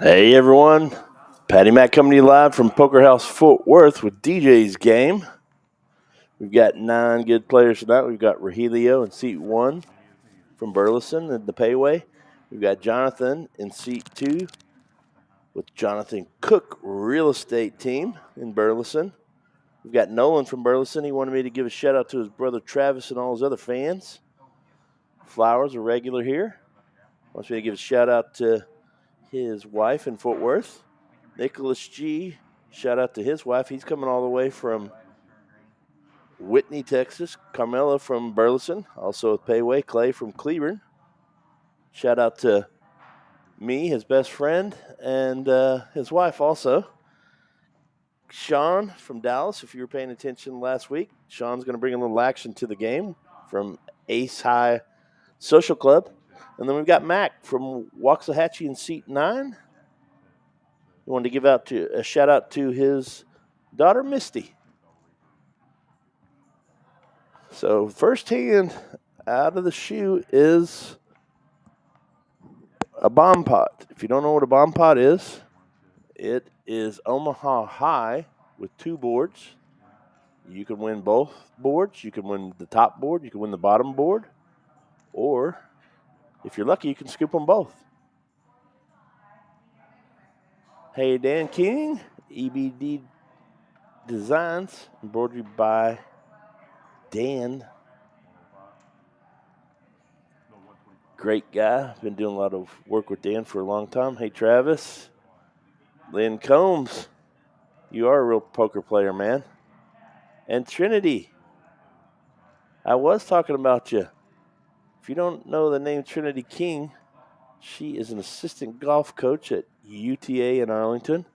Hey everyone, Patty Mac coming to you live from Poker House Fort Worth with DJ's game. We've got 9 good players tonight. We've got Rogelio in seat 1 from Burleson in the payway. We've got Jonathan in seat 2 with Jonathan Cook Real Estate Team in Burleson. We've got Nolan from Burleson. He wanted me to give a shout out to his brother Travis and all his other fans. Flowers, a regular here. Wants me to give a shout out to his wife in Fort Worth. Nicholas G., shout out to his wife. He's coming all the way from Whitney, Texas. Carmela from Burleson, also with Payway. Clay from Cleburne. Shout out to me, his best friend, and his wife also. Sean from Dallas, if you were paying attention last week. Sean's going to bring a little action to the game from Ace High Social Club. And then we've got Mac from Waxahachie in seat 9. We wanted to give out a shout out to his daughter, Misty. So first hand out of the shoe is a bomb pot. If you don't know what a bomb pot is, it is Omaha High with 2 boards. You can win both boards. You can win the top board. You can win the bottom board. Or, if you're lucky, you can scoop them both. Hey, Dan King, EBD Designs, embroidered by Dan. Great guy. Been doing a lot of work with Dan for a long time. Hey, Travis. Lynn Combs. You are a real poker player, man. And Trinity. I was talking about you. If you don't know the name Trinity King, she is an assistant golf coach at UTA in Arlington.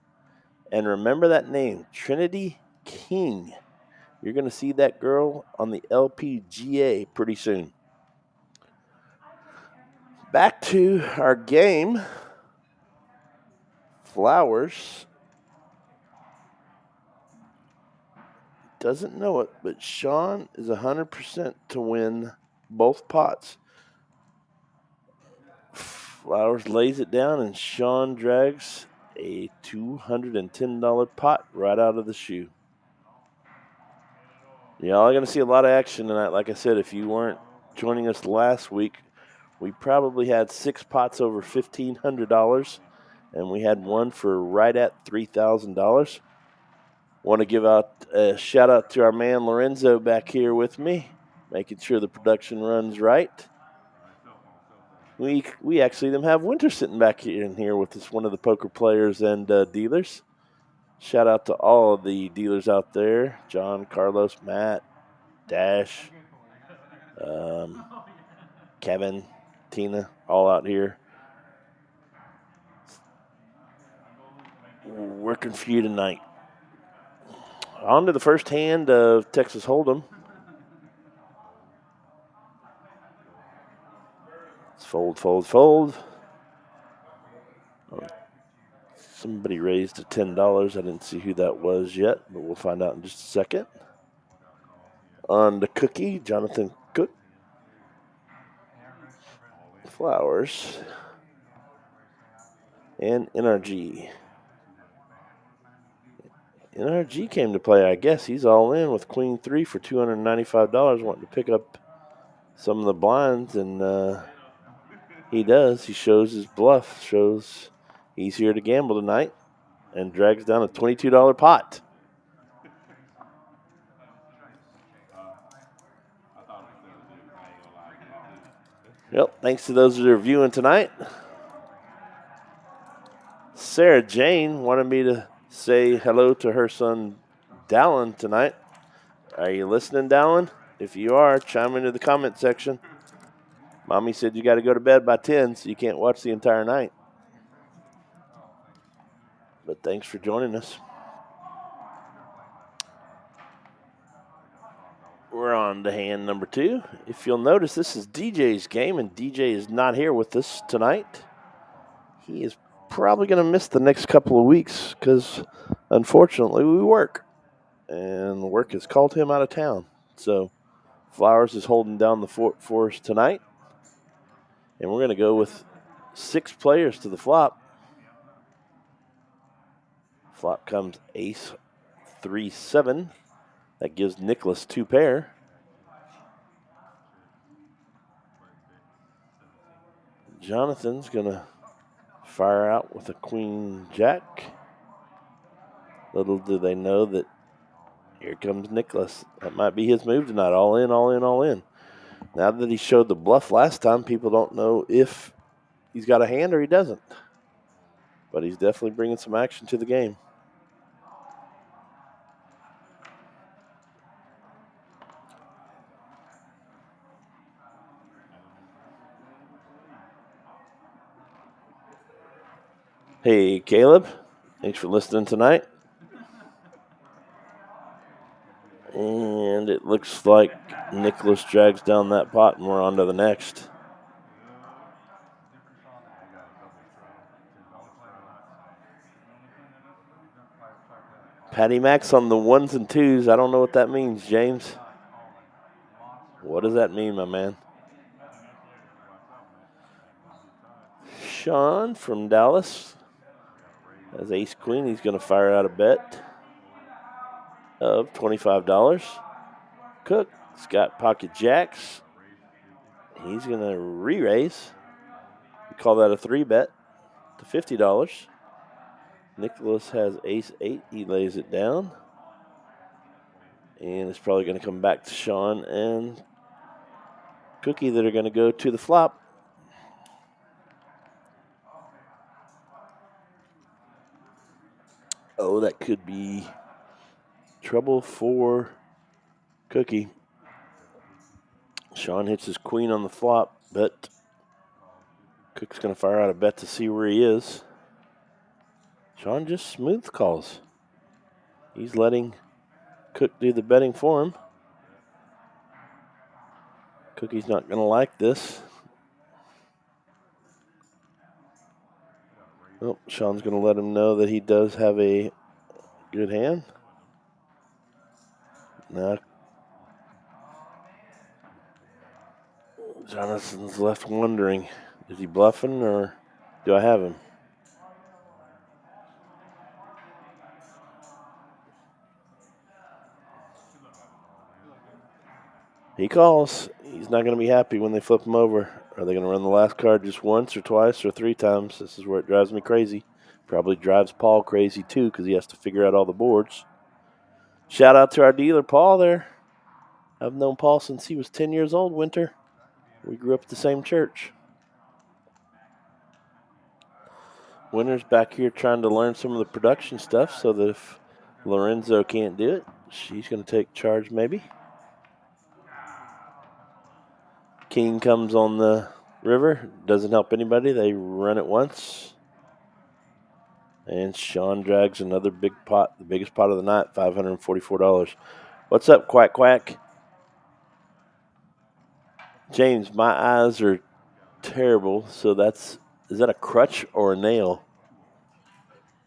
And remember that name, Trinity King. You're going to see that girl on the LPGA pretty soon. Back to our game. Flowers doesn't know it, but Sean is 100% to win both pots. Flowers lays it down, and Sean drags a $210 pot right out of the shoe. Y'all are going to see a lot of action tonight. Like I said, if you weren't joining us last week, we probably had 6 pots over $1,500, and we had one for right at $3,000. Want to give out a shout out to our man Lorenzo back here with me, making sure the production runs right. We actually have Winter sitting back here in here with us, one of the poker players and dealers. Shout out to all of the dealers out there: John, Carlos, Matt, Dash, Kevin, Tina, all out here working for you tonight. On to the first hand of Texas Hold'em. Let's fold, fold, fold. Somebody raised to $10. I didn't see who that was yet, but we'll find out in just a second. On the cookie, Jonathan Cook. Flowers. And NRG. NRG came to play, I guess. He's all in with Queen 3 for $295, wanting to pick up some of the blinds, and he does. He shows his bluff, shows he's here to gamble tonight, and drags down a $22 pot. Yep, thanks to those that are viewing tonight. Sarah Jane wanted me to say hello to her son, Dallin, tonight. Are you listening, Dallin? If you are, chime into the comment section. Mommy said you got to go to bed by 10, so you can't watch the entire night. But thanks for joining us. We're on to hand number 2. If you'll notice, this is DJ's game, and DJ is not here with us tonight. He is probably going to miss the next couple of weeks because, unfortunately, we work. And work has called him out of town. So Flowers is holding down the fort for us tonight. And we're going to go with 6 players to the flop. Flop comes ace 3-7. That gives Nicholas 2 pair. Jonathan's going to fire out with a queen jack. Little do they know that here comes Nicholas. That might be his move tonight. All in, all in, all in. Now that he showed the bluff last time, people don't know if he's got a hand or he doesn't. But he's definitely bringing some action to the game. Hey, Caleb. Thanks for listening tonight. And it looks like Nicholas drags down that pot and we're on to the next. Patty Max on the 1s and 2s. I don't know what that means, James. What does that mean, my man? Sean from Dallas has ace queen. He's going to fire out a bet of $25. Cook's got pocket jacks. He's going to re-raise. We call that a 3-bet to $50. Nicholas has ace 8. He lays it down. And it's probably going to come back to Sean and Cookie that are going to go to the flop. Oh, that could be trouble for Cookie. Sean hits his queen on the flop, but Cook's going to fire out a bet to see where he is. Sean just smooth calls. He's letting Cook do the betting for him. Cookie's not going to like this. Oh, Sean's going to let him know that he does have a good hand. Now, Jonathan's left wondering, is he bluffing or do I have him? He calls. He's not going to be happy when they flip him over. Are they going to run the last card just once or twice or 3 times? This is where it drives me crazy. Probably drives Paul crazy too because he has to figure out all the boards. Shout out to our dealer, Paul, there. I've known Paul since he was 10 years old, Winter. We grew up at the same church. Winter's back here trying to learn some of the production stuff so that if Lorenzo can't do it, she's going to take charge maybe. King comes on the river. Doesn't help anybody. They run it once. And Sean drags another big pot, the biggest pot of the night, $544. What's up, Quack Quack? James, my eyes are terrible, so is that a crutch or a nail?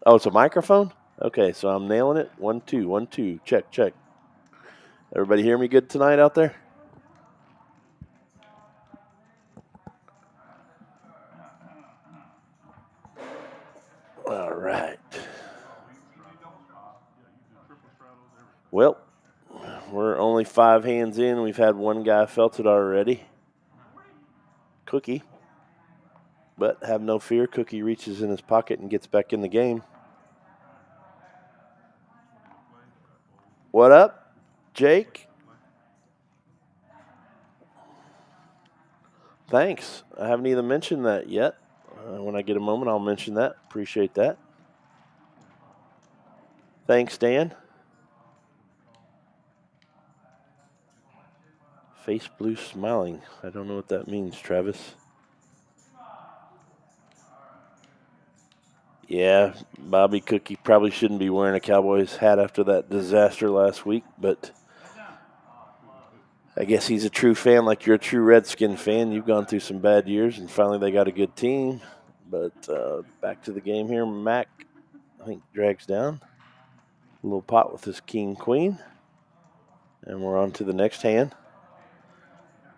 Oh, it's a microphone? Okay, so I'm nailing it. 1, 2, 1, 2. Check, check. Everybody hear me good tonight out there? All right. Well, we're only 5 hands in. We've had one guy felt it already. Cookie. But have no fear. Cookie reaches in his pocket and gets back in the game. What up, Jake? Thanks. I haven't even mentioned that yet. When I get a moment, I'll mention that. Appreciate that. Thanks, Dan. Face blue smiling. I don't know what that means, Travis. Yeah, Bobby Cookie probably shouldn't be wearing a Cowboys hat after that disaster last week, but I guess he's a true fan like you're a true Redskin fan. You've gone through some bad years, and finally they got a good team. But back to the game here. Mac, I think, drags down. A little pot with his king-queen. And we're on to the next hand.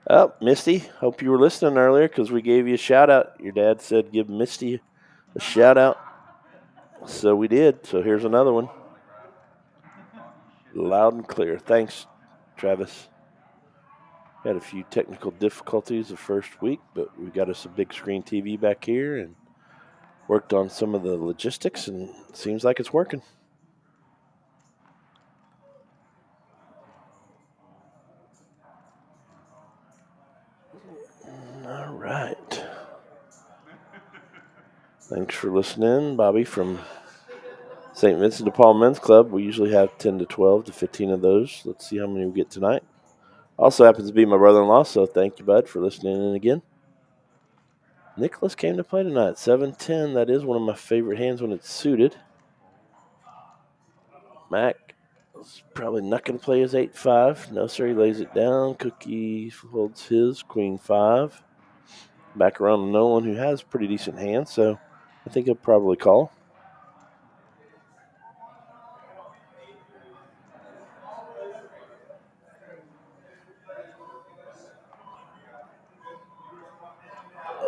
Oh, Misty, hope you were listening earlier because we gave you a shout-out. Your dad said give Misty a shout-out. So we did. So here's another one. Loud and clear. Thanks, Travis. Had a few technical difficulties the first week, but we got us a big screen TV back here and worked on some of the logistics, and it seems like it's working. All right. Thanks for listening, Bobby from St. Vincent de Paul Men's Club. We usually have 10 to 12 to 15 of those. Let's see how many we get tonight. Also happens to be my brother-in-law, so thank you, bud, for listening in again. Nicholas came to play tonight, 7-10. That is one of my favorite hands when it's suited. Mac is probably not going to play his 8-5. No, sir, he lays it down. Cookie holds his queen 5. Back around to Nolan, who has pretty decent hands, so I think he'll probably call.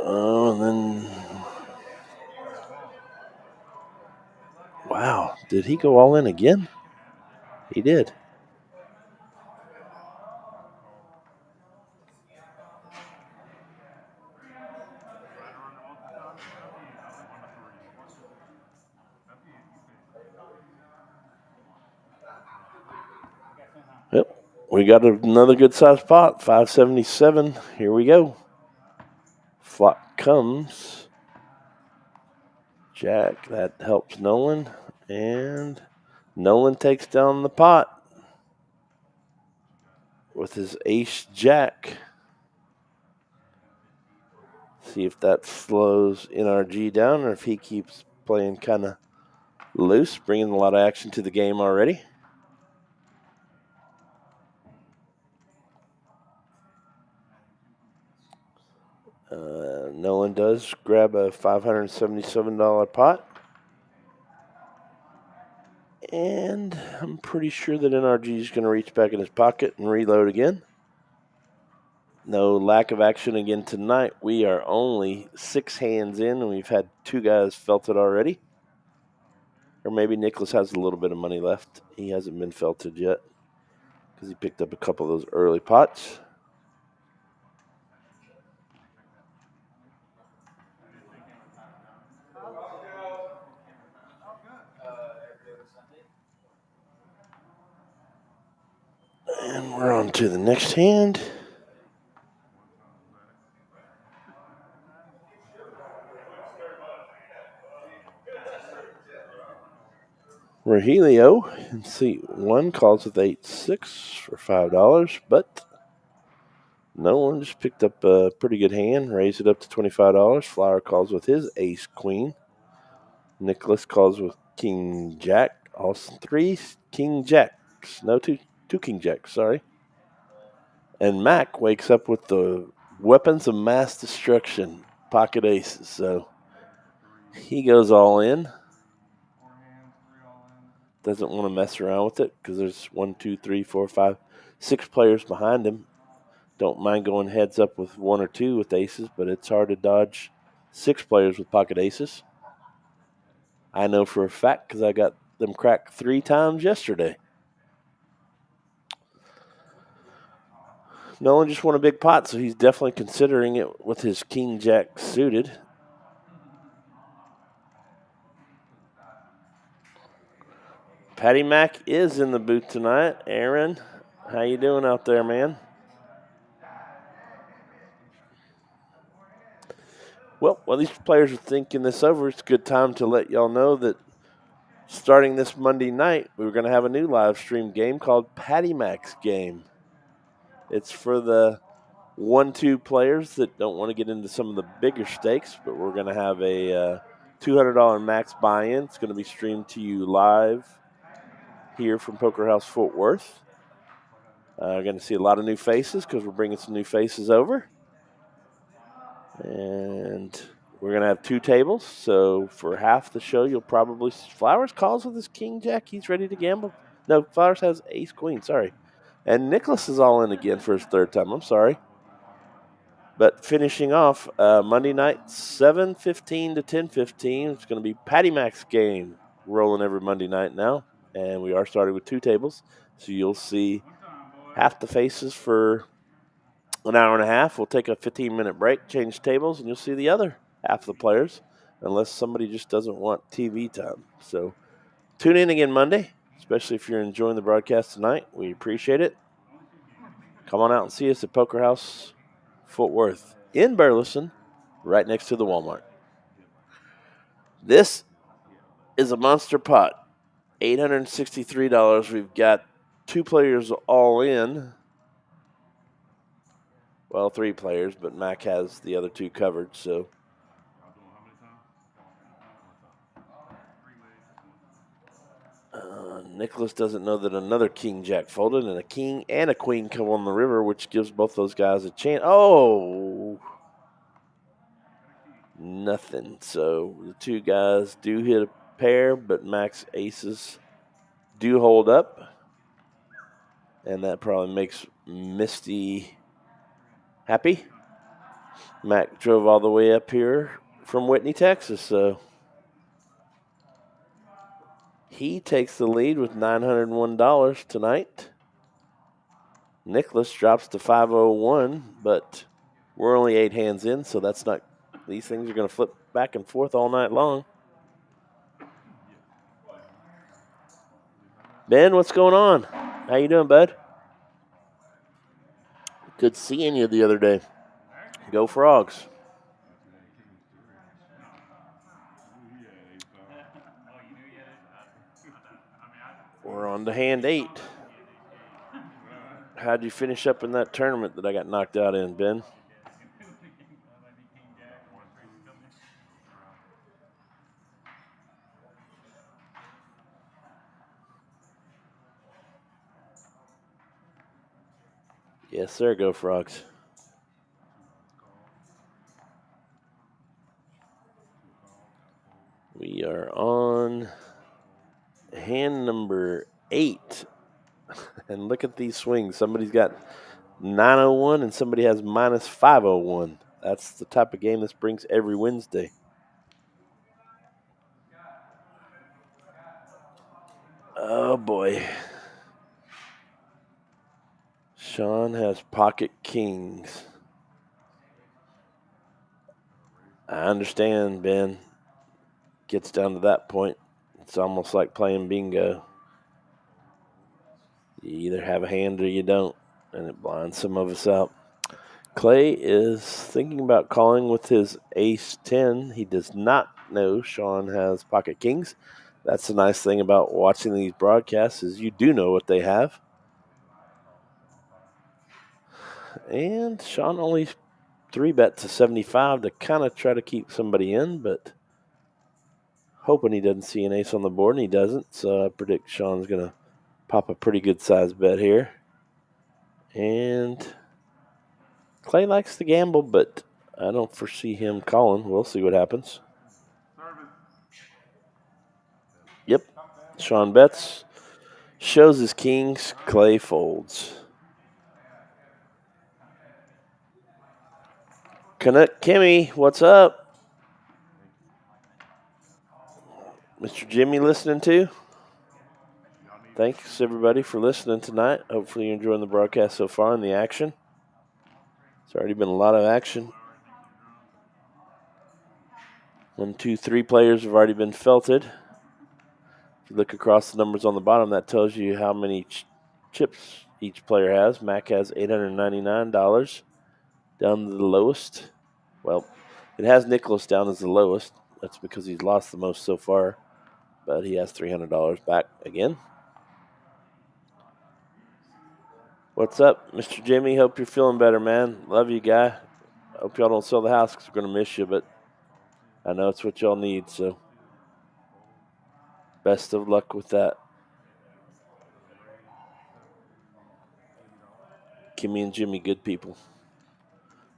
Oh, and then... Wow, did he go all in again? He did. Yep, we got another good-sized pot, 577. Here we go. Flop comes. Jack, that helps Nolan. And Nolan takes down the pot with his ace-jack. See if that slows NRG down or if he keeps playing kind of loose, bringing a lot of action to the game already. Nolan does grab a $577 pot. And I'm pretty sure that NRG is going to reach back in his pocket and reload again. No lack of action again tonight. We are only 6 hands in, and we've had 2 guys felt it already. Or maybe Nicholas has a little bit of money left. He hasn't been felted yet because he picked up a couple of those early pots. And we're on to the next hand. Rogelio in seat 1 calls with 8-6 for $5, but Nolan just picked up a pretty good hand, raised it up to $25. Flower calls with his ace-queen. Nicholas calls with king-jack. All 3 king-jacks. No, 2 king-jacks, sorry. And Mac wakes up with the weapons of mass destruction, pocket aces. So he goes all in. Doesn't want to mess around with it because there's 1, 2, 3, 4, 5, 6 players behind him. Don't mind going heads up with 1 or 2 with aces, but it's hard to dodge 6 players with pocket aces. I know for a fact because I got them cracked 3 times yesterday. Nolan just won a big pot, so he's definitely considering it with his king-jack suited. Patty Mac is in the booth tonight. Aaron, how you doing out there, man? Well, while these players are thinking this over, it's a good time to let y'all know that starting this Monday night, we're going to have a new live stream game called Patty Mac's Game. It's for the 1-2 players that don't want to get into some of the bigger stakes, but we're going to have a $200 max buy-in. It's going to be streamed to you live here from Poker House Fort Worth. We're going to see a lot of new faces because we're bringing some new faces over. And we're going to have 2 tables. So for half the show, you'll probably... Flowers calls with his king-jack. He's ready to gamble. No, Flowers has ace-queen. Sorry. And Nicholas is all in again for his 3rd time. I'm sorry. But finishing off Monday night, 7:15 to 10:15. It's going to be Patty Mac's Game. rolling every Monday night now, and we are starting with 2 tables. So you'll see half the faces for an hour and a half. We'll take a 15-minute break, change tables, and you'll see the other half of the players, unless somebody just doesn't want TV time. So tune in again Monday, especially if you're enjoying the broadcast tonight. We appreciate it. Come on out and see us at Poker House Fort Worth in Burleson, right next to the Walmart. This is a monster pot, $863. We've got 2 players all in. Well, 3 players, but Mac has the other 2 covered, so. Nicholas doesn't know that another king jack folded and a king and a queen come on the river, which gives both those guys a chance. Oh, nothing. So the 2 guys do hit a pair, but Mac's aces do hold up. And that probably makes Misty happy. Mac drove all the way up here from Whitney, Texas, so he takes the lead with $901 tonight. Nicholas drops to 501, but we're only 8 hands in, so that's not. These things are going to flip back and forth all night long. Ben, what's going on? How you doing, bud? Good seeing you the other day. Go Frogs. We're on to hand 8. How'd you finish up in that tournament that I got knocked out in, Ben? Yes, sir. Go Frogs. We are on hand number 8. And look at these swings. Somebody's got 901 and somebody has minus 501. That's the type of game this brings every Wednesday. Oh, boy. Sean has pocket kings. I understand, Ben. Gets down to that point. It's almost like playing bingo. You either have a hand or you don't, and it blinds some of us out. Clay is thinking about calling with his ace-10. He does not know Sean has pocket kings. That's the nice thing about watching these broadcasts is you do know what they have. And Sean only 3-bet to 75 to kind of try to keep somebody in, but hoping he doesn't see an ace on the board, and he doesn't. So I predict Sean's going to pop a pretty good size bet here. And Clay likes to gamble, but I don't foresee him calling. We'll see what happens. Yep. Sean bets. Shows his kings. Clay folds. Canuck Kimmy, what's up? Mr. Jimmy listening too? Thanks, everybody, for listening tonight. Hopefully you're enjoying the broadcast so far and the action. It's already been a lot of action. 1, 2, 3 players have already been felted. If you look across the numbers on the bottom, that tells you how many chips each player has. Mac has $899 down to the lowest. Well, it has Nicholas down as the lowest. That's because he's lost the most so far. But he has $300 back again. What's up, Mr. Jimmy? Hope you're feeling better, man. Love you, guy. Hope y'all don't sell the house because we're going to miss you, but I know it's what y'all need, so best of luck with that. Kimmy and Jimmy, good people.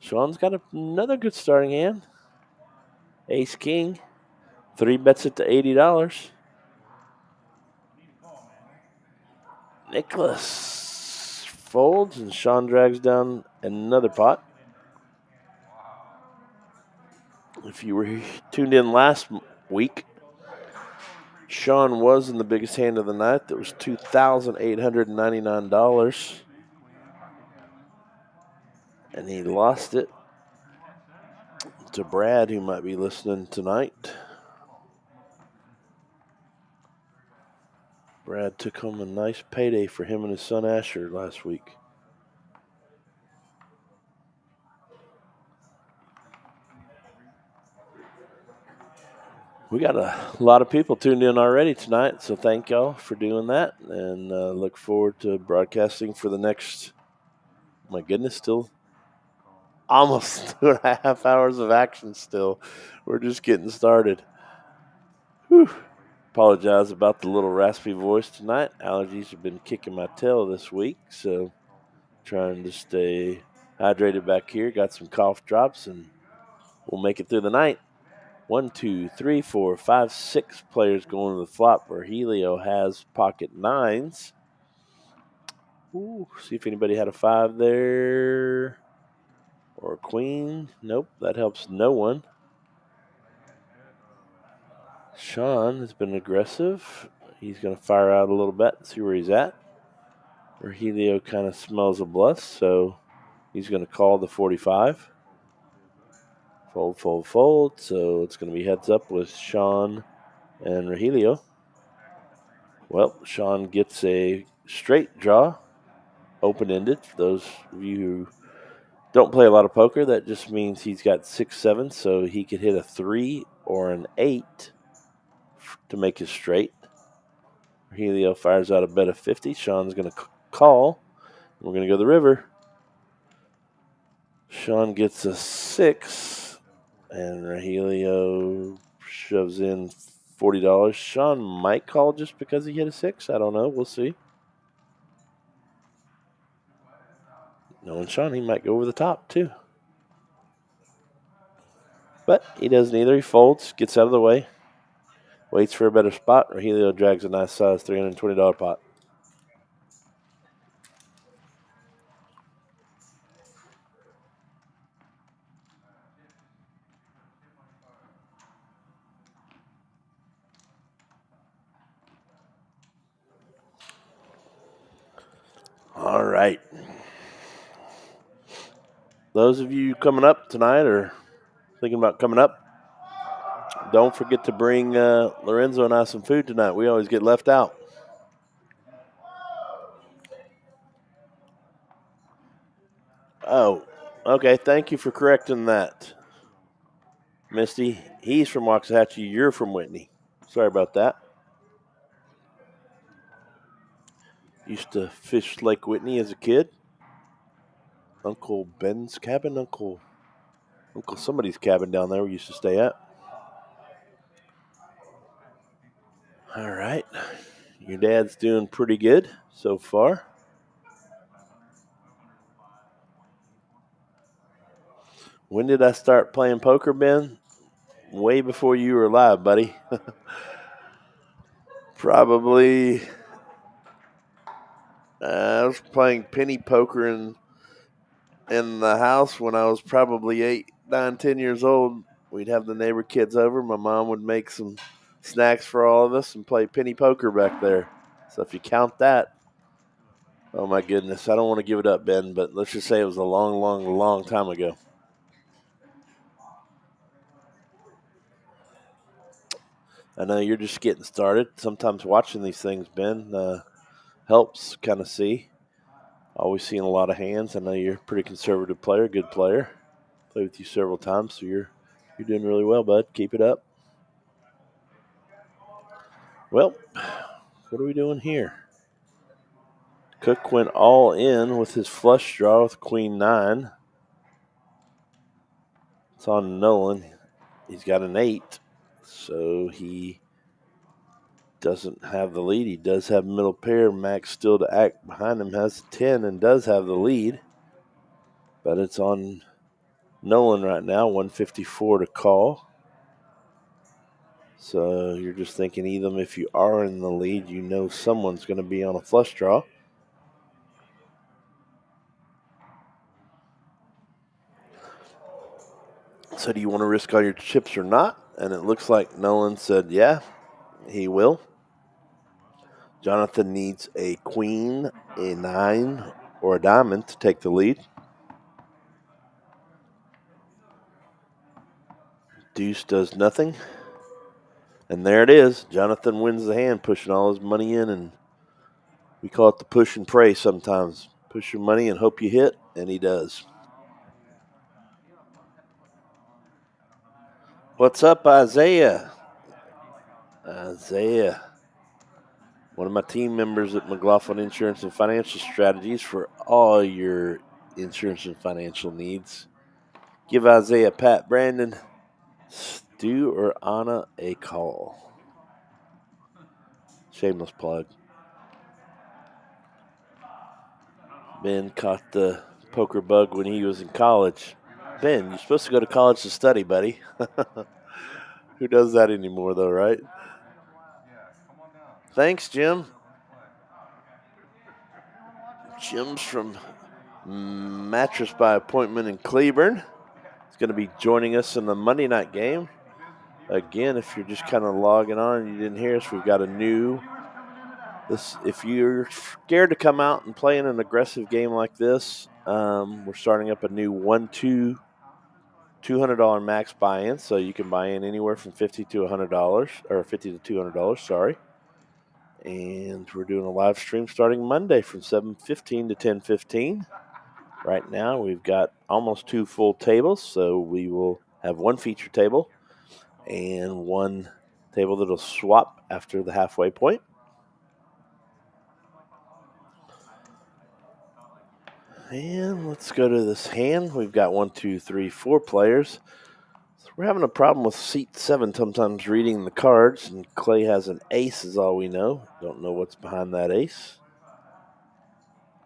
Sean's got another good starting hand. Ace King. 3 bets it to $80. Nicholas folds, and Sean drags down another pot. If you were tuned in last week, Sean was in the biggest hand of the night. That was $2,899. And he lost it to Brad, who might be listening tonight. Brad took home a nice payday for him and his son Asher last week. We got a lot of people tuned in already tonight, so thank y'all for doing that. And look forward to broadcasting for the next, my goodness, still almost 2.5 hours of action still. We're just getting started. Whew. Apologize about the little raspy voice tonight. Allergies have been kicking my tail this week, so trying to stay hydrated back here. Got some cough drops, and we'll make it through the night. 1, 2, 3, 4, 5, 6 players going to the flop where Helio has pocket nines. Ooh, see if anybody had a 5 there. Or a queen. Nope, that helps no one. Sean has been aggressive. He's going to fire out a little bit, see where he's at. Helio kind of smells a bluff, so he's going to call the 45. Fold, fold, fold. So it's going to be heads up with Sean and Rogelio. Well, Sean gets a straight draw, open-ended. For those of you who don't play a lot of poker, that just means he's got 6-7, so he could hit a 3 or an 8 to make his straight. Helio fires out a bet of 50. Sean's going to call. We're going to go to the river. Sean gets a 6, and Rogelio shoves in $40. Sean might call just because he hit a 6. I don't know. We'll see. Knowing Sean, he might go over the top, too. But he doesn't either. He folds, gets out of the way, waits for a better spot. Rogelio drags a nice size $320 pot. All right. Those of you coming up tonight or thinking about coming up, don't forget to bring Lorenzo and I some food tonight. We always get left out. Oh, okay. Thank you for correcting that, Misty. He's from Waxahachie. You're from Whitney. Sorry about that. Used to fish Lake Whitney as a kid. Uncle Ben's cabin, Uncle somebody's cabin down there we used to stay at. All right. Your dad's doing pretty good so far. When did I start playing poker, Ben? Way before you were alive, buddy. Probably. I was playing penny poker in the house when I was probably 8, 9, 10 years old. We'd have the neighbor kids over. My mom would make some snacks for all of us and play penny poker back there. So if you count that, oh my goodness, I don't want to give it up, Ben, but let's just say it was a long, long, long time ago. I know you're just getting started. Sometimes watching these things, Ben, helps kind of see. Always seeing a lot of hands. I know you're a pretty conservative player, good player. Played with you several times, so you're doing really well, bud. Keep it up. Well, what are we doing here? Cook went all in with his flush draw with Queen 9. It's on Nolan. He's got an 8, so he doesn't have the lead. He does have middle pair. Max still to act behind him has 10 and does have the lead. But it's on Nolan right now, 154 to call. So you're just thinking even if you are in the lead, you know someone's going to be on a flush draw. So do you want to risk all your chips or not? And it looks like Nolan said, yeah, He will. Jonathan needs a queen, a 9, or a diamond to take the lead. Deuce does nothing. And there it is. Jonathan wins the hand, pushing all his money in, and we call it the push and pray sometimes. Push your money and hope you hit, and he does. What's up, Isaiah? Isaiah, one of my team members at McLaughlin Insurance and Financial Strategies for all your insurance and financial needs. Give Isaiah, Pat, Brandon, Stu, or Anna a call. Shameless plug. Ben caught the poker bug when he was in college. Ben, you're supposed to go to college to study, buddy. Who does that anymore, though, right? Thanks, Jim. Jim's from Mattress by Appointment in Cleburne. He's going to be joining us in the Monday night game. Again, if you're just kind of logging on and you didn't hear us, we've got a new. If you're scared to come out and play in an aggressive game like this, we're starting up a new 1-2 $200 max buy-in, so you can buy in anywhere from $50 to $100, or $50 to $200. Sorry. And we're doing a live stream starting Monday from 7:15 to 10:15. Right now, we've got almost 2 full tables, so we will have 1 feature table and 1 table that'll swap after the halfway point. And let's go to this hand. We've got 1, 2, 3, 4 players. So we're having a problem with seat 7 sometimes reading the cards, and Clay has an ace is all we know. Don't know what's behind that ace.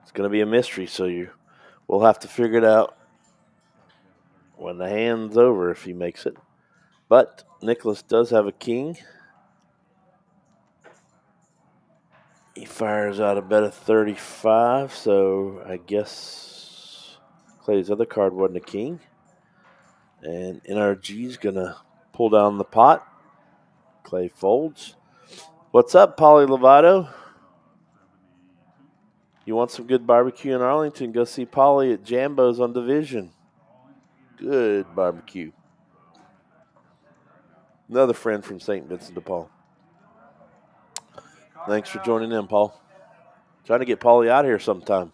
It's going to be a mystery, so we'll have to figure it out when the hand's over if he makes it. But Nicholas does have a king. He fires out a bet of 35, so I guess Clay's other card wasn't a king. And NRG's going to pull down the pot. Clay folds. What's up, Paulie Lovato? You want some good barbecue in Arlington? Go see Paulie at Jambo's on Division. Good barbecue. Another friend from St. Vincent de Paul. Thanks for joining in, Paul. Trying to get Paulie out here sometime.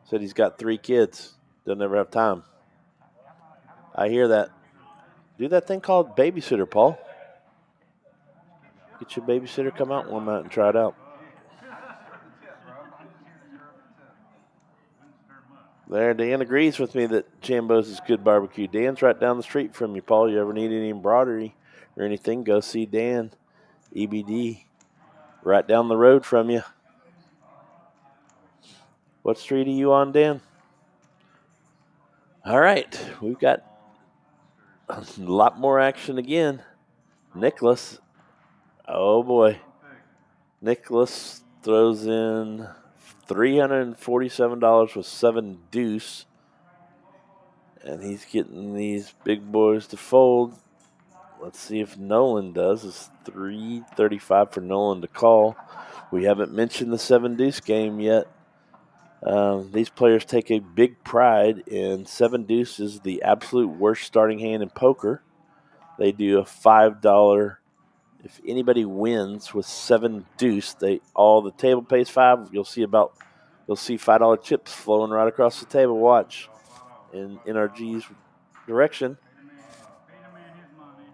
Said he's got 3 kids. Doesn't ever have time. I hear that. Do that thing called babysitter, Paul. Get your babysitter, come out one night and try it out. There, Dan agrees with me that Jambo's is good barbecue. Dan's right down the street from you, Paul. You ever need any embroidery or anything, go see Dan, EBD, right down the road from you. What street are you on, Dan? All right, we've got a lot more action again. Nicholas, oh boy. Nicholas throws in $347 with Seven-Deuce. And he's getting these big boys to fold. Let's see if Nolan does. It's $335 for Nolan to call. We haven't mentioned the Seven-Deuce game yet. These players take a big pride in Seven-Deuce is the absolute worst starting hand in poker. They do a $5. If anybody wins with Seven-Deuce, all the table pays $5. You'll see $5 chips flowing right across the table. Watch in NRG's direction.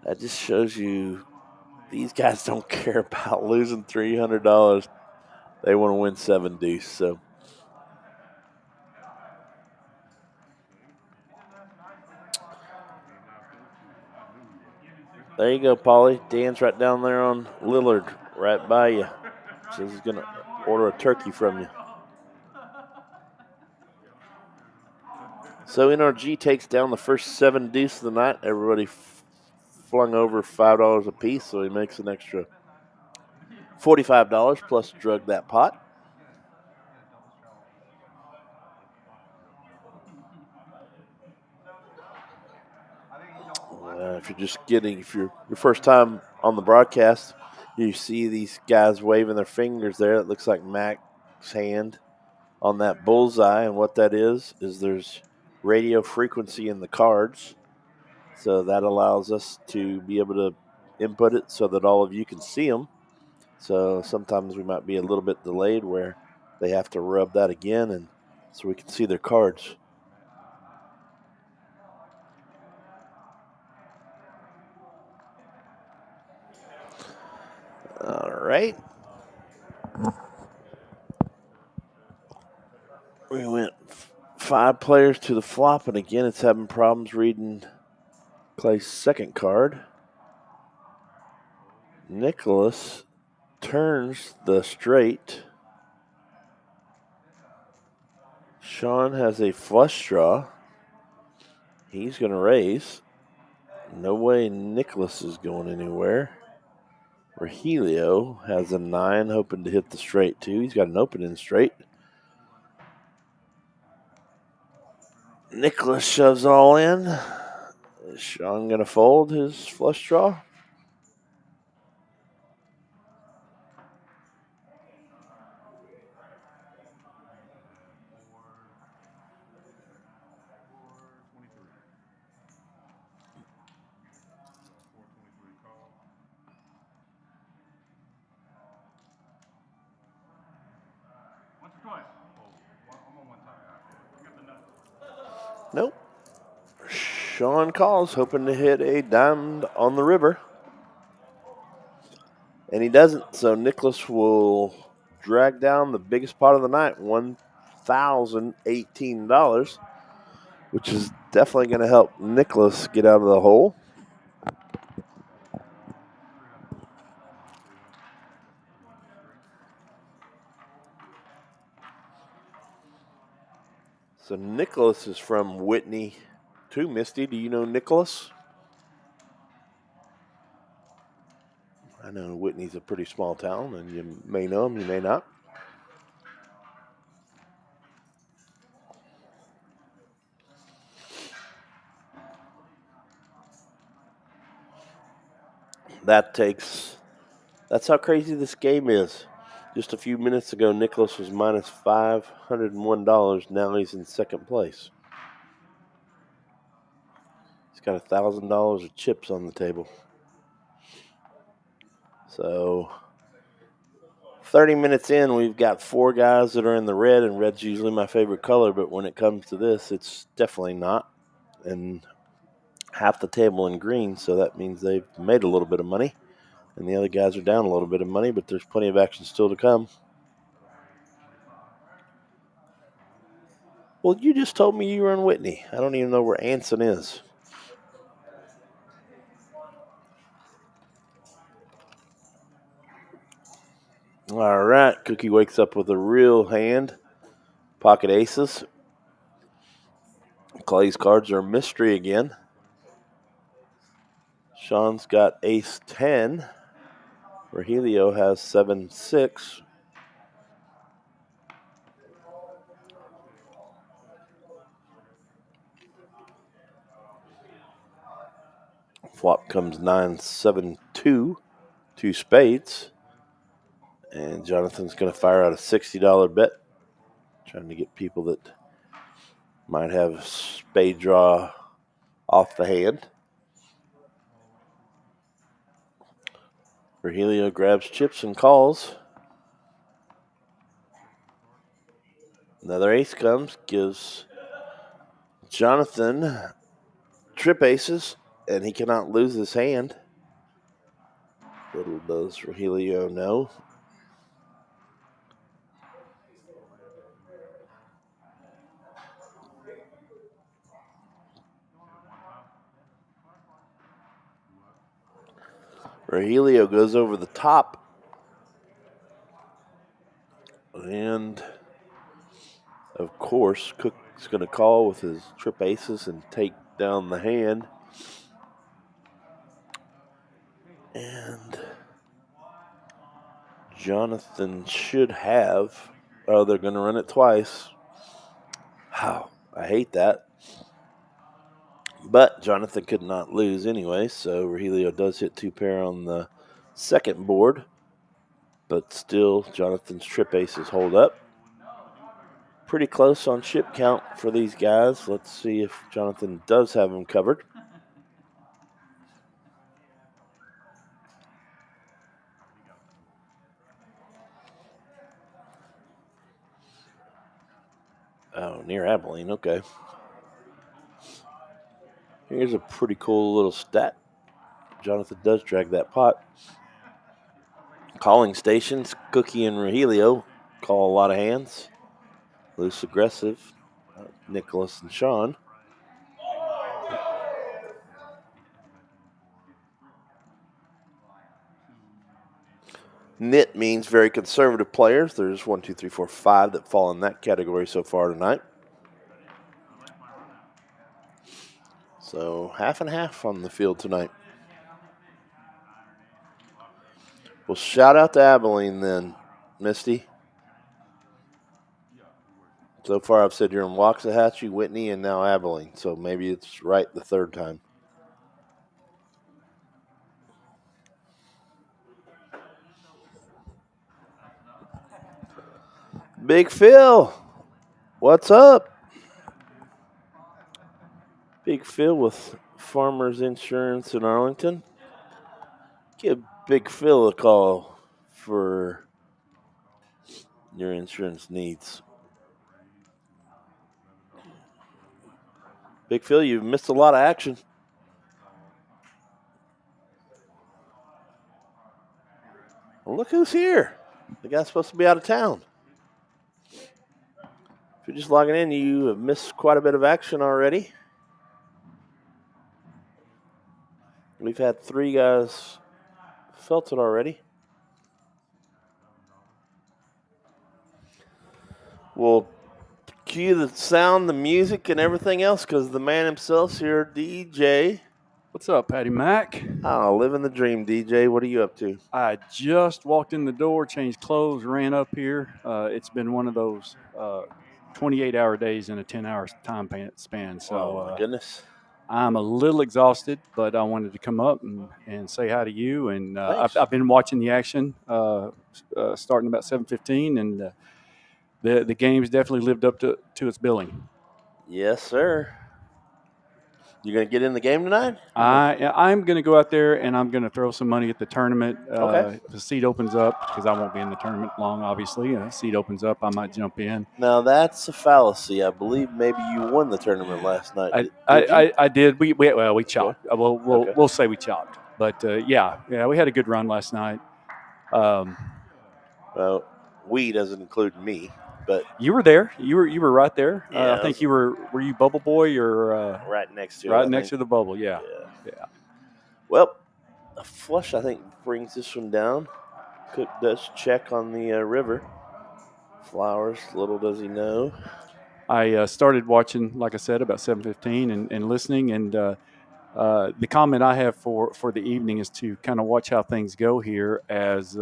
That just shows you these guys don't care about losing $300. They want to win Seven-Deuce. So there you go, Paulie. Dan's right down there on Lillard, right by you. Says he's going to order a turkey from you. So NRG takes down the first Seven-Deuce of the night. Everybody flung over $5 a piece, so he makes an extra $45 plus drug that pot. If you're your first time on the broadcast, You see these guys waving their fingers there. It looks like Mac's hand on that bullseye, and what that is there's radio frequency in the cards. So that allows us to be able to input it so that all of you can see them. So sometimes we might be a little bit delayed where they have to rub that again, and so we can see their cards. All right. We went 5 players to the flop, and again, it's having problems reading Clay's second card. Nicholas turns the straight. Sean has a flush draw. He's going to raise. No way Nicholas is going anywhere. Rogelio has a 9, hoping to hit the straight too. He's got an opening straight. Nicholas shoves all in. Is Sean going to fold his flush draw? Nope. Sean calls, hoping to hit a diamond on the river. And he doesn't, so Nicholas will drag down the biggest pot of the night, $1,018, which is definitely going to help Nicholas get out of the hole. So Nicholas is from Whitney too. Misty, do you know Nicholas? I know Whitney's a pretty small town, and you may know him, you may not. That's how crazy this game is. Just a few minutes ago, Nicholas was minus $501. Now he's in second place. He's got $1,000 of chips on the table. So 30 minutes in, we've got 4 guys that are in the red, and red's usually my favorite color, but when it comes to this, it's definitely not. And half the table in green, so that means they've made a little bit of money. And the other guys are down a little bit of money, but there's plenty of action still to come. Well, you just told me you were in Whitney. I don't even know where Anson is. All right, Cookie wakes up with a real hand. Pocket aces. Clay's cards are a mystery again. Sean's got ace 10. Rogelio has 7-6. Flop comes 9-7-2. 2 spades. And Jonathan's going to fire out a $60 bet. Trying to get people that might have spade draw off the hand. Rogelio grabs chips and calls. Another ace comes, gives Jonathan trip aces, and he cannot lose his hand. Little does Rogelio know. Rogelio goes over the top. And, of course, Cook's going to call with his trip aces and take down the hand. And Jonathan should have. Oh, they're going to run it twice. Wow, I hate that. But Jonathan could not lose anyway, so Rogelio does hit 2 pair on the second board. But still, Jonathan's trip aces hold up. Pretty close on chip count for these guys. Let's see if Jonathan does have them covered. Oh, near Abilene, okay. Here's a pretty cool little stat. Jonathan does drag that pot. Calling stations, Cookie and Rogelio call a lot of hands. Loose aggressive, Nicholas and Sean. Knit means very conservative players. There's 1, 2, 3, 4, 5 that fall in that category so far tonight. So half and half on the field tonight. Well, shout out to Abilene then, Misty. So far I've said you're in Waxahachie, Whitney, and now Abilene. So maybe it's right the third time. Big Phil, what's up? Big Phil with Farmers Insurance in Arlington. Give Big Phil a call for your insurance needs. Big Phil, you've missed a lot of action. Well, look who's here. The guy's supposed to be out of town. If you're just logging in, you have missed quite a bit of action already. We've had 3 guys felt it already. We'll cue the sound, the music, and everything else because the man himself's here, DJ. What's up, Patty Mac? Oh, living the dream, DJ. What are you up to? I just walked in the door, changed clothes, ran up here. It's been one of those 28-hour days in a 10-hour time span. So, oh, my goodness. I'm a little exhausted, but I wanted to come up and say hi to you. And Thanks. I've been watching the action starting about 7:15, and the game's definitely lived up to its billing. Yes, sir. You going to get in the game tonight? I'm going to go out there and I'm going to throw some money at the tournament. Okay. If the seat opens up, because I won't be in the tournament long, obviously. Seat opens up, I might jump in. Now, that's a fallacy. I believe maybe you won the tournament last night. I did. We chopped. Okay. We'll say we chopped. But, yeah, we had a good run last night. Well, we doesn't include me. But you were there. You were right there. Yeah, I think you were you Bubble Boy or right next to right next to the bubble? Yeah. Well, a flush I think brings this one down. Cook does check on the river. Flowers, little does he know. I started watching, like I said, about 7:15 and listening. And the comment I have for the evening is to kind of watch how things go here as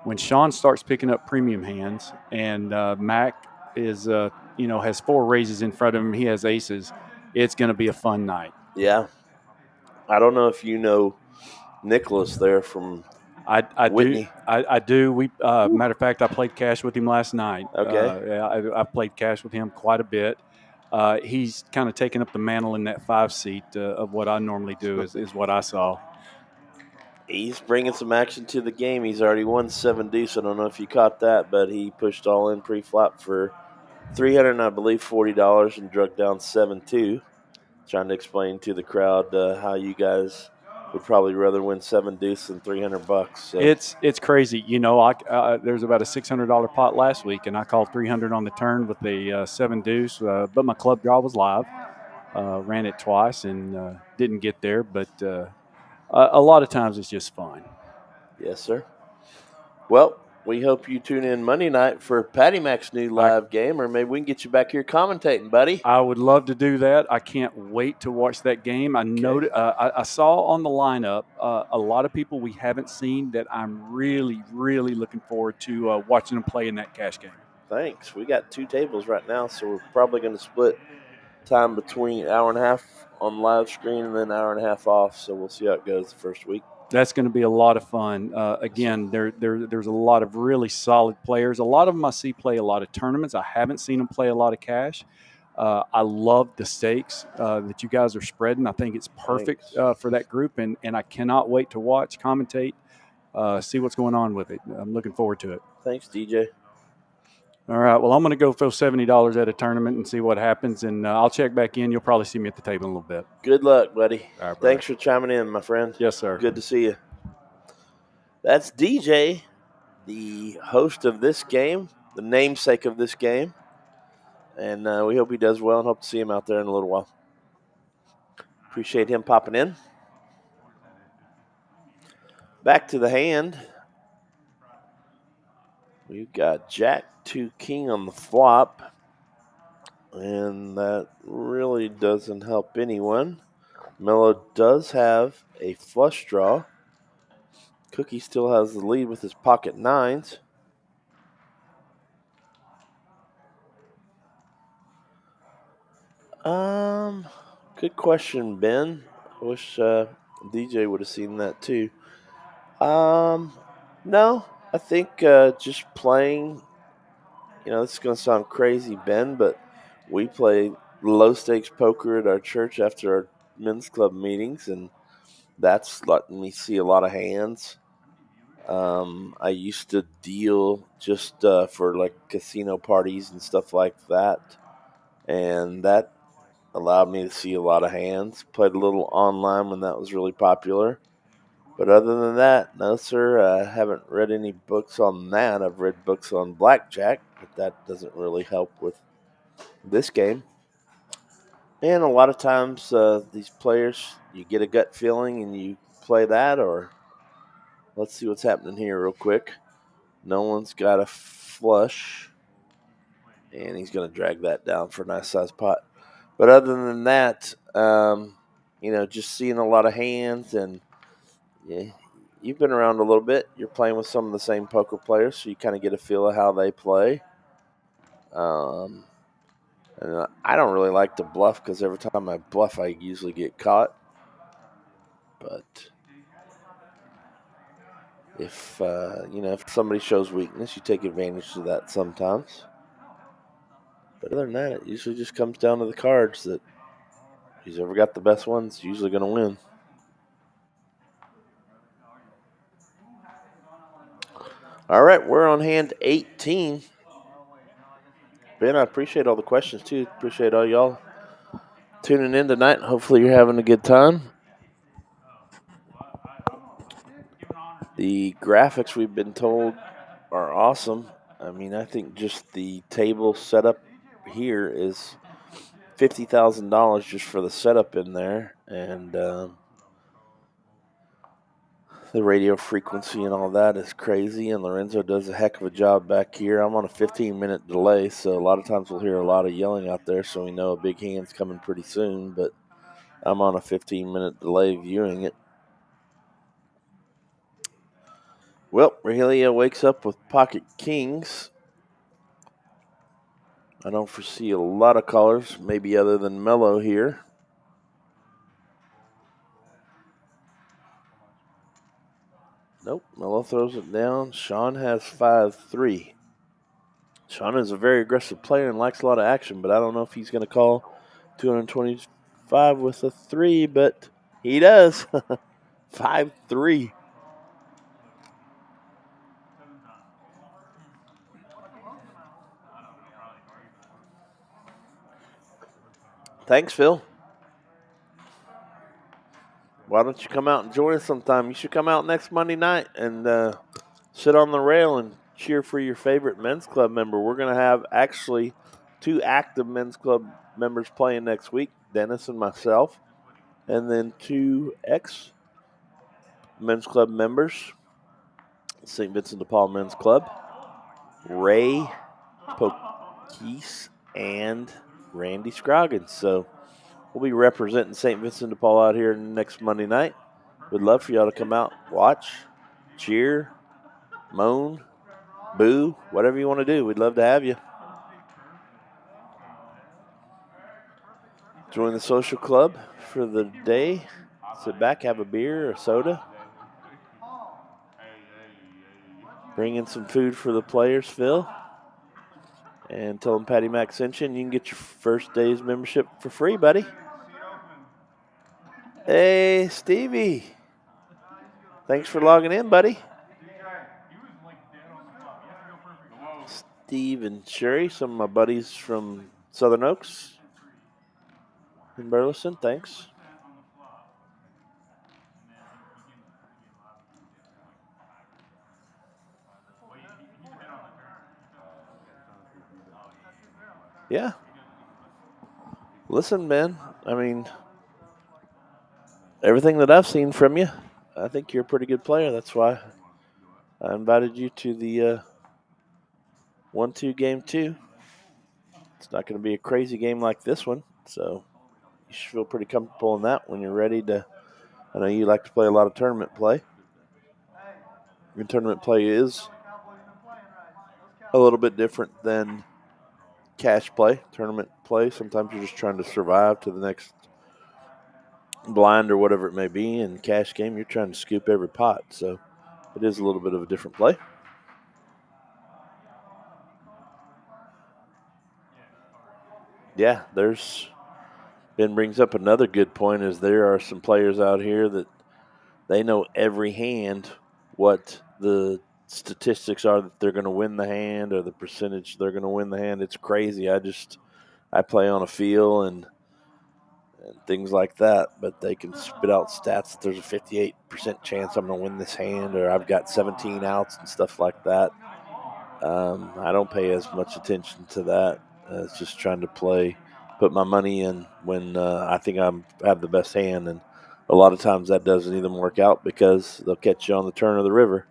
when Sean starts picking up premium hands and Mac is, has 4 raises in front of him. He has aces. It's going to be a fun night. Yeah. I don't know if you know Nicholas there from Whitney. I do. We matter of fact, I played cash with him last night. Okay. I played cash with him quite a bit. He's kind of taken up the mantle in that 5 seat of what I normally do is what I saw. He's bringing some action to the game. He's already won Seven-Deuce. I don't know if you caught that, but he pushed all in pre-flop for $300, I believe, $40 and drug down 7-2. Trying to explain to the crowd how you guys would probably rather win Seven-Deuce than $300. So. It's crazy. There's about a $600 pot last week, and I called 300 on the turn with a Seven-Deuce, but my club draw was live. Ran it twice and didn't get there, but a lot of times it's just fun. Yes, sir. Well, we hope you tune in Monday night for Patty Mac's new live game, or maybe we can get you back here commentating, buddy. I would love to do that. I can't wait to watch that game. I saw on the lineup a lot of people we haven't seen that I'm really, really looking forward to watching them play in that cash game. Thanks. We got 2 tables right now, so we're probably going to split time between hour and a half on live screen and then hour and a half off. So we'll see how it goes the first week. That's going to be a lot of fun. Again, there's a lot of really solid players. A lot of them I see play a lot of tournaments. I haven't seen them play a lot of cash. I love the stakes that you guys are spreading. I think it's perfect for that group, and I cannot wait to watch, commentate, see what's going on with it. I'm looking forward to it. Thanks, DJ. All right. Well, I'm going to go throw $70 at a tournament and see what happens, and I'll check back in. You'll probably see me at the table in a little bit. Good luck, buddy. All right, thanks for chiming in, my friend. Yes, sir. Good to see you. That's DJ, the host of this game, the namesake of this game. And we hope he does well and hope to see him out there in a little while. Appreciate him popping in. Back to the hand. We've got Jack 2 King on the flop. And that really doesn't help anyone. Mello does have a flush draw. Cookie still has the lead with his pocket nines. Good question, Ben. I wish DJ would have seen that too. No, I think just playing. This is going to sound crazy, Ben, but we play low stakes poker at our church after our men's club meetings, and that's letting me see a lot of hands. I used to deal just for like casino parties and stuff like that, and that allowed me to see a lot of hands. Played a little online when that was really popular. But other than that, no, sir, I haven't read any books on that. I've read books on blackjack, but that doesn't really help with this game. And a lot of times these players, you get a gut feeling and you play that, or let's see what's happening here real quick. No one's got a flush, and he's going to drag that down for a nice size pot. But other than that, just seeing a lot of hands, and you've been around a little bit. You're playing with some of the same poker players, so you kind of get a feel of how they play. And I don't really like to bluff because every time I bluff, I usually get caught. But if somebody shows weakness, you take advantage of that sometimes. But other than that, it usually just comes down to the cards that who's ever got the best ones is usually going to win. All right, we're on hand 18. Ben, I appreciate all the questions, too. Appreciate all y'all tuning in tonight. Hopefully you're having a good time. The graphics, we've been told, are awesome. I mean, I think just the table setup here is $50,000 just for the setup in there. And the radio frequency and all that is crazy, and Lorenzo does a heck of a job back here. I'm on a 15-minute delay, so a lot of times we'll hear a lot of yelling out there, so we know a big hand's coming pretty soon, but I'm on a 15-minute delay viewing it. Well, Rahelia wakes up with pocket kings. I don't foresee a lot of callers, maybe other than Mello here. Nope, Mello throws it down. Sean has 5-3. Sean is a very aggressive player and likes a lot of action, but I don't know if he's going to call 225 with a 3, but he does. 5-3. Thanks, Phil. Why don't you come out and join us sometime? You should come out next Monday night and sit on the rail and cheer for your favorite men's club member. We're going to have actually 2 active men's club members playing next week, Dennis and myself, and then 2 ex-men's club members, St. Vincent de Paul Men's Club, Ray Pokese and Randy Scroggins. So we'll be representing St. Vincent de Paul out here next Monday night. We'd love for y'all to come out, watch, cheer, moan, boo, whatever you want to do. We'd love to have you. Join the social club for the day. Sit back, have a beer or a soda. Bring in some food for the players, Phil. And tell them Patty Mac sent you, and you can get your first day's membership for free, buddy. Hey, Stevie. Thanks for logging in, buddy. Steve and Sherry, some of my buddies from Southern Oaks in Burleson. Thanks. Yeah. Listen, man, I mean, everything that I've seen from you, I think you're a pretty good player. That's why I invited you to the 1-2 game 2. It's not going to be a crazy game like this one, so you should feel pretty comfortable in that when you're ready to. I know you like to play a lot of tournament play. Your tournament play is a little bit different than cash play. Tournament play, sometimes you're just trying to survive to the next blind or whatever it may be. In cash game, you're trying to scoop every pot, so it is a little bit of a different play. Yeah, Ben brings up another good point is there are some players out here that they know every hand what the statistics are that they're going to win the hand or the percentage they're going to win the hand. It's crazy. I play on a feel and things like that, but they can spit out stats that there's a 58% chance I'm going to win this hand or I've got 17 outs and stuff like that. I don't pay as much attention to that. It's just trying to put my money in when I think I have the best hand, and a lot of times that doesn't even work out because they'll catch you on the turn of the river.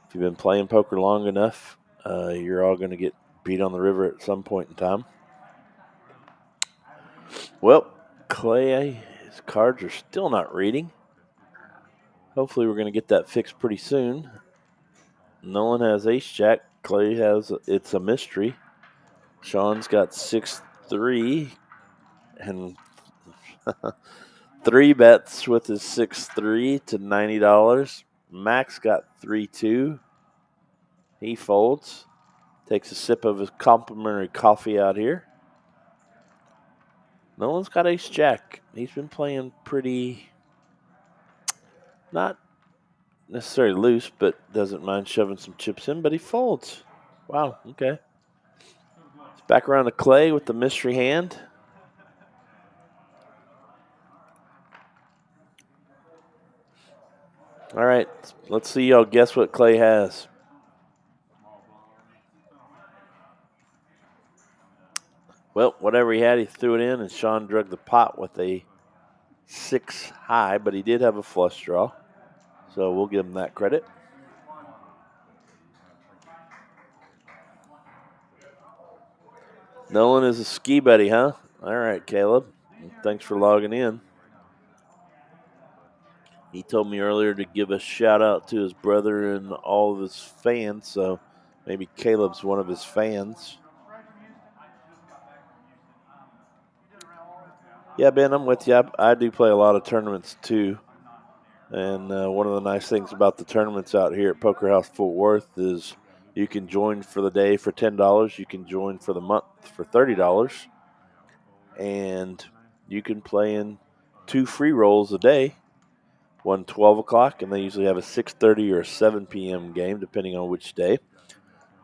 If you've been playing poker long enough, you're all going to get beat on the river at some point in time. Well, Clay, his cards are still not reading. Hopefully we're going to get that fixed pretty soon. Nolan has ace-jack. Clay has, it's a mystery. Sean's got 6-3 and 3 bets with his 6-3 to $90. Max got 3-2. He folds. Takes a sip of his complimentary coffee out here. Nolan's got ace-jack. He's been playing pretty, not necessarily loose, but doesn't mind shoving some chips in, but he folds. Wow, okay. It's back around to Clay with the mystery hand. All right, let's see y'all guess what Clay has. Well, whatever he had, he threw it in, and Sean drug the pot with a 6 high, but he did have a flush draw, so we'll give him that credit. Nolan is a ski buddy, huh? All right, Caleb. Thanks for logging in. He told me earlier to give a shout out to his brother and all of his fans, so maybe Caleb's one of his fans. Yeah, Ben, I'm with you. I do play a lot of tournaments too. And one of the nice things about the tournaments out here at Poker House Fort Worth is you can join for the day for $10. You can join for the month for $30. And you can play in 2 free rolls a day. One 12 o'clock, and they usually have a 6:30 or a 7 p.m. game, depending on which day.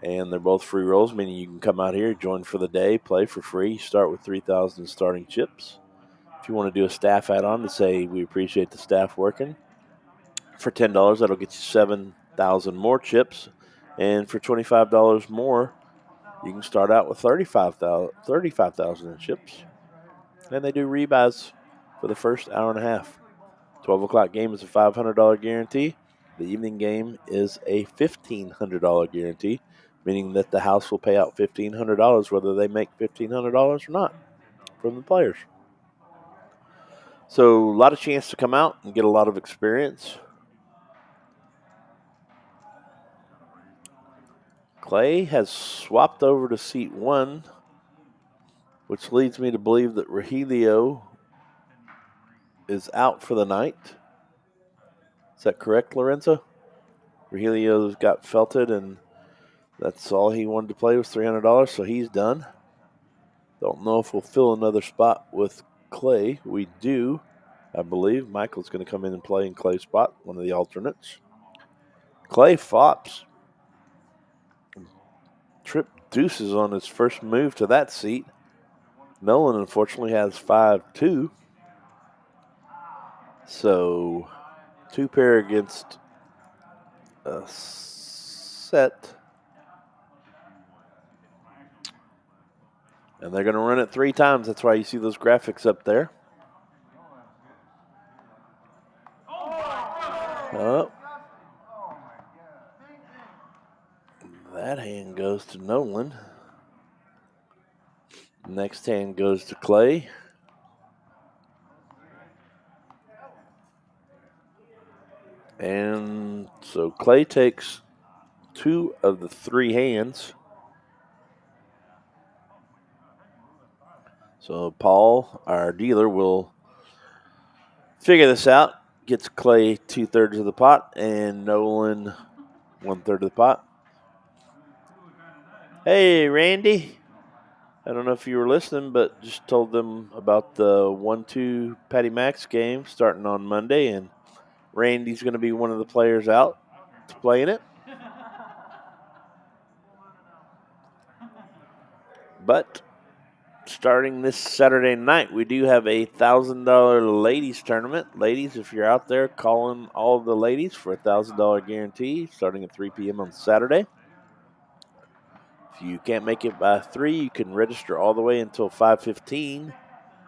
And they're both free rolls, meaning you can come out here, join for the day, play for free. Start with 3,000 starting chips. If you want to do a staff add-on to say we appreciate the staff working, for $10, that'll get you 7,000 more chips. And for $25 more, you can start out with 35,000 in chips. And they do rebuys for the first hour and a half. 12 o'clock game is a $500 guarantee. The evening game is a $1,500 guarantee, meaning that the house will pay out $1,500 whether they make $1,500 or not from the players. So a lot of chance to come out and get a lot of experience. Clay has swapped over to seat 1 which leads me to believe that Rogelio is out for the night. Is that correct, Lorenzo? Rogelio's got felted, and that's all he wanted to play was $300, so he's done. Don't know if we'll fill another spot with Clay. We do, I believe. Michael's going to come in and play in Clay's spot, one of the alternates. Clay fops. Trip deuces on his first move to that seat. Nolan, unfortunately, has 5-2. So, 2 pair against a set. And they're going to run it 3 times. That's why you see those graphics up there. Oh. That hand goes to Nolan. Next hand goes to Clay. And so Clay takes 2 of the 3 hands. So Paul, our dealer, will figure this out. Gets Clay 2/3 of the pot and Nolan 1/3 of the pot. Hey, Randy. I don't know if you were listening, but just told them about the 1-2 Patty Max game starting on Monday, and Randy's going to be one of the players out to play in it. But starting this Saturday night, we do have a $1,000 ladies tournament. Ladies, if you're out there, calling all of the ladies for a $1,000 guarantee starting at 3 p.m. on Saturday. If you can't make it by 3, you can register all the way until 5:15.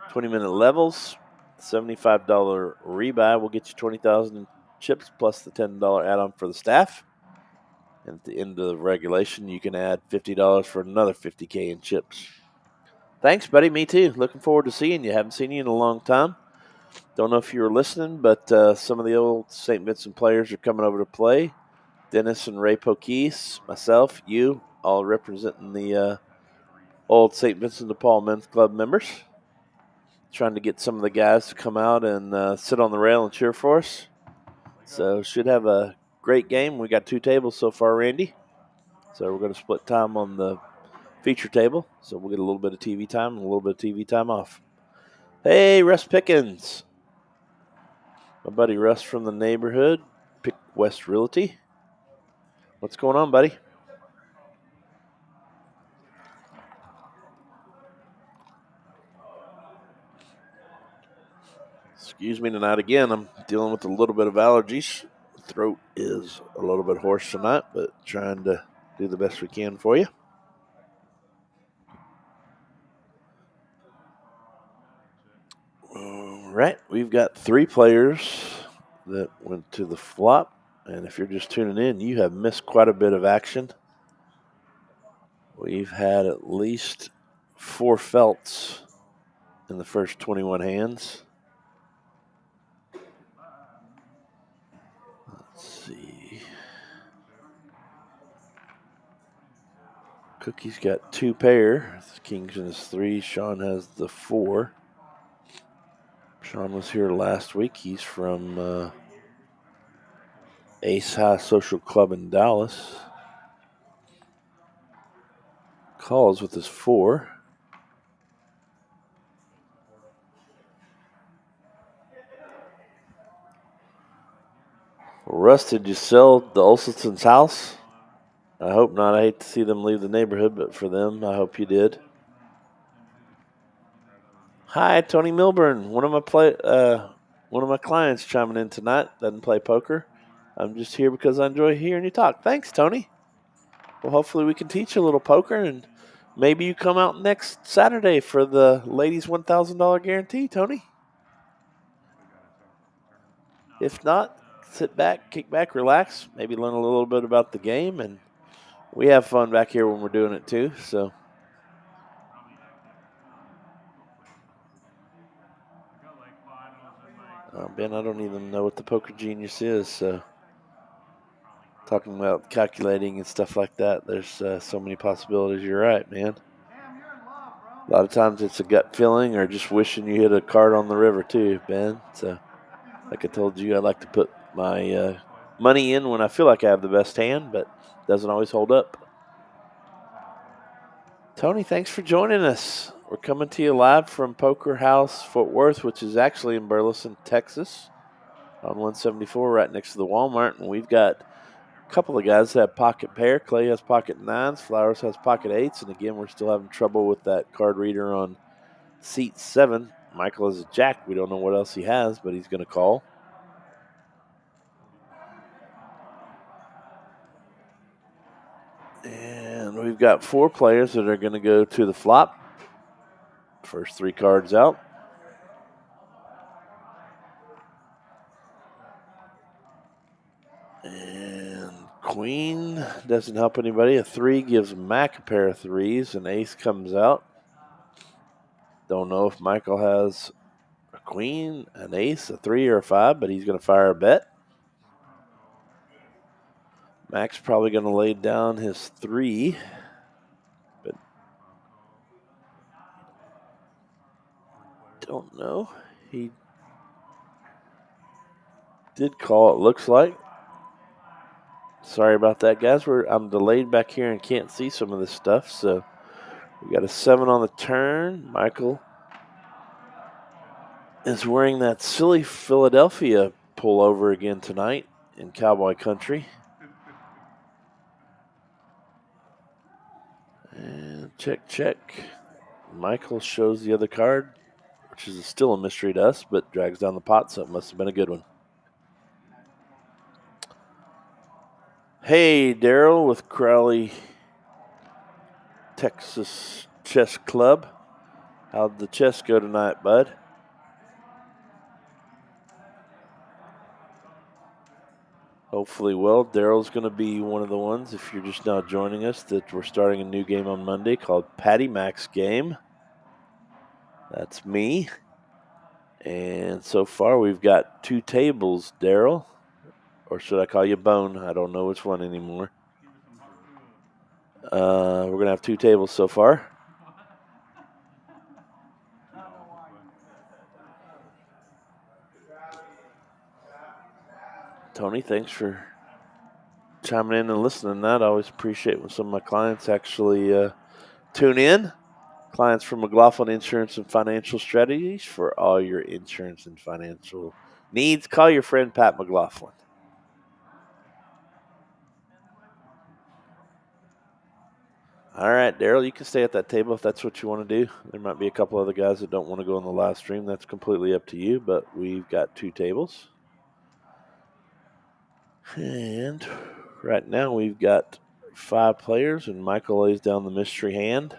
20-minute levels, $75 rebuy will get you 20,000 chips plus the $10 add-on for the staff. And at the end of the regulation, you can add $50 for another $50K in chips. Thanks, buddy. Me too. Looking forward to seeing you. Haven't seen you in a long time. Don't know if you were listening, but some of the old St. Vincent players are coming over to play. Dennis and Ray Pokese, myself, you, all representing the old St. Vincent de Paul Men's Club members. Trying to get some of the guys to come out and sit on the rail and cheer for us. So should have a great game. We got 2 tables so far, Randy. So we're going to split time on the feature table. So we'll get a little bit of TV time and a little bit of TV time off. Hey, Russ Pickens. My buddy Russ from the neighborhood, Pick West Realty. What's going on, buddy? Excuse me tonight again. I'm dealing with a little bit of allergies. Throat is a little bit hoarse tonight, but trying to do the best we can for you. All right, we've got 3 players that went to the flop. And if you're just tuning in, you have missed quite a bit of action. We've had at least 4 felts in the first 21 hands. Let's see. Cookie's got 2 pair. King's in his 3. Sean has the 4. Sean was here last week. He's from Ace High Social Club in Dallas. Calls with his 4. Russ, did you sell the Olson's house? I hope not. I hate to see them leave the neighborhood, but for them, I hope you did. Hi, Tony Milburn. One of my clients chiming in tonight. Doesn't play poker. I'm just here because I enjoy hearing you talk. Thanks, Tony. Well, hopefully we can teach you a little poker, and maybe you come out next Saturday for the ladies' $1,000 guarantee, Tony. If not, sit back, kick back, relax, maybe learn a little bit about the game, and we have fun back here when we're doing it too. So, Ben, I don't even know what the Poker Genius is. So, talking about calculating and stuff like that, there's so many possibilities. You're right, man. A lot of times it's a gut feeling or just wishing you hit a card on the river too, Ben. So, like I told you, I like to put my money in when I feel like I have the best hand, but it doesn't always hold up. Tony, thanks for joining us. We're coming to you live from Poker House Fort Worth, which is actually in Burleson, Texas, on 174, right next to the Walmart. And we've got a couple of guys that have pocket pair. Clay has pocket nines. Flowers has pocket eights. And again, we're still having trouble with that card reader on seat 7. Michael has a jack. We don't know what else he has, but he's going to call. And we've got 4 players that are going to go to the flop. First 3 cards out. And queen doesn't help anybody. A 3 gives Mac a pair of 3s. An ace comes out. Don't know if Michael has a queen, an ace, a 3, or a 5, but he's going to fire a bet. Mac's probably going to lay down his 3. But don't know. He did call, it looks like. Sorry about that, guys. I'm delayed back here and can't see some of this stuff. So we got a 7 on the turn. Michael is wearing that silly Philadelphia pullover again tonight in cowboy country. And check, check. Michael shows the other card, which is still a mystery to us, but drags down the pot, so it must have been a good one. Hey, Daryl with Crowley, Texas Chess Club. How'd the chess go tonight, bud? Hopefully well. Daryl's going to be one of the ones, if you're just now joining us, that we're starting a new game on Monday called Patty Mac's Game. That's me. And so far we've got 2 tables, Daryl. Or should I call you Bone? I don't know which one anymore. We're going to have 2 tables so far. Tony, thanks for chiming in and listening to that. I always appreciate when some of my clients actually tune in. Clients from McLaughlin Insurance and Financial Strategies for all your insurance and financial needs. Call your friend Pat McLaughlin. All right, Daryl, you can stay at that table if that's what you want to do. There might be a couple other guys that don't want to go on the live stream. That's completely up to you, but we've got 2 tables. And right now we've got 5 players, and Michael lays down the mystery hand.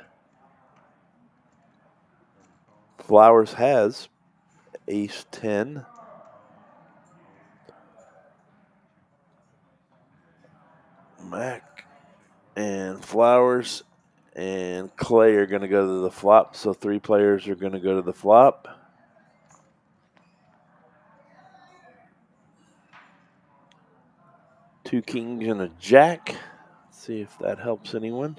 Flowers has ace 10. Mac and Flowers and Clay are going to go to the flop, so 3 players are going to go to the flop. Two kings and a jack. Let's see if that helps anyone.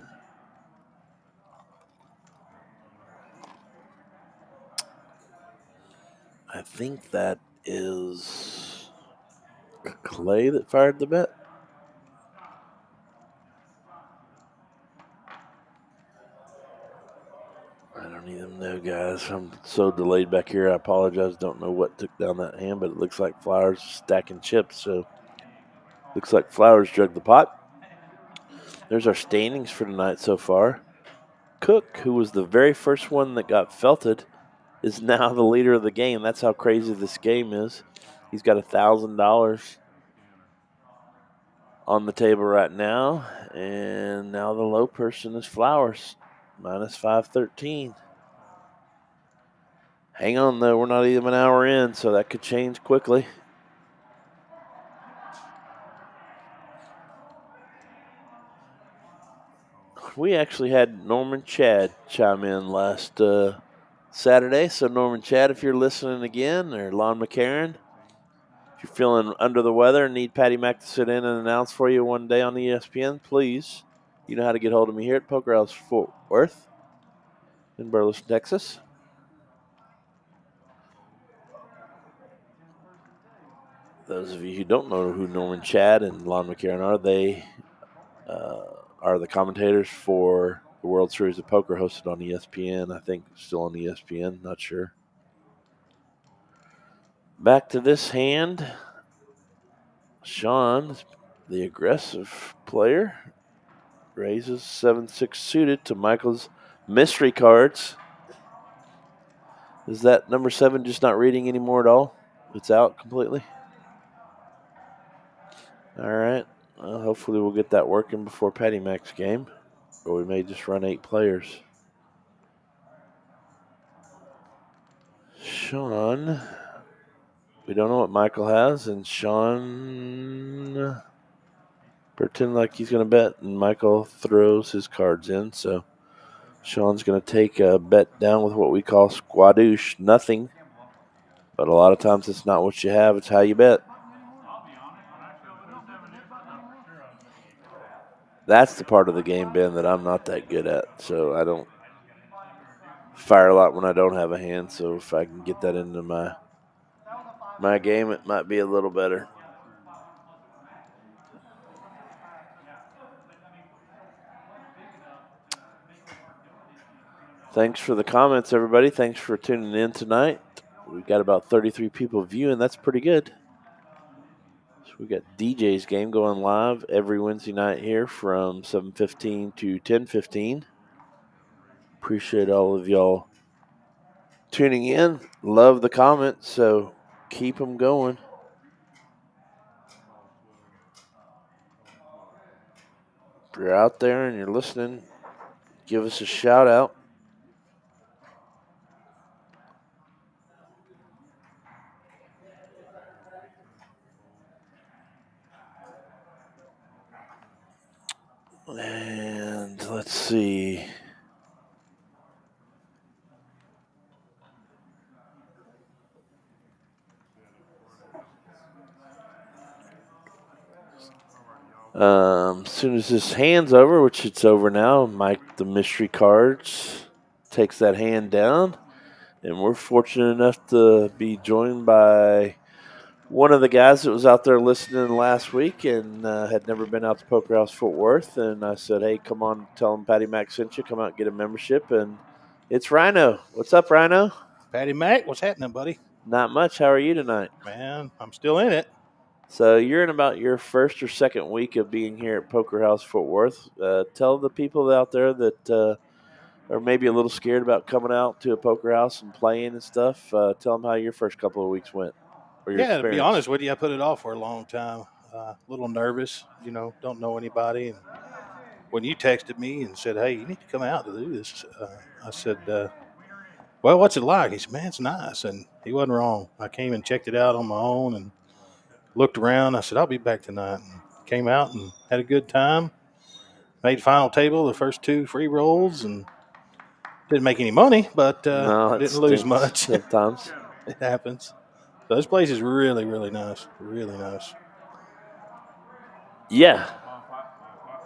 I think that is Clay that fired the bet. I don't even know, guys. I'm so delayed back here. I apologize. Don't know what took down that hand, but it looks like Flowers is stacking chips. So looks like Flowers drug the pot. There's our standings for tonight so far. Cook, who was the very first one that got felted, is now the leader of the game. That's how crazy this game is. He's got $1,000 on the table right now, and now the low person is Flowers, minus 513. Hang on, though. We're not even an hour in, so that could change quickly. We actually had Norman Chad chime in last Saturday. So, Norman Chad, if you're listening again, or Lon McCarron, if you're feeling under the weather and need Patty Mac to sit in and announce for you one day on ESPN, please, you know how to get hold of me here at Poker House Fort Worth. in Burleson, Texas. Those of you who don't know who Norman Chad and Lon McCarron are, they are the commentators for the World Series of Poker hosted on ESPN. I think still on ESPN, not sure. Back to this hand. Sean, the aggressive player, raises 7-6 suited to Michael's mystery cards. Is that number 7 just not reading anymore at all? It's out completely? All right. Well, hopefully we'll get that working before Patty Mac's game, or we may just run 8 players. Sean, we don't know what Michael has, and Sean pretend like he's going to bet, and Michael throws his cards in, so Sean's going to take a bet down with what we call squadouche, nothing. But a lot of times it's not what you have, it's how you bet. That's the part of the game, Ben, that I'm not that good at. So I don't fire a lot when I don't have a hand. So if I can get that into my game, it might be a little better. Thanks for the comments, everybody. Thanks for tuning in tonight. We've got about 33 people viewing. That's pretty good. So we got DJ's game going live every Wednesday night here from 7:15 to 10:15. Appreciate all of y'all tuning in. Love the comments, so keep them going. If you're out there and you're listening, give us a shout out. And let's see. As soon as this hand's over, which it's over now, Mike, the mystery cards, takes that hand down. And we're fortunate enough to be joined by one of the guys that was out there listening last week and had never been out to Poker House Fort Worth. And I said, hey, come on, tell him Patty Mac sent you. Come out and get a membership. And it's Rhino. What's up, Rhino? Patty Mac, what's happening, buddy? Not much. How are you tonight? Man, I'm still in it. So you're in about your first or second week of being here at Poker House Fort Worth. Tell the people out there that are maybe a little scared about coming out to a poker house and playing and stuff. Tell them how your first couple of weeks went. Or your Yeah, experience. to be honest with you, I put it off for a long time. A little nervous, don't know anybody. And when you texted me and said, hey, you need to come out to do this, I said, well, what's it like? He said, man, it's nice. And he wasn't wrong. I came and checked it out on my own and looked around. I said, I'll be back tonight. And came out and had a good time. Made final table the first 2 free rolls and didn't make any money, but didn't lose much. Sometimes. It happens. So this place is really, really nice. Really nice. Yeah.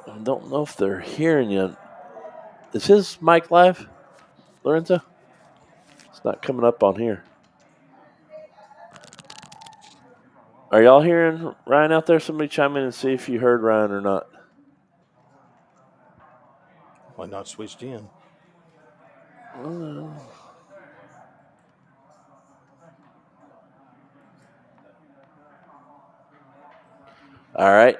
I don't know if they're hearing you. Is his mic live, Lorenzo? It's not coming up on here. Are y'all hearing Ryan out there? Somebody chime in and see if you heard Ryan or not. Why not switched in? All right.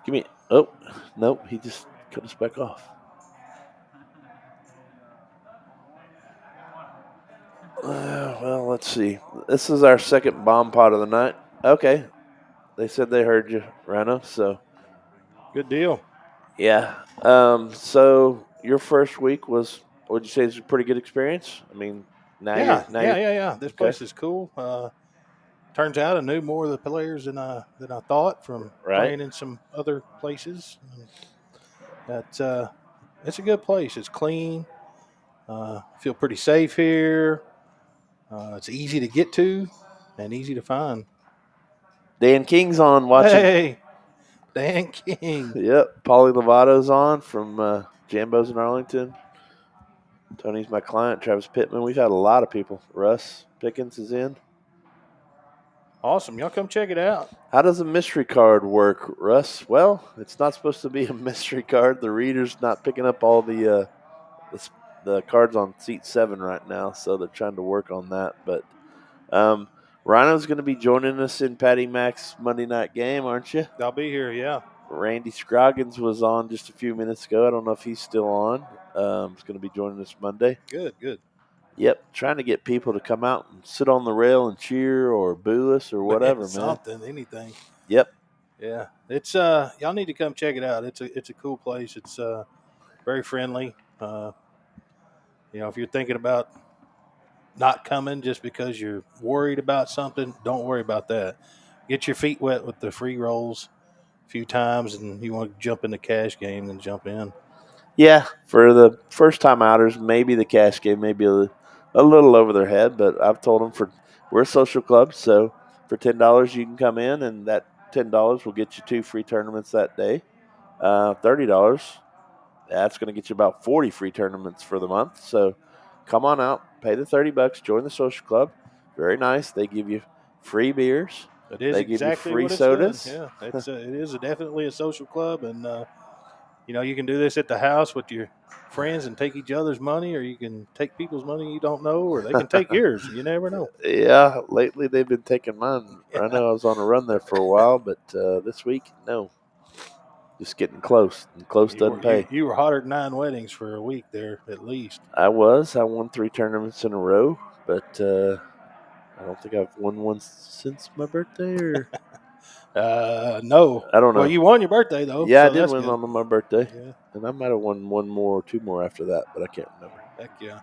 Give me. Oh, nope. He just cut us back off. Well, let's see. This is our second bomb pot of the night. Okay. They said they heard you, Rhino, so. Good deal. Yeah. So your first week was, would you say, it's a pretty good experience? I mean, Yeah. This place is cool. Turns out I knew more of the players than I thought from playing in some other places. It's a good place. It's clean. Feel pretty safe here. It's easy to get to and easy to find. Dan King's on watching. Hey, Dan King. Yep. Paulie Lovato's on from Jambo's in Arlington. Tony's my client. Travis Pittman. We've had a lot of people. Russ Pickens is in. Awesome. Y'all come check it out. How does a mystery card work, Russ? Well, it's not supposed to be a mystery card. The reader's not picking up all the cards on seat 7 right now, so they're trying to work on that. But Rhino's going to be joining us in Patty Mac's Monday night game, aren't you? I'll be here, yeah. Randy Scroggins was on just a few minutes ago. I don't know if he's still on. He's going to be joining us Monday. Good. Yep, trying to get people to come out and sit on the rail and cheer or boo us or whatever, man. Something, anything. Yep. Yeah, it's y'all need to come check it out. It's a cool place. It's very friendly. If you're thinking about not coming just because you're worried about something, don't worry about that. Get your feet wet with the free rolls a few times, and you want to jump in the cash game, then jump in. Yeah, for the first time outers, maybe the cash game may be a little over their head, but I've told them we're a social club, so for $10 you can come in, and that $10 will get you 2 free tournaments that day. $30, that's going to get you about 40 free tournaments for the month. So come on out, pay the $30, join the social club. Very nice. They give you free beers. It is They give exactly you free what it's sodas. doing. Yeah, it is definitely a social club, and you can do this at the house with your friends and take each other's money, or you can take people's money you don't know, or they can take yours. You never know. Yeah, lately they've been taking mine. Yeah. I know I was on a run there for a while, but this week, no. Just getting close, and close doesn't pay. You were hotter than 9 weddings for a week there, at least. I won 3 tournaments in a row, but I don't think I've won one since my birthday, or no. I don't know. Well, you won your birthday though. Yeah, so I did that's win good. on my birthday, Yeah. and I might have won one more or 2 more after that, but I can't remember. Heck yeah.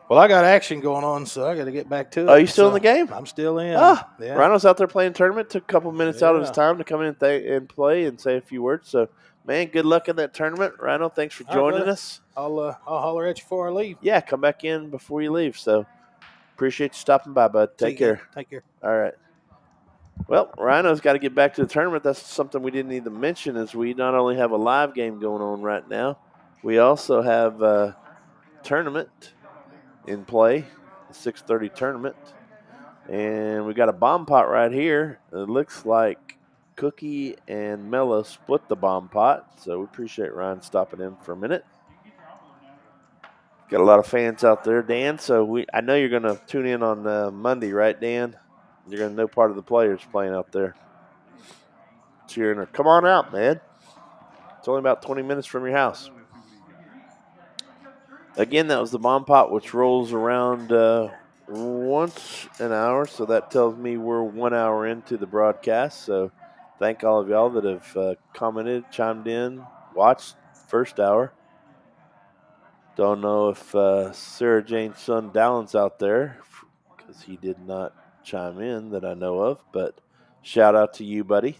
Well, I got action going on, so I got to get back to it. Are you still in the game? I'm still in. Yeah. Rhino's out there playing tournament. Took a couple minutes out of his Yeah. time to come in and play and say a few words. So, man, good luck in that tournament. Rhino, thanks for All right, joining brother. us. I'll holler at you before I leave. Yeah, come back in before you leave. So, appreciate you stopping by, bud. Take care. Take care. All right. Well, Rhino's got to get back to the tournament. That's something we didn't even mention is we not only have a live game going on right now, we also have a tournament in play, the 6:30 tournament. And we got a bomb pot right here. It looks like Cookie and Mello split the bomb pot, so we appreciate Ryan stopping in for a minute. Got a lot of fans out there, Dan. So I know you're going to tune in on Monday, right, Dan? You're going to know part of the players playing out there. Cheering her. Come on out, man. It's only about 20 minutes from your house. Again, that was the bomb pot, which rolls around once an hour. So that tells me we're 1 hour into the broadcast. So thank all of y'all that have commented, chimed in, watched first hour. Don't know if Sarah Jane's son Dallin's out there because he did not chime in that I know of. But shout out to you, buddy.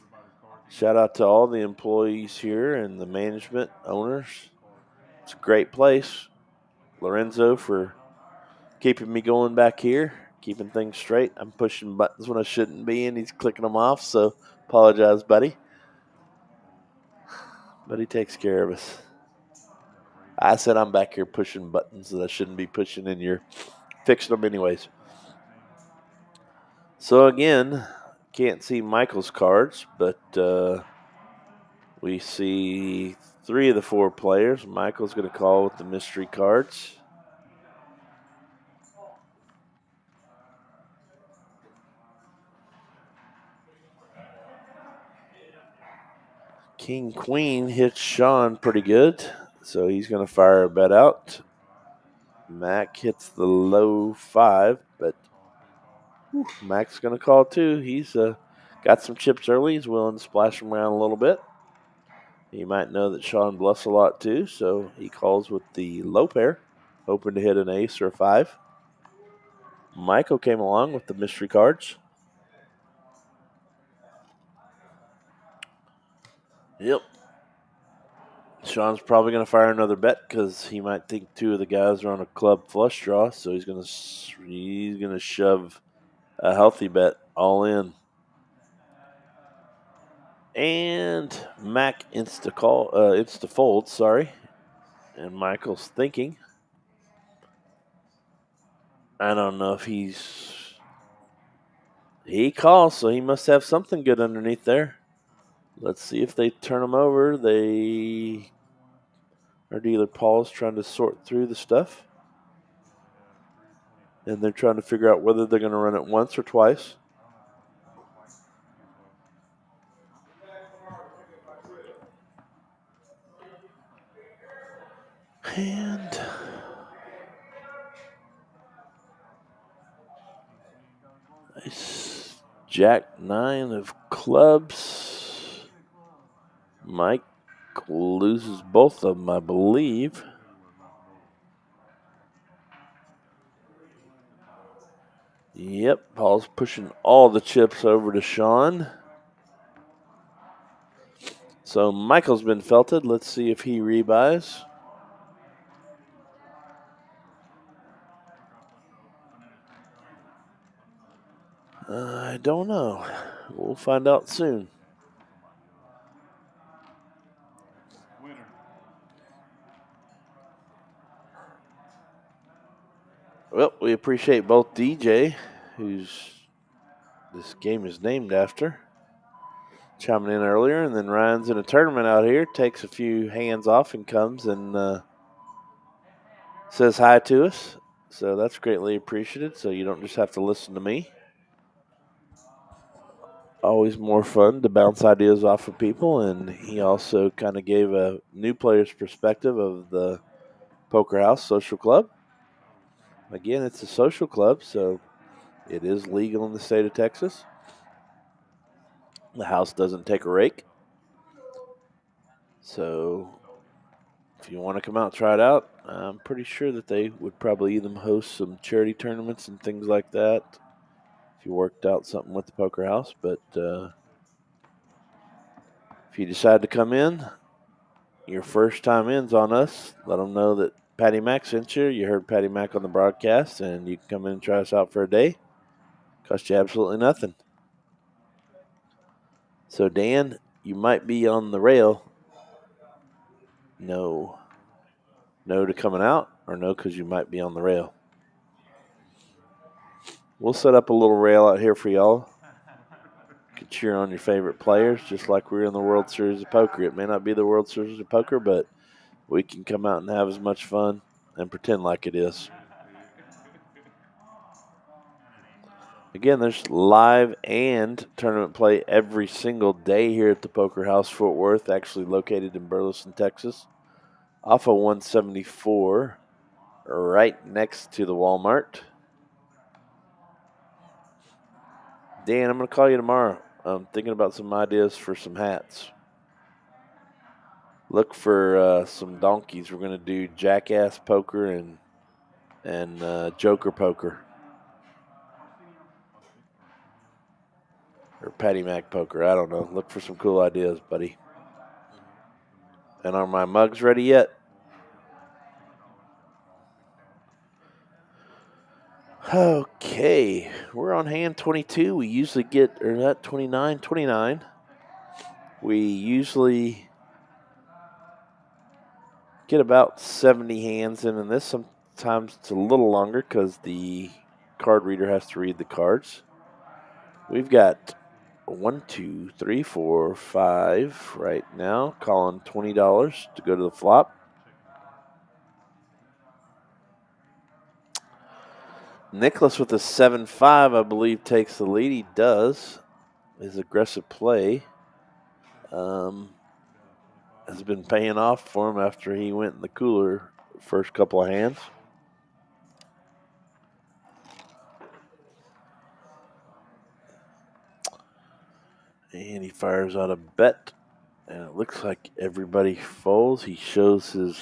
Shout out to all the employees here and the management, owners. It's a great place. Lorenzo for keeping me going back here, keeping things straight. I'm pushing buttons when I shouldn't be, and he's clicking them off, so apologize, buddy. But he takes care of us. I said I'm back here pushing buttons that I shouldn't be pushing, and you're fixing them anyways. So again, can't see Michael's cards, but we see 3 of the 4 players. Michael's going to call with the mystery cards. King Queen hits Sean pretty good, so he's going to fire a bet out. Mac hits the low 5, but Mac's going to call too. He's got some chips early. He's willing to splash them around a little bit. You might know that Sean bluffs a lot too, so he calls with the low pair, hoping to hit an ace or a 5. Michael came along with the mystery cards. Yep. Sean's probably going to fire another bet because he might think 2 of the guys are on a club flush draw, so he's going to shove a healthy bet all in. And Mac insta fold, sorry. And Michael's thinking. I don't know if he calls, so he must have something good underneath there. Let's see if they turn him over. Our dealer Paul's trying to sort through the stuff. And they're trying to figure out whether they're going to run it once or twice. And nice Jack 9 of clubs. Mike loses both of them, I believe. Yep, Paul's pushing all the chips over to Sean. So Michael's been felted. Let's see if he rebuys. I don't know. We'll find out soon. Well, we appreciate both DJ, who's this game is named after, chiming in earlier, and then Ryan's in a tournament out here, takes a few hands off and comes and says hi to us. So that's greatly appreciated, so you don't just have to listen to me. Always more fun to bounce ideas off of people, and he also kind of gave a new player's perspective of the Poker House Social Club. Again, it's a social club, so it is legal in the state of Texas. The house doesn't take a rake. So if you want to come out and try it out, I'm pretty sure that they would probably even host some charity tournaments and things like that if you worked out something with the Poker House. But if you decide to come in, your first time in's on us. Let them know that Patty Mac sent you. You heard Patty Mac on the broadcast, and you can come in and try us out for a day. Cost you absolutely nothing. So, Dan, you might be on the rail. No. No to coming out, or no because you might be on the rail? We'll set up a little rail out here for y'all. You can cheer on your favorite players, just like we're in the World Series of Poker. It may not be the World Series of Poker, but we can come out and have as much fun and pretend like it is. Again, there's live and tournament play every single day here at the Poker House Fort Worth, actually located in Burleson, Texas, off of 174, right next to the Walmart. Dan, I'm going to call you tomorrow. I'm thinking about some ideas for some hats. Look for some donkeys. We're going to do Jackass Poker and Joker Poker. Or Patty Mac Poker. I don't know. Look for some cool ideas, buddy. And are my mugs ready yet? Okay. We're on hand 22. We usually get, or that 29. We usually get about 70 hands in this. Sometimes it's a little longer because the card reader has to read the cards. We've got 1, 2, 3, 4, 5 right now. Calling $20 to go to the flop. Nicholas with a 7-5, I believe, takes the lead. He does. His aggressive play has been paying off for him after he went in the cooler first couple of hands. And he fires out a bet. And it looks like everybody folds. He shows his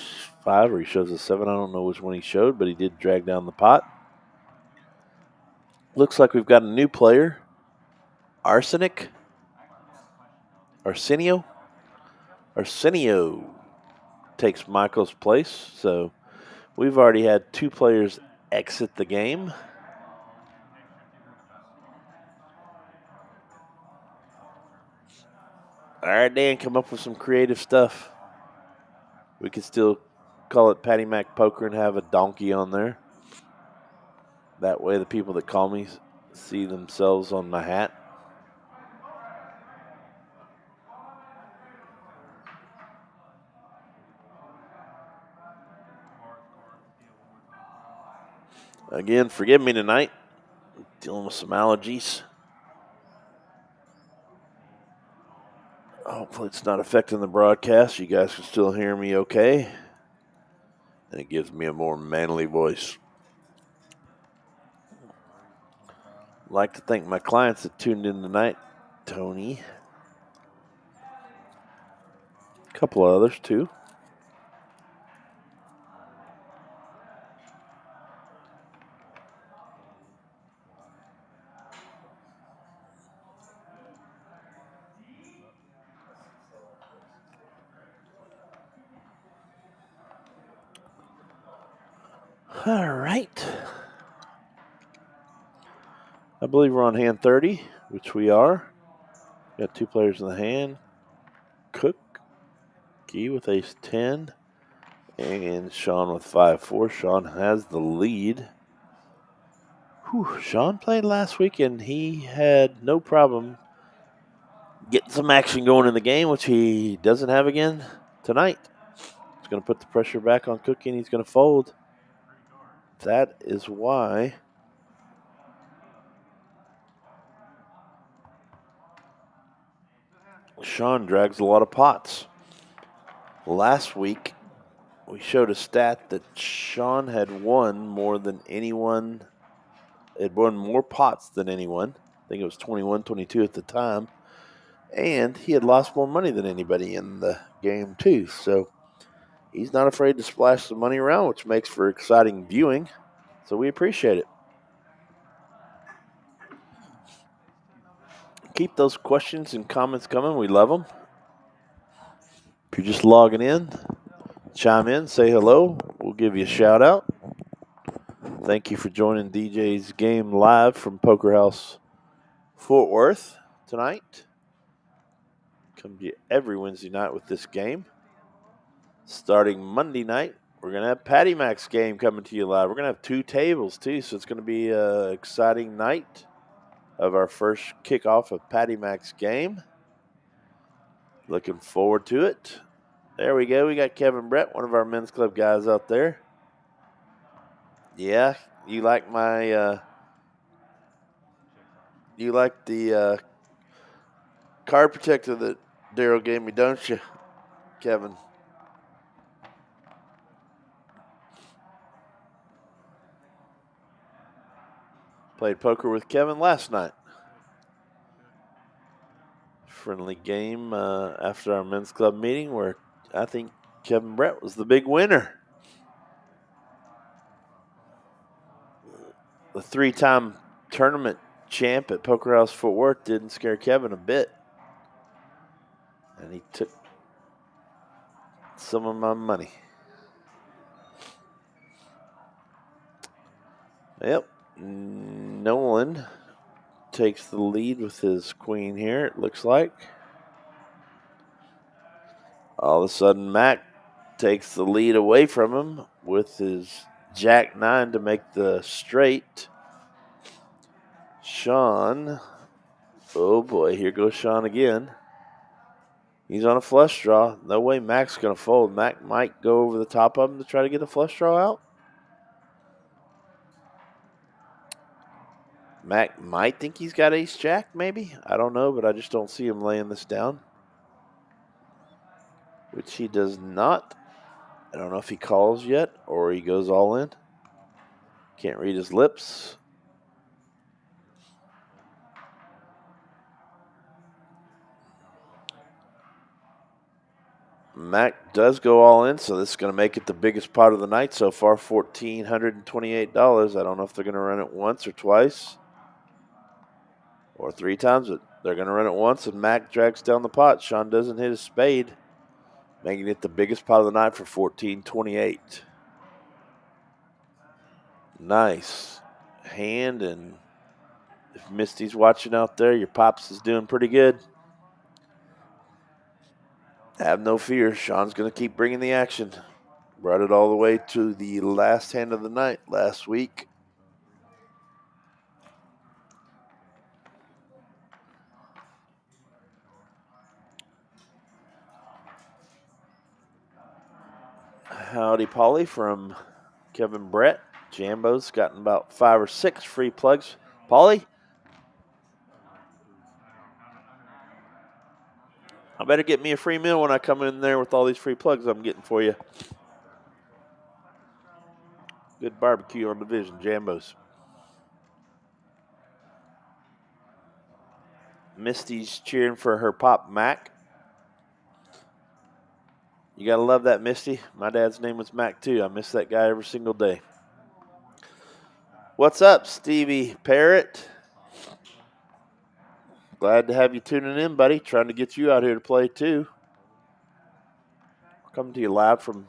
5 or he shows his 7. I don't know which one he showed, but he did drag down the pot. Looks like we've got a new player. Arsenio takes Michael's place. So we've already had 2 players exit the game. All right, Dan, come up with some creative stuff. We could still call it Patty Mac Poker and have a donkey on there. That way the people that call me see themselves on my hat. Again, forgive me tonight. Dealing with some allergies. Hopefully it's not affecting the broadcast. You guys can still hear me okay. And it gives me a more manly voice. I'd like to thank my clients that tuned in tonight. Tony. A couple of others too. All right. I believe we're on hand 30, which we are. Got 2 players in the hand. Cook, Key with ace 10, and Sean with 5-4. Sean has the lead. Sean played last week, and he had no problem getting some action going in the game, which he doesn't have again tonight. He's going to put the pressure back on Cookie, and he's going to fold. That is why Sean drags a lot of pots. Last week, we showed a stat that Sean had won more than anyone. Had won more pots than anyone. I think it was 21, 22 at the time. And he had lost more money than anybody in the game, too. So he's not afraid to splash some money around, which makes for exciting viewing. So we appreciate it. Keep those questions and comments coming. We love them. If you're just logging in, chime in, say hello. We'll give you a shout out. Thank you for joining DJ's game live from Poker House Fort Worth tonight. Come to you every Wednesday night with this game. Starting Monday night, we're going to have Patty Mac's game coming to you live. We're going to have 2 tables, too, so it's going to be an exciting night of our first kickoff of Patty Mac's game. Looking forward to it. There we go. We got Kevin Brett, one of our men's club guys out there. Yeah, you like my the card protector that Daryl gave me, don't you, Kevin? Played poker with Kevin last night. Friendly game after our men's club meeting where I think Kevin Brett was the big winner. The 3-time tournament champ at Poker House Fort Worth didn't scare Kevin a bit. And he took some of my money. Yep. Nolan takes the lead with his queen here, it looks like. All of a sudden, Mac takes the lead away from him with his Jack 9 to make the straight. Sean, oh boy, here goes Sean again. He's on a flush draw. No way Mac's going to fold. Mac might go over the top of him to try to get a flush draw out. Mac might think he's got ace jack, maybe. I don't know, but I just don't see him laying this down. Which he does not. I don't know if he calls yet or he goes all in. Can't read his lips. Mac does go all in, so this is going to make it the biggest pot of the night so far, $1,428. I don't know if they're going to run it once or twice or 3 times, but they're going to run it once, and Mac drags down the pot. Sean doesn't hit his spade, making it the biggest pot of the night for $1,428. Nice hand, and if Misty's watching out there, your Pops is doing pretty good. Have no fear. Sean's going to keep bringing the action. Brought it all the way to the last hand of the night last week. Howdy, Polly from Kevin Brett. Jambo's gotten about 5 or 6 free plugs. Polly, I better get me a free meal when I come in there with all these free plugs I'm getting for you. Good barbecue on the Vision, Jambo's. Misty's cheering for her pop, Mac. You got to love that, Misty. My dad's name was Mac, too. I miss that guy every single day. What's up, Stevie Parrott? Glad to have you tuning in, buddy. Trying to get you out here to play, too. Coming to you live from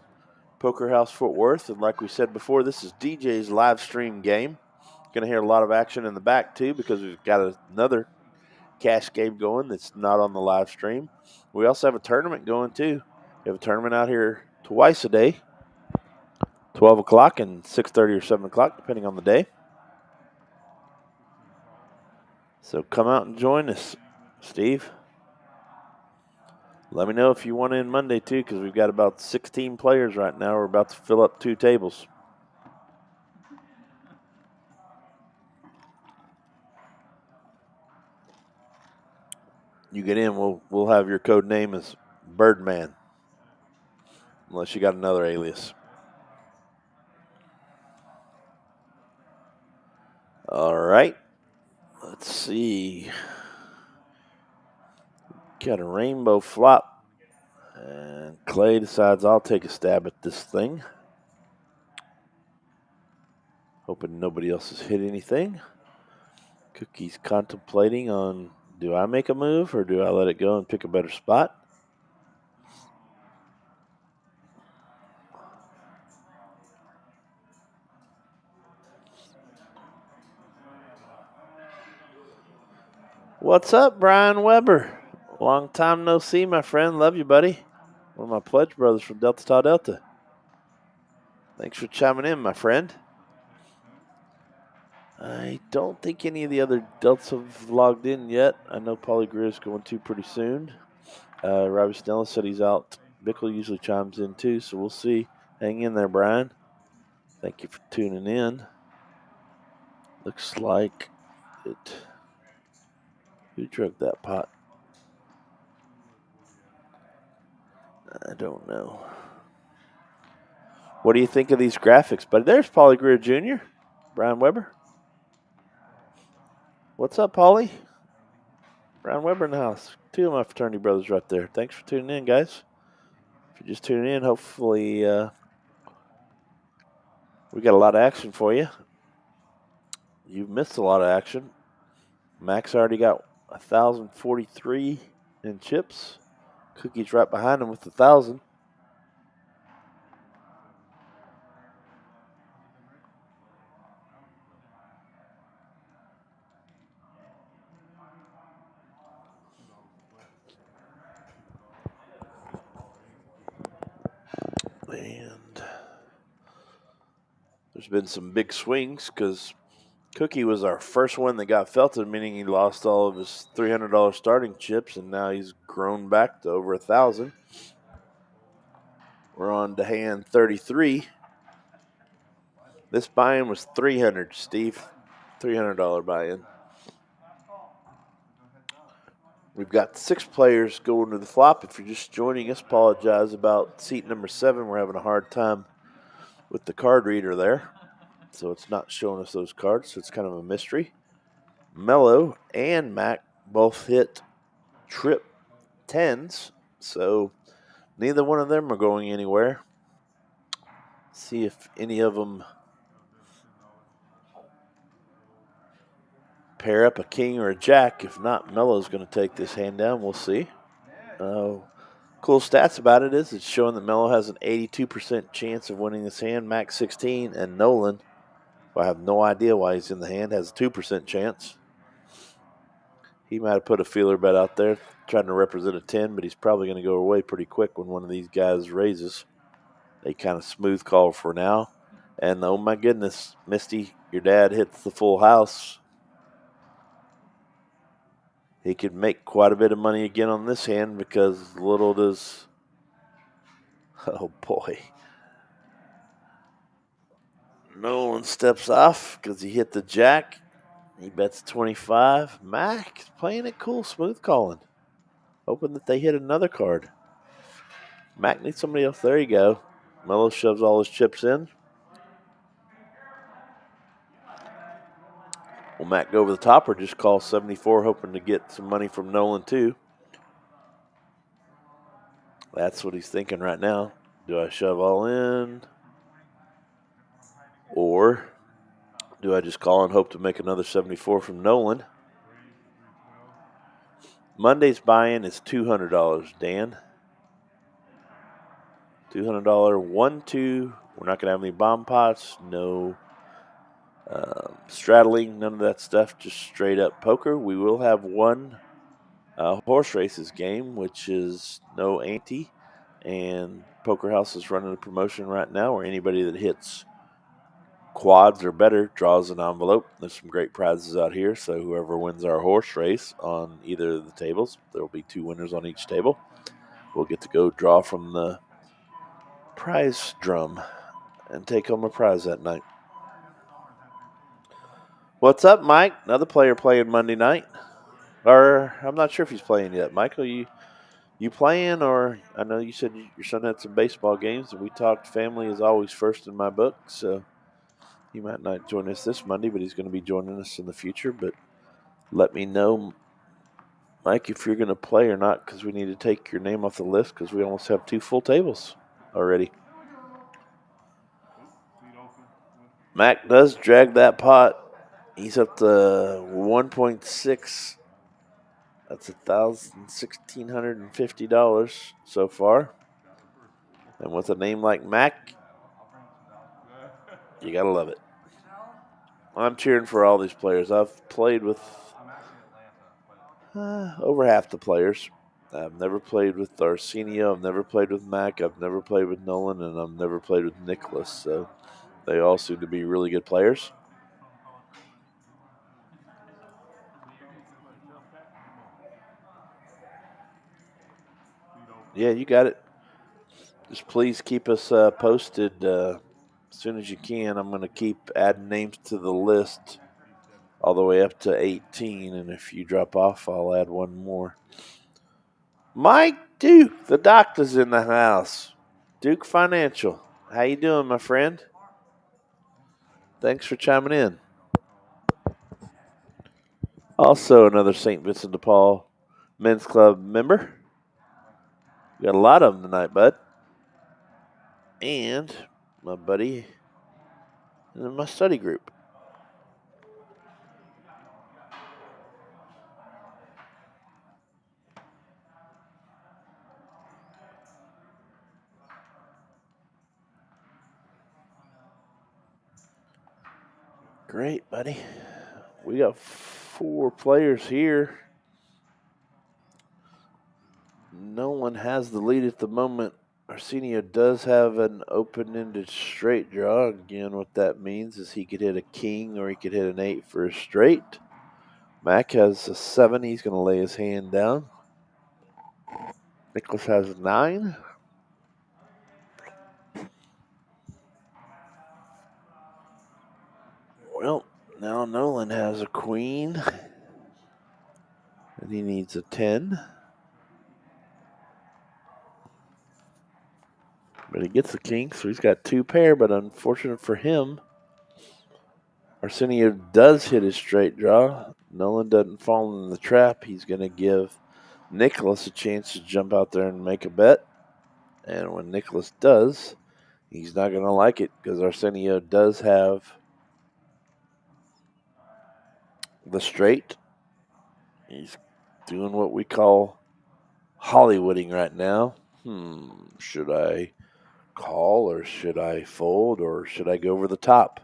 Poker House Fort Worth. And like we said before, this is DJ's live stream game. Going to hear a lot of action in the back, too, because we've got another cash game going that's not on the live stream. We also have a tournament going, too. We have a tournament out here twice a day, 12 o'clock and 6:30 or 7 o'clock, depending on the day. So come out and join us, Steve. Let me know if you want in Monday, too, because we've got about 16 players right now. We're about to fill up 2 tables. You get in, we'll have your code name as Birdman, unless you got another alias. All right. Let's see. Got a rainbow flop. And Clay decides I'll take a stab at this thing. Hoping nobody else has hit anything. Cookie's contemplating on, do I make a move or do I let it go and pick a better spot? What's up, Brian Weber? Long time no see, my friend. Love you, buddy. One of my pledge brothers from Delta Tau Delta. Thanks for chiming in, my friend. I don't think any of the other Deltas have logged in yet. I know Paulie Greer's going to pretty soon. Robbie Snell said he's out. Bickle usually chimes in too, so we'll see. Hang in there, Brian. Thank you for tuning in. Looks like it. Who drugged that pot? I don't know. What do you think of these graphics, buddy? There's Paulie Greer Jr., Brian Weber. What's up, Paulie? Brian Weber in the house. 2 of my fraternity brothers right there. Thanks for tuning in, guys. If you're just tuning in, hopefully we got a lot of action for you. You've missed a lot of action. Max already got 1,043 in chips. Cookie's right behind him with 1,000. And there's been some big swings because Cookie was our first one that got felted, meaning he lost all of his $300 starting chips, and now he's grown back to over 1,000. We're on to hand 33. This buy-in was $300, Steve. $300 buy-in. We've got 6 players going to the flop. If you're just joining us, apologize about seat number 7. We're having a hard time with the card reader there, so it's not showing us those cards, so it's kind of a mystery. Mello and Mac both hit trip 10s, so neither one of them are going anywhere. See if any of them pair up a king or a jack. If not, Mello's going to take this hand down. We'll see. Cool stats about it is it's showing that Mello has an 82% chance of winning this hand. Max 16, and Nolan, who I have no idea why he's in the hand, has a 2% chance. He might have put a feeler bet out there trying to represent a 10, but he's probably going to go away pretty quick when one of these guys raises. They kind of smooth call for now. And oh my goodness, Misty, your dad hits the full house. He could make quite a bit of money again on this hand because little does, oh boy. Nolan steps off because he hit the jack. He bets 25. Mac playing it cool, smooth calling. Hoping that they hit another card. Mac needs somebody else. There you go. Mello shoves all his chips in. Will Mac go over the top or just call 74, hoping to get some money from Nolan too? That's what he's thinking right now. Do I shove all in? Or do I just call and hope to make another 74 from Nolan? Monday's buy-in is $200, Dan. $200, 1-2. We're not going to have any bomb pots, no straddling, none of that stuff, just straight up poker. We will have one horse races game, which is no ante, and Poker House is running a promotion right now where anybody that hits quads or better draws an envelope. There's some great prizes out here, so whoever wins our horse race on either of the tables, there will be 2 winners on each table. We'll get to go draw from the prize drum and take home a prize that night. What's up, Mike? Another player playing Monday night. Or I'm not sure if he's playing yet. Michael, you playing? Or I know you said your son had some baseball games, and we talked family is always first in my book, so he might not join us this Monday, but he's going to be joining us in the future. But let me know, Mike, if you're going to play or not, because we need to take your name off the list because we almost have 2 full tables already. Mac does drag that pot. He's up to 1.6. That's $1,650 so far. And with a name like Mac, you got to love it. I'm cheering for all these players. I've played with over half the players. I've never played with Arsenio. I've never played with Mac. I've never played with Nolan. And I've never played with Nicholas. So they all seem to be really good players. Yeah, you got it. Just please keep us posted as soon as you can. I'm going to keep adding names to the list all the way up to 18. And if you drop off, I'll add one more. Mike Duke, the doctor's in the house. Duke Financial. How you doing, my friend? Thanks for chiming in. Also, another St. Vincent de Paul Men's Club member. We got a lot of them tonight, bud. And my buddy in my study group. Great, buddy. We got 4 players here. No one has the lead at the moment. Arsenio does have an open-ended straight draw. Again, what that means is he could hit a king or he could hit an 8 for a straight. Mac has a 7. He's going to lay his hand down. Nicholas has a 9. Well, now Nolan has a queen. And he needs a 10. But he gets the king, so he's got 2 pair. But unfortunate for him, Arsenio does hit his straight draw. Nolan doesn't fall in the trap. He's going to give Nicholas a chance to jump out there and make a bet. And when Nicholas does, he's not going to like it because Arsenio does have the straight. He's doing what we call Hollywooding right now. Should I call or should I fold or should I go over the top?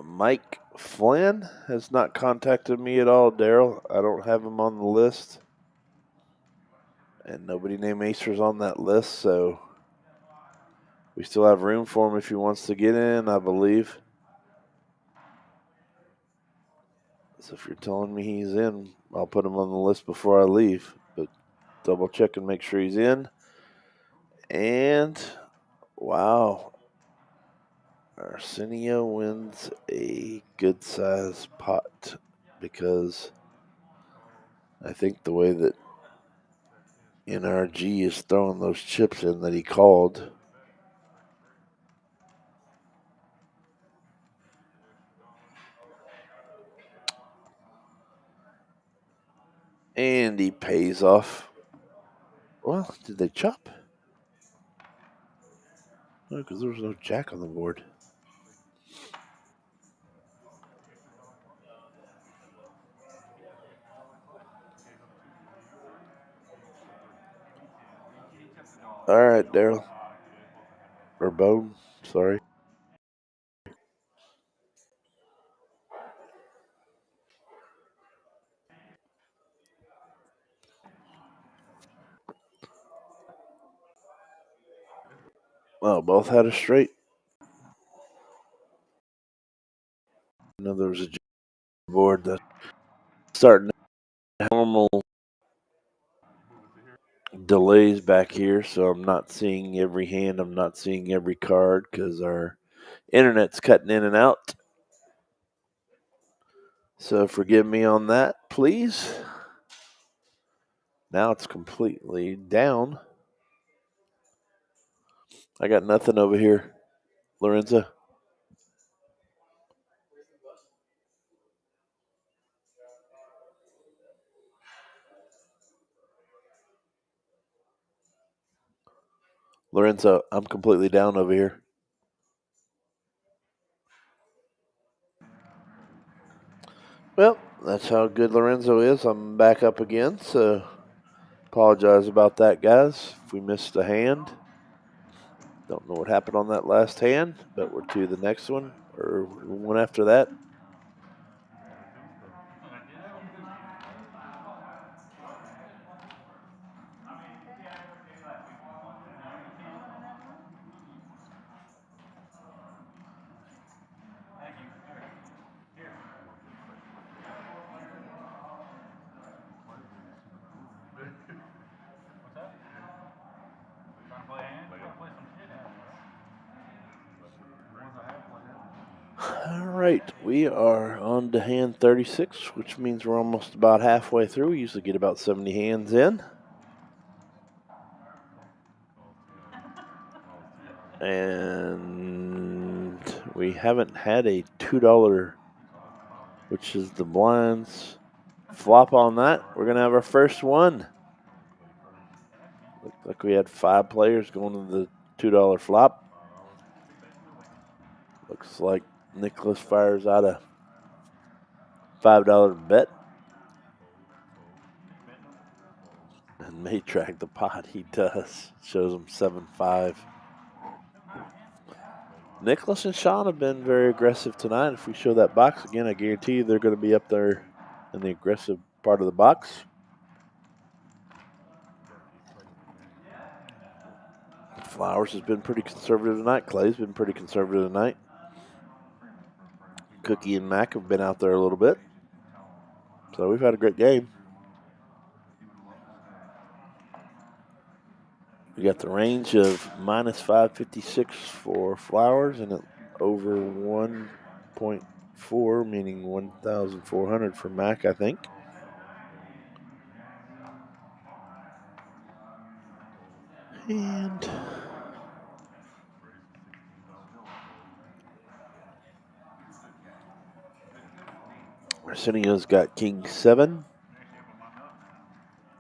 Mike Flynn has not contacted me at all, Daryl. I don't have him on the list. And nobody named Acer's on that list, so we still have room for him if he wants to get in, I believe. So if you're telling me he's in, I'll put him on the list before I leave. But double check and make sure he's in. And, wow, Arsenio wins a good-sized pot because I think the way that NRG is throwing those chips in that he called. And he pays off. Well, did they chop? No, because there was no jack on the board. All right, Daryl. Or Bone, sorry. Well, both had a straight. No, there was a board that's starting normal delays back here, so I'm not seeing every hand. I'm not seeing every card because our internet's cutting in and out. So forgive me on that, please. Now it's completely down. I got nothing over here, Lorenzo. Lorenzo, I'm completely down over here. Well, that's how good Lorenzo is. I'm back up again, so apologize about that, guys. If we missed a hand, don't know what happened on that last hand, but we're to the next one or one after that. All right, we are on to hand 36, which means we're almost about halfway through. We usually get about 70 hands in. And we haven't had a $2, which is the blinds, flop on that. We're going to have our first one. Looked like we had 5 players going to the $2 flop. Looks like Nicholas fires out a $5 bet. And may track the pot. He does. Shows him 7-5. Nicholas and Sean have been very aggressive tonight. If we show that box again, I guarantee you they're going to be up there in the aggressive part of the box. Flowers has been pretty conservative tonight. Clay's been pretty conservative tonight. Cookie and Mac have been out there a little bit. So we've had a great game. We got the range of minus 556 for Flowers and over 1.4, meaning 1,400 for Mac, I think. And Arsenio's got King 7.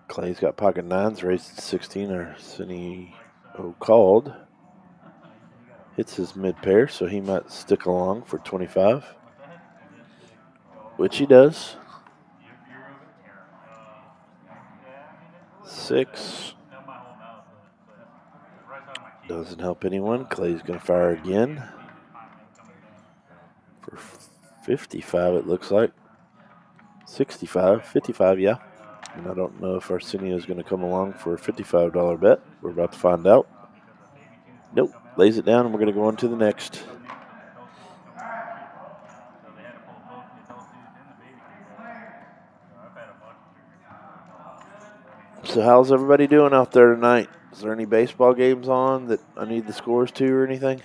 Clay's got pocket 9s, raised to 16. Arsenio called. Hits his mid pair, so he might stick along for 25, which he does. 6. Doesn't help anyone. Clay's going to fire again for 55, it looks like. 65, 55, yeah. And I don't know if Arsenio is going to come along for a $55 bet. We're about to find out. Nope, lays it down, and we're going to go on to the next. So how's everybody doing out there tonight? Is there any baseball games on that I need the scores to or anything?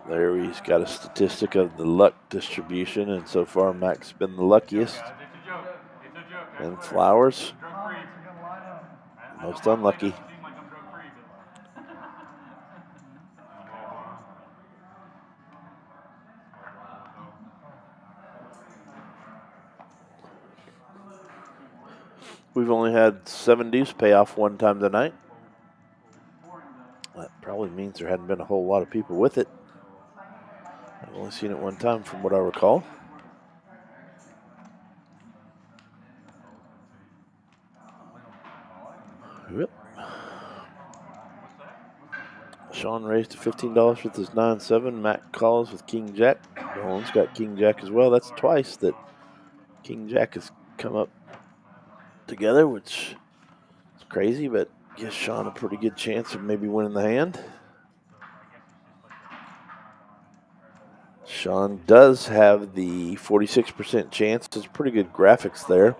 There he's got a statistic of the luck distribution, and so far Mac's been the luckiest. And Flowers, most unlucky. We've only had Seven-Deuce pay off one time tonight. That probably means there hadn't been a whole lot of people with it. I've only seen it one time from what I recall. Yep. Sean raised to $15 with his 9-7. Mac calls with King Jack. Nolan's got King Jack as well. That's twice that King Jack has come up together, which is crazy, but gives Sean a pretty good chance of maybe winning the hand. Sean does have the 46% chance. There's pretty good graphics there.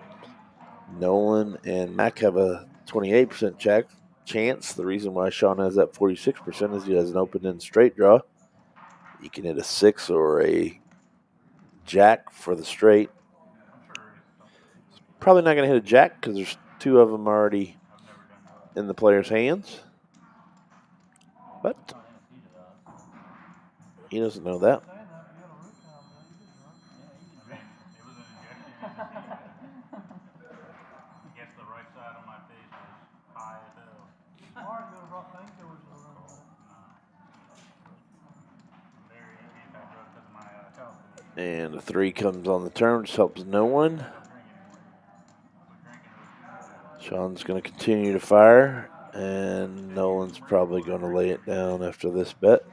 Nolan and Mac have a 28% chance. The reason why Sean has that 46% is he has an open-end straight draw. You can hit a 6 or a jack for the straight. Probably not going to hit a jack because there's two of them already in the player's hands. But he doesn't know that. And a 3 comes on the turn, just helps no one. Sean's going to continue to fire, and Nolan's probably going to lay it down after this bet.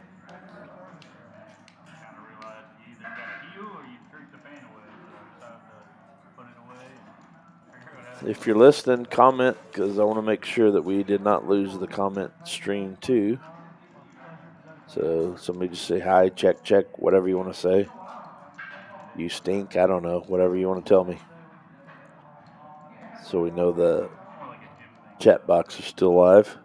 If you're listening, comment, because I want to make sure that we did not lose the comment stream too. So somebody just say hi, check, whatever you want to say. You stink, I don't know, whatever you want to tell me. So we know the chat box is still live.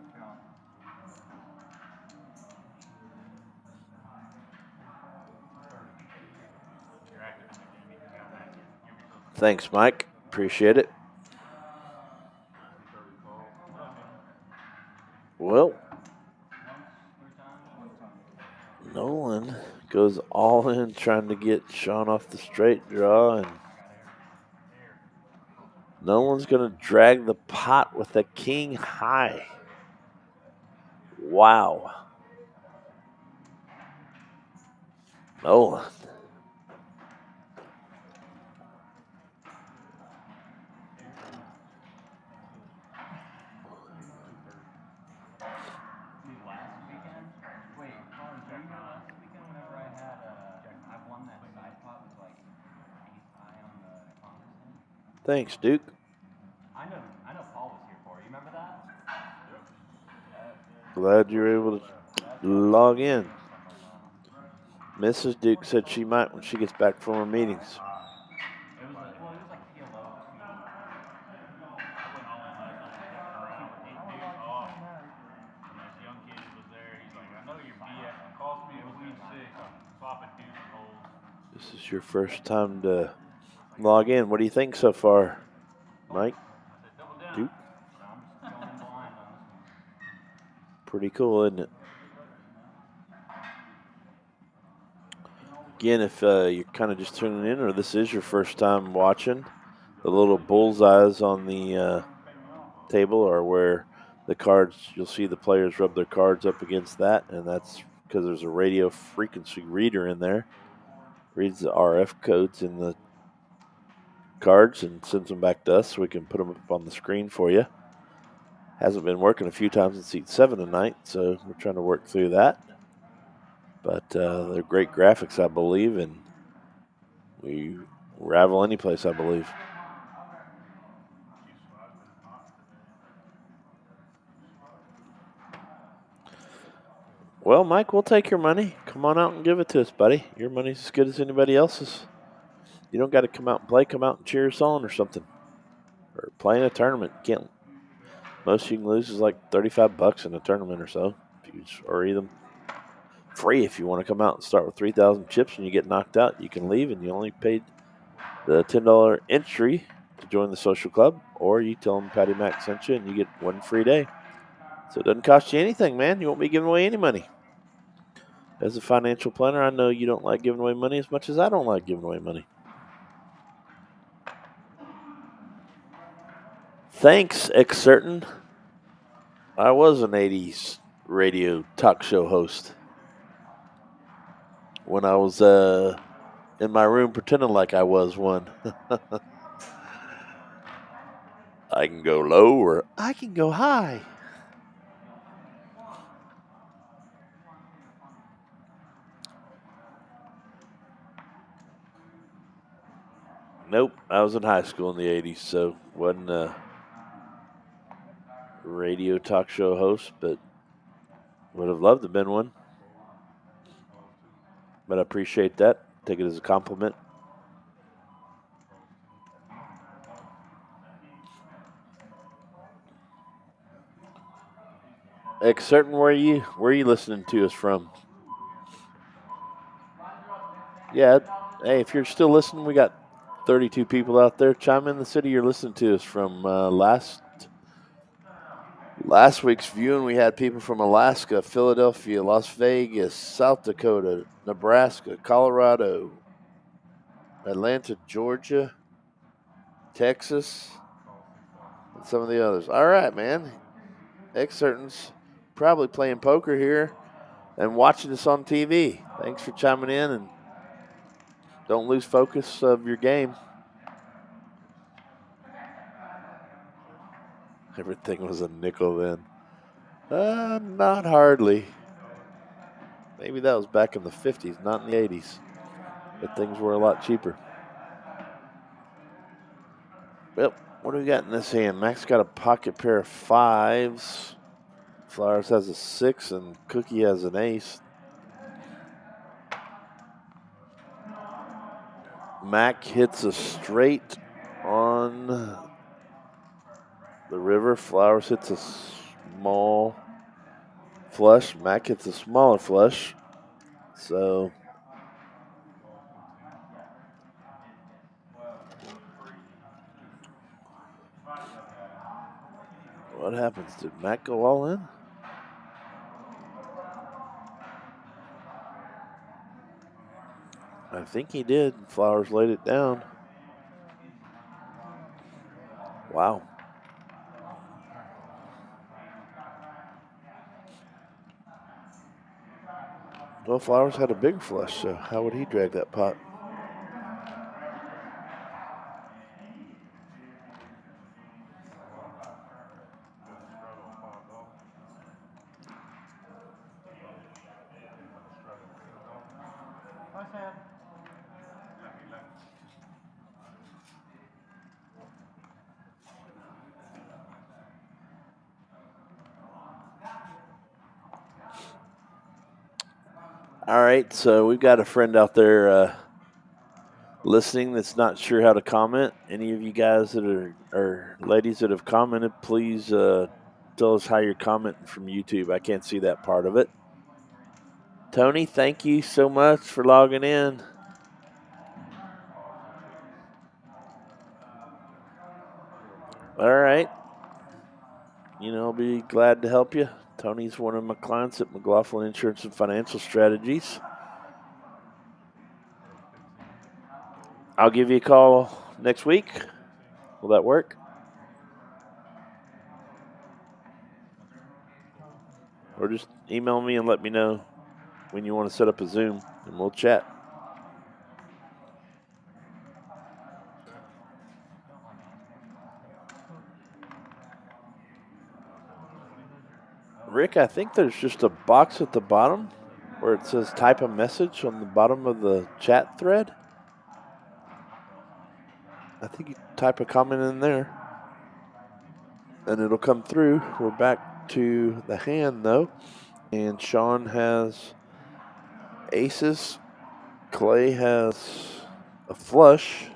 Thanks, Mike. Appreciate it. Well, Nolan goes all in trying to get Sean off the straight draw, and Nolan's going to drag the pot with a king high. Wow. Nolan. Thanks, Duke. I know Paul was here for you. Remember that? Glad you're able to log in. Mrs. Duke said she might when she gets back from her meetings. It was like PLO. This is your first time to log in. What do you think so far, Mike? Duke? Pretty cool, isn't it? Again, if you're kind of just tuning in or this is your first time watching, the little bullseyes on the table are where the cards, you'll see the players rub their cards up against that, and that's because there's a radio frequency reader in there. Reads the RF codes in the cards and sends them back to us so we can put them up on the screen for you. Hasn't been working a few times in seat 7 tonight, so we're trying to work through that. But they're great graphics, I believe, and we ravel any place, I believe. Well, Mike, we'll take your money. Come on out and give it to us, buddy. Your money's as good as anybody else's. You don't got to come out and play. Come out and cheer us on or something. Or play in a tournament. Can't. Most you can lose is like $35 in a tournament or so. Or even free if you want to come out and start with 3,000 chips and you get knocked out. You can leave and you only paid the $10 entry to join the social club. Or you tell them Patty Mac sent you and you get one free day. So it doesn't cost you anything, man. You won't be giving away any money. As a financial planner, I know you don't like giving away money as much as I don't like giving away money. Thanks, Excertain. I was an 80s radio talk show host when I was in my room pretending like I was one. I can go low or I can go high. Nope, I was in high school in the 80s, so wasn't a radio talk show host, but would have loved to have been one. But I appreciate that. Take it as a compliment. Excertain, where are you listening to us from? Yeah, hey, if you're still listening, we got 32 people out there. Chime in the city you're listening to us from. Last week's viewing, we had people from Alaska, Philadelphia, Las Vegas, South Dakota, Nebraska, Colorado, Atlanta, Georgia, Texas, and some of the others. All right, man. Excertain's probably playing poker here and watching us on TV. Thanks for chiming in, and don't lose focus of your game. Everything was a nickel then. Not hardly. Maybe that was back in the 50s, not in the 80s. But things were a lot cheaper. Yep. What do we got in this hand? Max got a pocket pair of 5s. Flowers has a 6 and Cookie has an ace. Mac hits a straight on the river. Flowers hits a small flush. Mac hits a smaller flush. So what happens? Did Mac go all in? I think he did. Flowers laid it down. Wow. Well, Flowers had a big flush, so how would he drag that pot? All right, so we've got a friend out there listening that's not sure how to comment. Any of you guys that are or ladies that have commented, please tell us how you're commenting from YouTube. I can't see that part of it. Tony, thank you so much for logging in. All right. I'll be glad to help you. Tony's one of my clients at McLaughlin Insurance and Financial Strategies. I'll give you a call next week. Will that work? Or just email me and let me know when you want to set up a Zoom, and we'll chat. Rick, I think there's just a box at the bottom where it says type a message on the bottom of the chat thread. I think you type a comment in there and it'll come through. We're back to the hand though. And Sean has aces. Clay has a flush.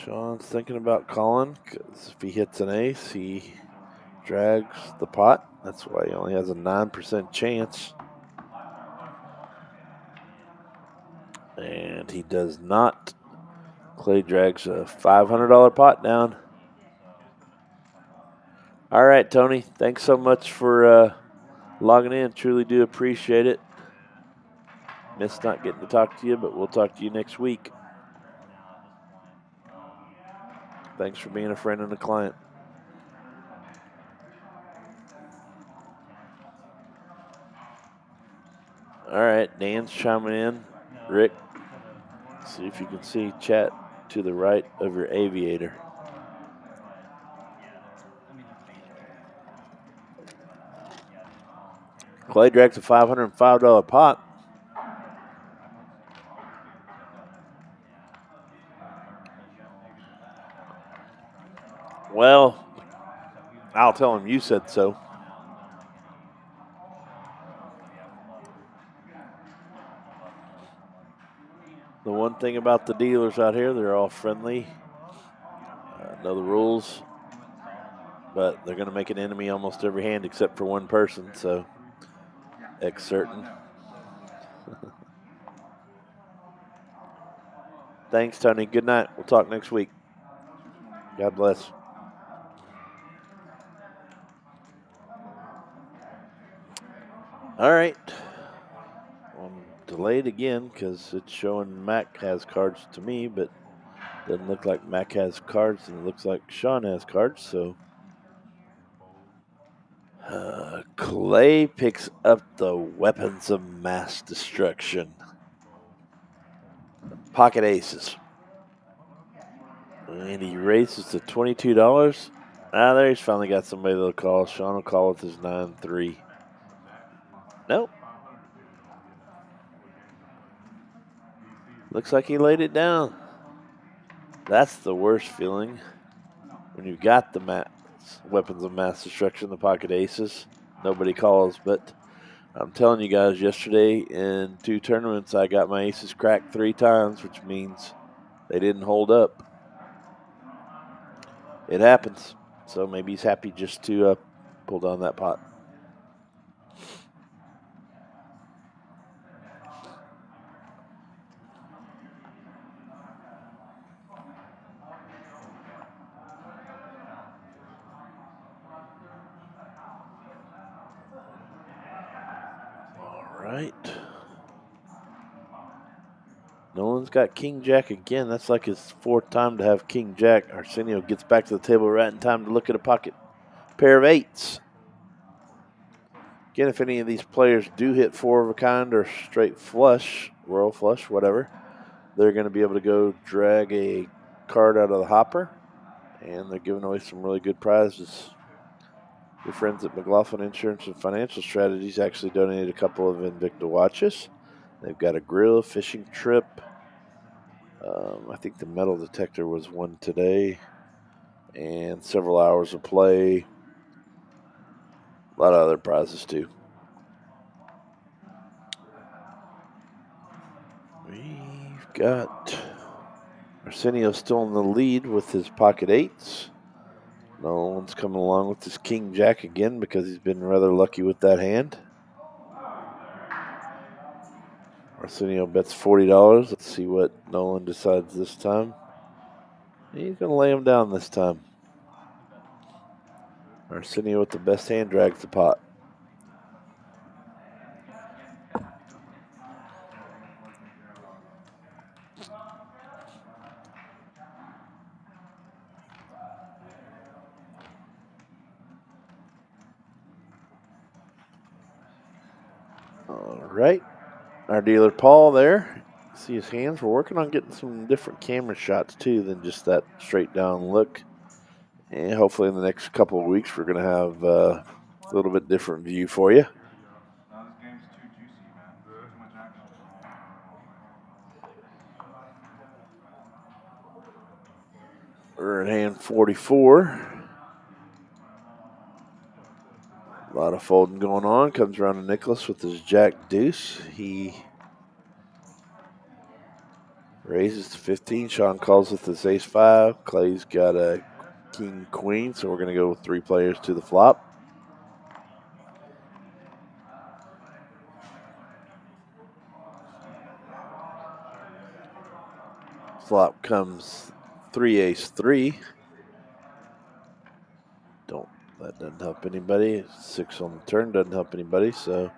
Sean's thinking about calling because if he hits an ace, he drags the pot. That's why he only has a 9% chance. And he does not. Clay drags a $500 pot down. All right, Tony. Thanks so much for logging in. Truly do appreciate it. Missed not getting to talk to you, but we'll talk to you next week. Thanks for being a friend and a client. All right, Dan's chiming in. Rick, see if you can see chat to the right of your aviator. Clay drags a $505 pot. Well, I'll tell him you said so. The one thing about the dealers out here, they're all friendly, know the rules, but they're going to make an enemy almost every hand except for one person, so X certain. Thanks, Tony. Good night. We'll talk next week. God bless. All right. I'm delayed again because it's showing Mac has cards to me, but doesn't look like Mac has cards, and it looks like Sean has cards, so Clay picks up the weapons of mass destruction. Pocket aces. And he raises to $22. There he's finally got somebody that'll call. Sean will call with his 9-3. Nope. Looks like he laid it down. That's the worst feeling. When you've got the weapons of mass destruction, the pocket aces, nobody calls. But I'm telling you guys, yesterday in 2 tournaments, I got my aces cracked 3 times, which means they didn't hold up. It happens. So maybe he's happy just to pull down that pot. All right. Nolan's got King Jack again. That's like his 4th time to have King Jack. Arsenio gets back to the table right in time to look at a pocket pair of 8s. Again, if any of these players do hit 4 of a kind or straight flush, royal flush, whatever, they're going to be able to go drag a card out of the hopper, and they're giving away some really good prizes. Your friends at McLaughlin Insurance and Financial Strategies actually donated a couple of Invicta watches. They've got a grill, a fishing trip. I think the metal detector was one today, and several hours of play. A lot of other prizes too. We've got Arsenio still in the lead with his pocket 8s. Nolan's coming along with his King Jack again because he's been rather lucky with that hand. Arsenio bets $40. Let's see what Nolan decides this time. He's going to lay him down this time. Arsenio with the best hand drags the pot. All right. Our dealer Paul there. See his hands. We're working on getting some different camera shots too than just that straight down look. And hopefully in the next couple of weeks we're going to have a little bit different view for you. We're at hand 44. A lot of folding going on. Comes around to Nicholas with his jack deuce. He raises to 15. Sean calls with his ace 5. Clay's got a king queen, so we're going to go with 3 players to the flop. Flop comes 3 ace 3. That doesn't help anybody. 6 on the turn doesn't help anybody, so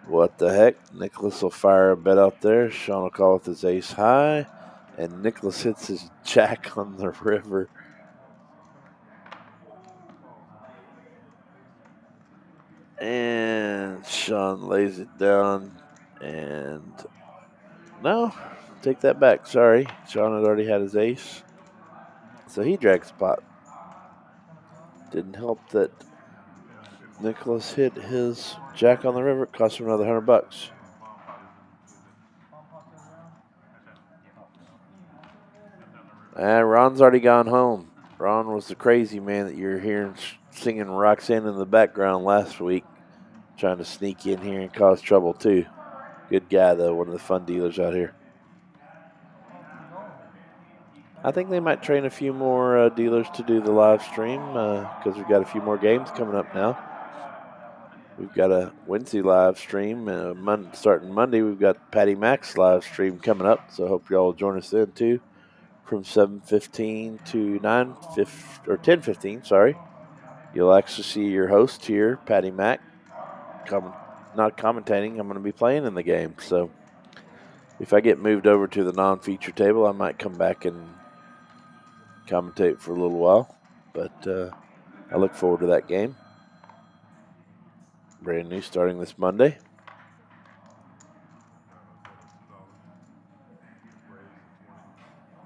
what the heck? Nicholas will fire a bet out there. Sean will call with his ace high, and Nicholas hits his jack on the river. And Sean lays it down, and no, take that back. Sorry. Sean had already had his ace, so he drags the pot. Didn't help that Nicholas hit his jack on the river. It cost him another $100. Ron's already gone home. Ron was the crazy man that you're hearing singing Roxanne in the background last week, trying to sneak in here and cause trouble too. Good guy though, one of the fun dealers out here. I think they might train a few more dealers to do the live stream because we've got a few more games coming up now. We've got a Wednesday live stream. Starting Monday, we've got Patty Mac's live stream coming up, so I hope y'all will join us then too, from 7:15 to 10:15. Sorry, you'll actually see your host here, Patty Mac, not commentating. I'm going to be playing in the game, so if I get moved over to the non-feature table, I might come back and commentate for a little while, but I look forward to that game. Brand new, starting this Monday.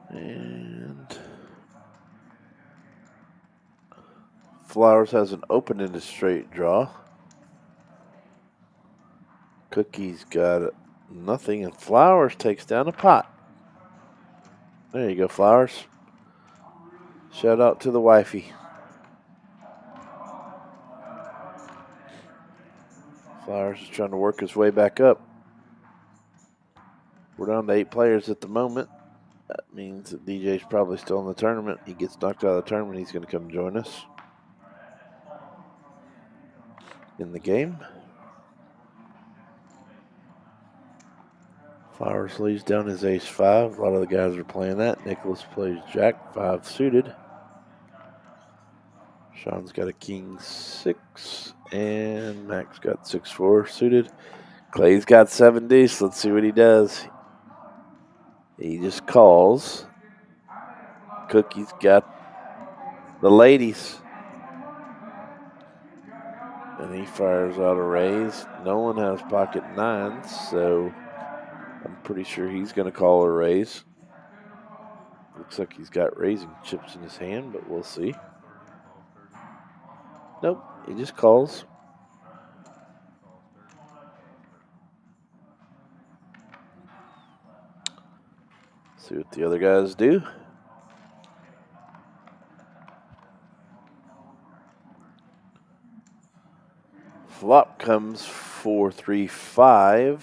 And Flowers has an open-ended straight draw. Cookie's got nothing, and Flowers takes down a pot. There you go, Flowers. Shout out to the wifey. Flowers is trying to work his way back up. We're down to 8 players at the moment. That means that DJ's probably still in the tournament. He gets knocked out of the tournament, he's going to come join us in the game. Flowers lays down his ace 5. A lot of the guys are playing that. Nicholas plays jack 5 suited. Sean's got a king 6, and Mac's got 6-4 suited. Clay's got 7-deuce. Let's see what he does. He just calls. Cookie's got the ladies. And he fires out a raise. Nolan has pocket 9s, so I'm pretty sure he's going to call a raise. Looks like he's got raising chips in his hand, but we'll see. Nope, he just calls. See what the other guys do. Flop comes 4-3-5.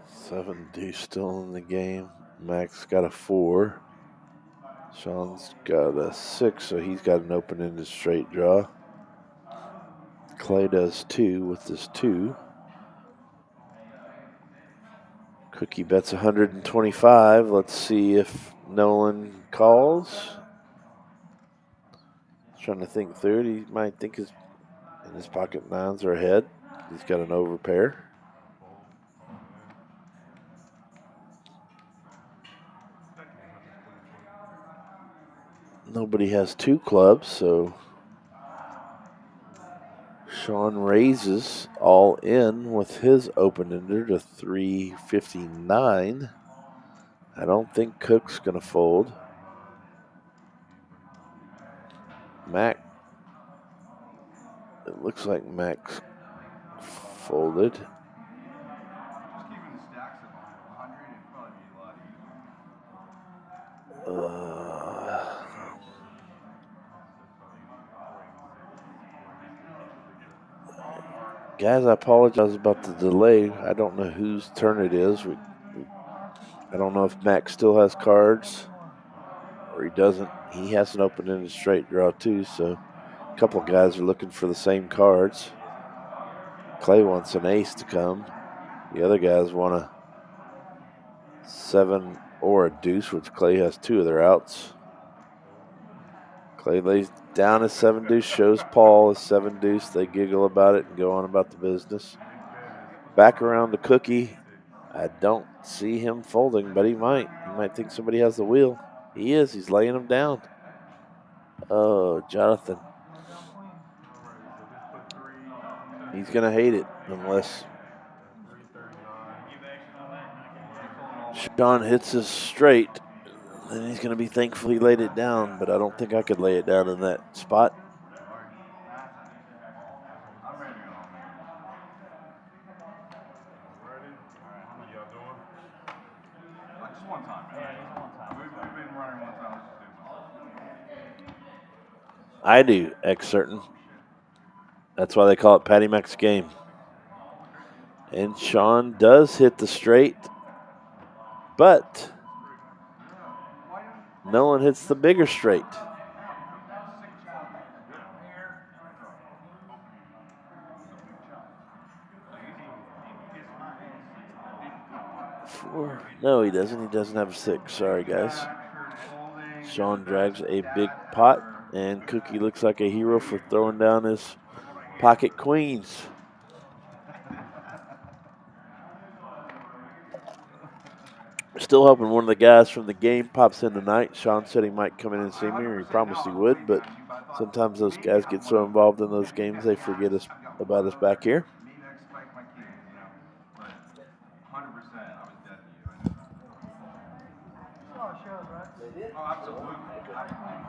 Seven-Deuce still in the game. Mac's got a 4. Sean's got a 6, so he's got an open-ended straight draw. Clay does 2 with his 2. Cookie bets 125. Let's see if Nolan calls. He's trying to think through it. He might think his pocket 9s are ahead. He's got an overpair. Nobody has 2 clubs, so Sean raises all in with his open-ender to 359. I don't think Cook's going to fold. Mac, it looks like Mac's folded. Guys, I apologize about the delay. I don't know whose turn it is. I don't know if Max still has cards or he doesn't. He hasn't opened in a straight draw, too, so a couple of guys are looking for the same cards. Clay wants an ace to come. The other guys want a 7 or a deuce, which Clay has 2 of their outs. Clay lays down his 7-deuce, shows Paul his 7-deuce. They giggle about it and go on about the business. Back around to Cookie. I don't see him folding, but he might. He might think somebody has the wheel. He is. He's laying him down. Oh, Jonathan. He's going to hate it unless Sean hits his straight. Then he's going to be thankful he laid it down, but I don't think I could lay it down in that spot. I do, X certain. That's why they call it Patty Mac's game. And Sean does hit the straight, but no one hits the bigger straight. No, he doesn't. He doesn't have a 6. Sorry, guys. Sean drags a big pot, and Cookie looks like a hero for throwing down his pocket queens. Still hoping one of the guys from the game pops in tonight. Sean said he might come in and see me, or he promised he would, but sometimes those guys get so involved in those games they forget about us back here.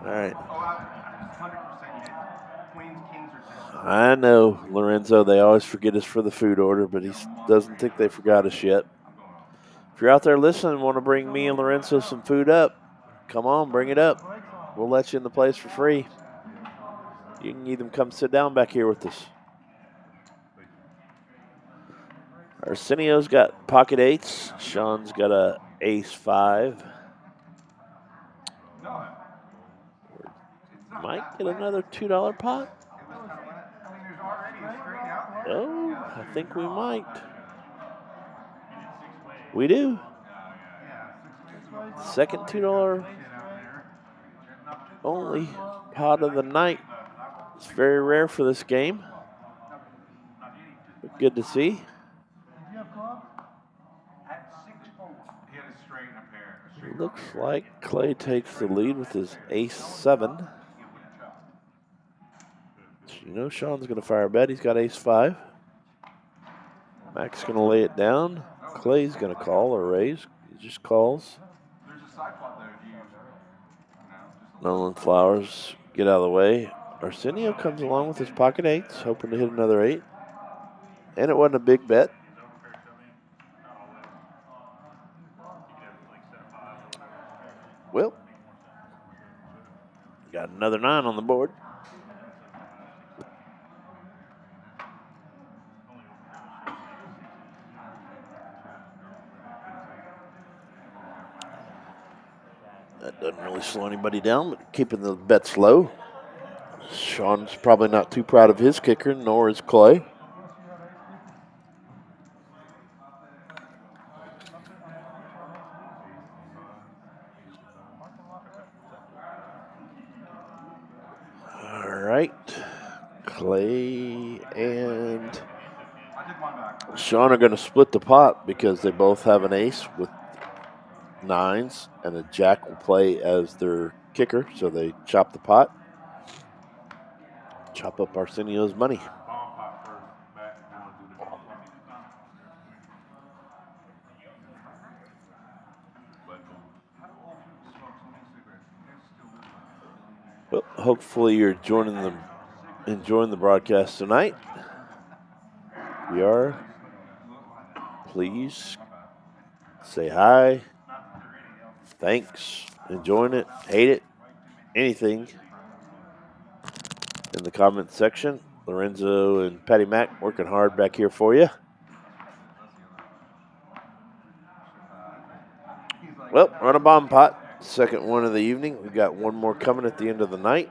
All right. I know, Lorenzo, they always forget us for the food order, but he doesn't think they forgot us yet. If you're out there listening and want to bring me and Lorenzo some food up, come on, bring it up. We'll let you in the place for free. You can even come sit down back here with us. Arsenio's got pocket 8s. Sean's got a ace 5. Might get another $2 pot. Oh, I think we might. We do. Second $2 only pot of the night. It's very rare for this game. But good to see. Looks like Clay takes the lead with his ace 7. You know Sean's going to fire a bet. He's got ace 5. Mac's going to lay it down. Clay's going to call or raise. He just calls. Nolan Flowers get out of the way. Arsenio comes along with his pocket 8s, hoping to hit another 8. And it wasn't a big bet. Well, got another 9 on the board. That doesn't really slow anybody down, but keeping the bets low. Sean's probably not too proud of his kicker, nor is Clay. All right. Clay and Sean are going to split the pot because they both have an ace with 9s, and a jack will play as their kicker, so they chop the pot. Chop up Arsenio's money. Well, hopefully you're enjoying the broadcast tonight. If you are, please say hi. Thanks. enjoying it, hate it, anything in the comments section. Lorenzo and Patty Mac working hard back here for you. Well, run a bomb pot. Second one of the evening. We've got one more coming at the end of the night.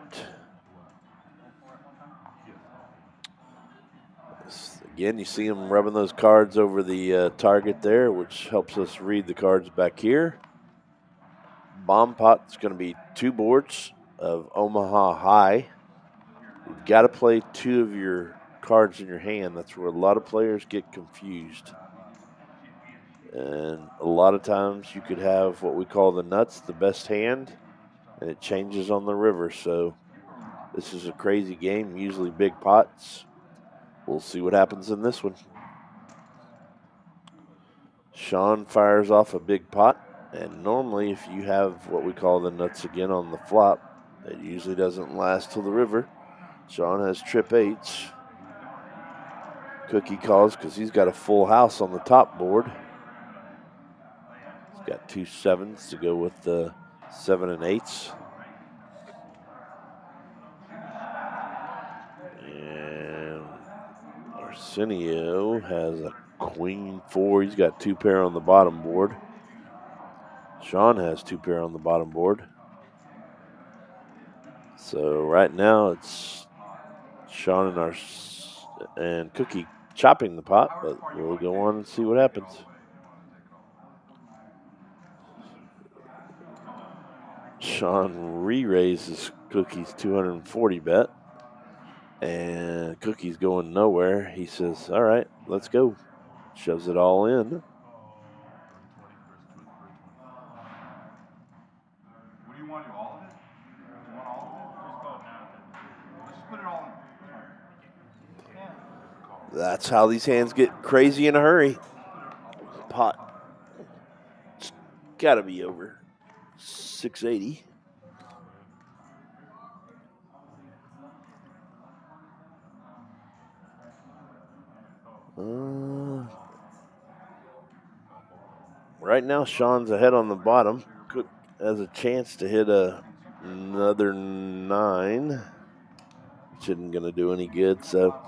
Again, you see them rubbing those cards over the target there, which helps us read the cards back here. Bomb pot's going to be 2 boards of Omaha High. You've got to play 2 of your cards in your hand. That's where a lot of players get confused. And a lot of times you could have what we call the nuts, the best hand, and it changes on the river. So this is a crazy game, usually big pots. We'll see what happens in this one. Sean fires off a big pot, and normally if you have what we call the nuts again on the flop, it usually doesn't last till the river. Sean has trip 8s. Cookie calls because he's got a full house on the top board. He's got 2 7s to go with the 7 and 8s. And Arsenio has a queen 4. He's got 2 pair on the bottom board. Sean has 2 pair on the bottom board. So right now it's Sean and Cookie chopping the pot, but we'll go on and see what happens. Sean re-raises Cookie's 240 bet, and Cookie's going nowhere. He says, all right, let's go. Shoves it all in. What do you want to do, all of it? You want all of it? Just go now. Let's just put it all in. That's how these hands get crazy in a hurry. Pot. It's got to be over 680. Right now, Sean's ahead on the bottom. Cook has a chance to hit another 9. Which isn't going to do any good, so.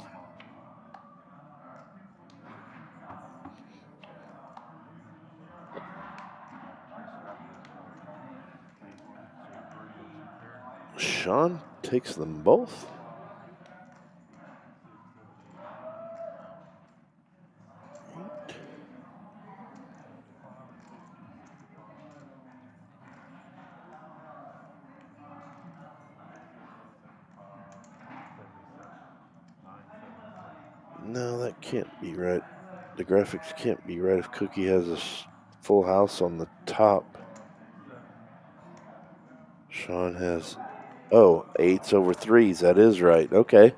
Sean takes them both. No, that can't be right. The graphics can't be right if Cookie has a full house on the top. Sean has, 8s over 3s. That is right. Okay.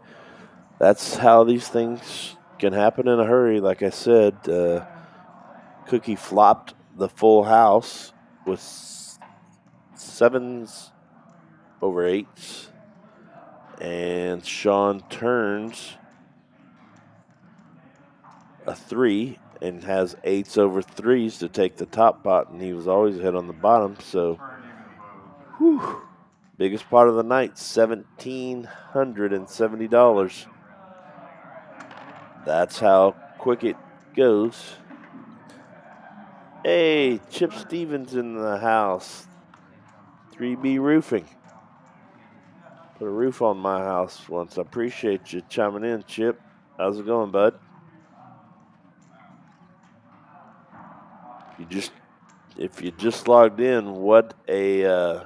That's how these things can happen in a hurry. Like I said, Cookie flopped the full house with 7s over 8s. And Sean turns a 3 and has 8s over 3s to take the top pot, and he was always ahead on the bottom. So, biggest part of the night, $1,770. That's how quick it goes. Hey, Chip Stevens in the house. 3B Roofing. Put a roof on my house once. I appreciate you chiming in, Chip. How's it going, bud? If you just logged in, what a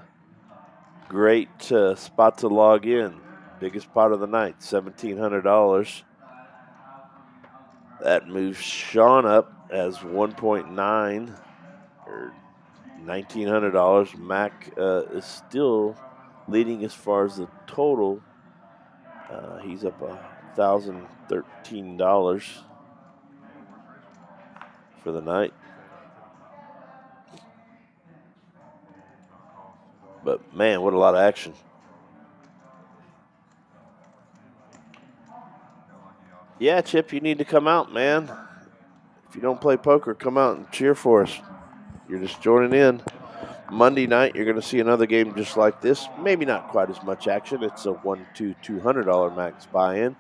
great spot to log in. Biggest part of the night, $1,700. That moves Sean up as 1.9 or $1,900. Mac is still leading as far as the total. He's up $1,013 for the night. But, man, what a lot of action. Yeah, Chip, you need to come out, man. If you don't play poker, come out and cheer for us. You're just joining in. Monday night, you're going to see another game just like this. Maybe not quite as much action. It's a $200 max buy-in.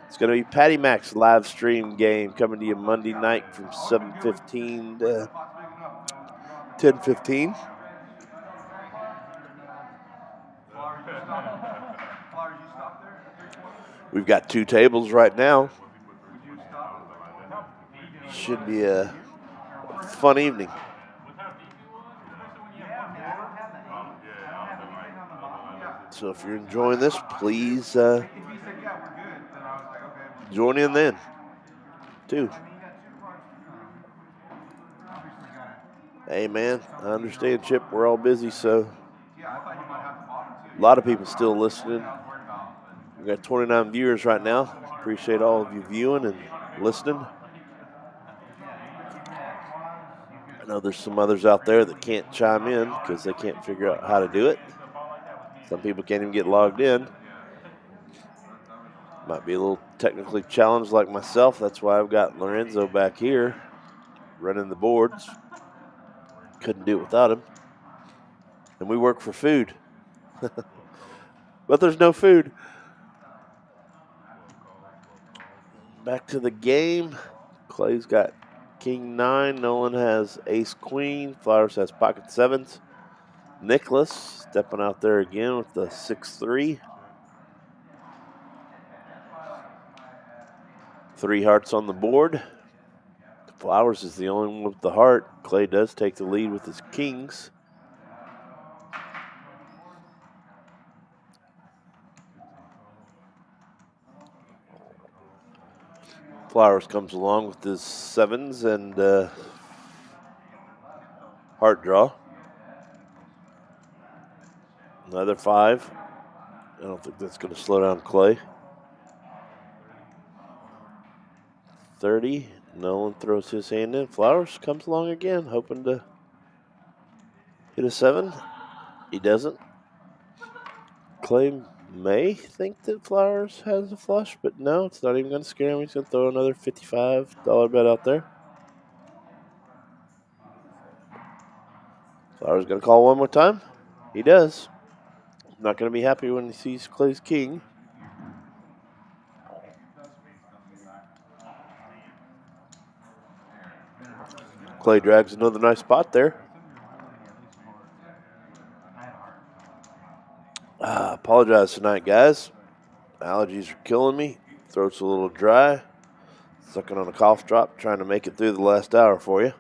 It's going to be Patty Mac's live stream game coming to you Monday night from 7:15 to 10:15. We've got 2 tables right now. Should be a fun evening. So if you're enjoying this, please join in then, too. Hey, man, I understand, Chip. We're all busy, so a lot of people still listening. We've got 29 viewers right now. Appreciate all of you viewing and listening. I know there's some others out there that can't chime in because they can't figure out how to do it. Some people can't even get logged in. Might be a little technically challenged like myself. That's why I've got Lorenzo back here running the boards. Couldn't do it without him. And we work for food. But there's no food. Back to the game. Clay's got King 9. Nolan has Ace Queen. Flowers has Pocket 7s. Nicholas stepping out there again with the 6-3. 3 hearts on the board. Flowers is the only one with the heart. Clay does take the lead with his kings. Flowers comes along with his 7s and heart draw. Another 5. I don't think that's going to slow down Clay. 30. Nolan throws his hand in. Flowers comes along again, hoping to hit a 7. He doesn't. Clay may think that Flowers has a flush, but no, it's not even going to scare him. He's going to throw another $55 bet out there. Flowers going to call one more time. He does. Not going to be happy when he sees Clay's king. Clay drags another nice spot there. Apologize tonight, guys. Allergies are killing me. Throat's a little dry. Sucking on a cough drop, trying to make it through the last hour for you.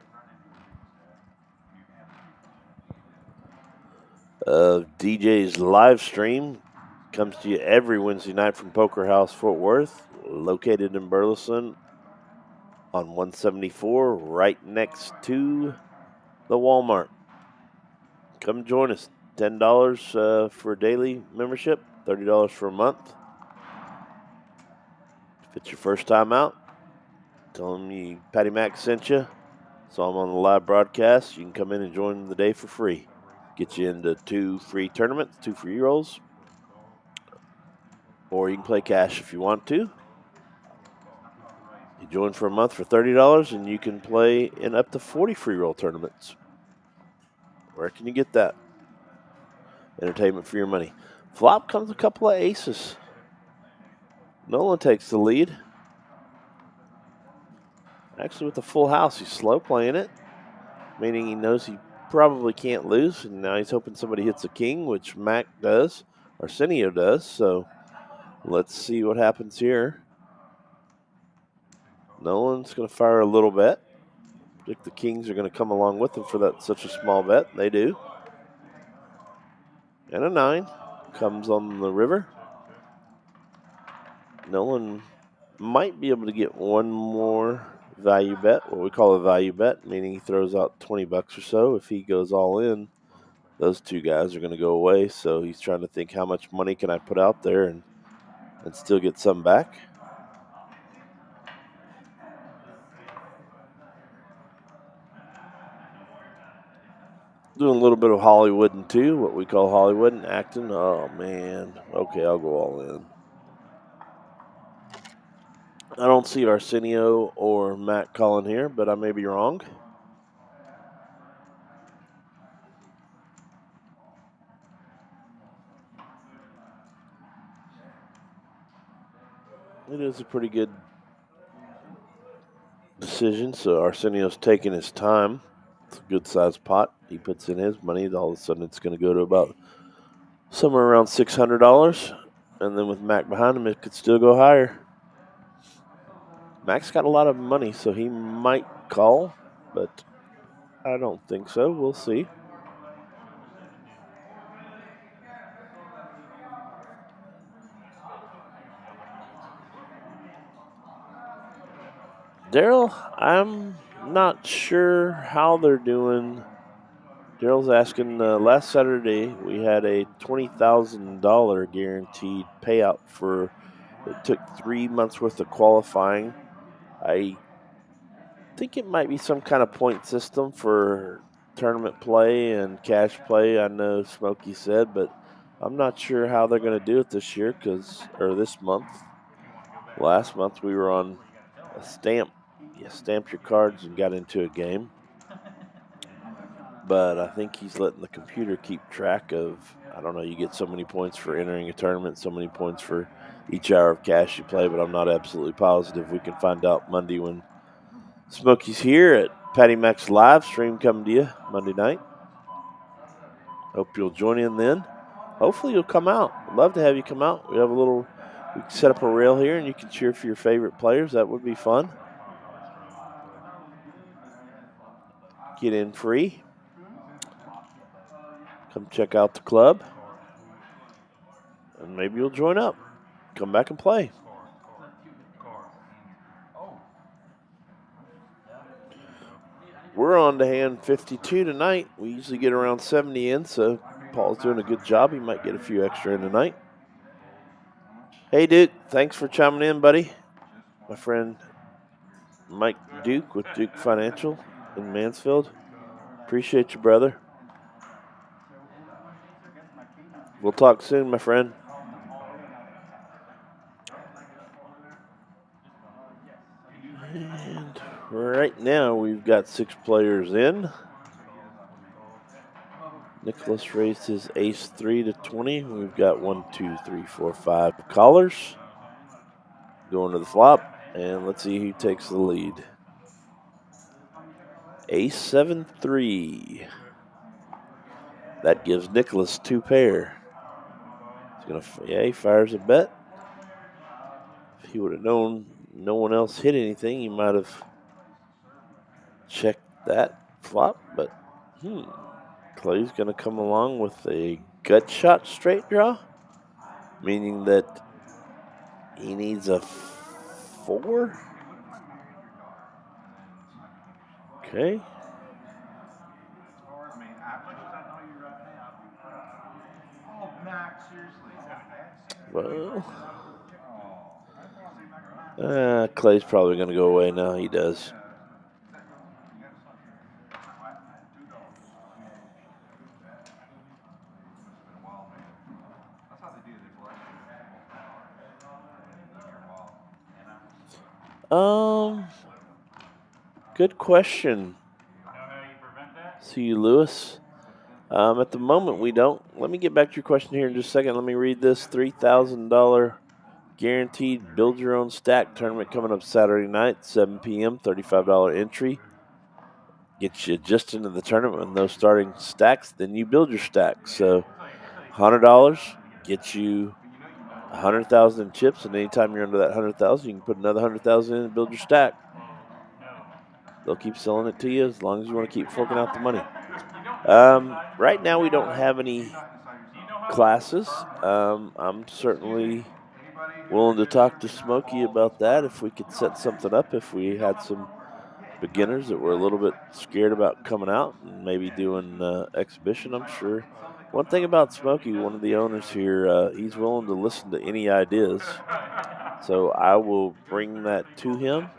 DJ's live stream comes to you every Wednesday night from Poker House Fort Worth, located in Burleson on 174, right next to the Walmart. Come join us. $10 for a daily membership, $30 for a month. If it's your first time out, tell them Patty Mac sent you. So I'm on the live broadcast. You can come in and join the day for free. Get you into 2 free tournaments, 2 free rolls. Or you can play cash if you want to. You join for a month for $30 and you can play in up to 40 free roll tournaments. Where can you get that? Entertainment for your money. Flop comes a couple of aces. Nolan takes the lead. Actually, with a full house, he's slow playing it, meaning he knows he probably can't lose. And now he's hoping somebody hits a king, which Mac does, Arsenio does. So let's see what happens here. Nolan's going to fire a little bet. I think the kings are going to come along with him for that such a small bet. They do. And a 9 comes on the river. Nolan might be able to get one more value bet, what we call a value bet, meaning he throws out $20 or so. If he goes all in, those 2 guys are going to go away. So he's trying to think, how much money can I put out there and still get some back. Doing a little bit of Hollywooding too, what we call Hollywooding, acting. Oh, man. Okay, I'll go all in. I don't see Arsenio or Matt calling here, but I may be wrong. It is a pretty good decision. So Arsenio's taking his time. It's a good sized pot. He puts in his money. All of a sudden, it's going to go to about somewhere around $600. And then with Mac behind him, it could still go higher. Mac's got a lot of money, so he might call, but I don't think so. We'll see. Daryl, I'm not sure how they're doing. Daryl's asking, last Saturday we had a $20,000 guaranteed payout for, it took 3 months worth of qualifying. I think it might be some kind of point system for tournament play and cash play. I know Smokey said, but I'm not sure how they're going to do it this year or this month. Last month we were on a stamp. You stamped your cards and got into a game. But I think he's letting the computer keep track of, I don't know, you get so many points for entering a tournament, so many points for each hour of cash you play, but I'm not absolutely positive. We can find out Monday when Smokey's here at Patty Mac's live stream coming to you Monday night. Hope you'll join in then. Hopefully you'll come out. I'd love to have you come out. We can set up a rail here and you can cheer for your favorite players. That would be fun. Get in free. Come check out the club. And maybe you'll join up. Come back and play. We're on to hand 52 tonight. We usually get around 70 in, so Paul's doing a good job. He might get a few extra in tonight. Hey, Duke. Thanks for chiming in, buddy. My friend Mike Duke with Duke Financial in Mansfield. Appreciate you, brother. We'll talk soon, my friend. And right now we've got 6 players in. Nicholas raised his ace 3 to 20. We've got 1, 2, 3, 4, 5 callers going to the flop. And let's see who takes the lead. Ace 7, 3. That gives Nicholas 2 pair. He fires a bet. If he would have known no one else hit anything, he might have checked that flop. But Clay's going to come along with a gut shot straight draw, meaning that he needs a 4. Okay. Well, Clay's probably going to go away now. He does. Good question. See you, Lewis. At the moment, we don't. Let me get back to your question here in just a second. Let me read this. $3,000 guaranteed build your own stack tournament coming up Saturday night, 7 p.m., $35 entry. Gets you just into the tournament with no starting stacks. Then you build your stack. So $100 gets you 100,000 in chips, and anytime you're under that 100,000, you can put another 100,000 in and build your stack. They'll keep selling it to you as long as you want to keep forking out the money. Right now, we don't have any classes. I'm certainly willing to talk to Smokey about that if we could set something up. If we had some beginners that were a little bit scared about coming out and maybe doing exhibition, I'm sure. One thing about Smokey, one of the owners here, he's willing to listen to any ideas. So I will bring that to him.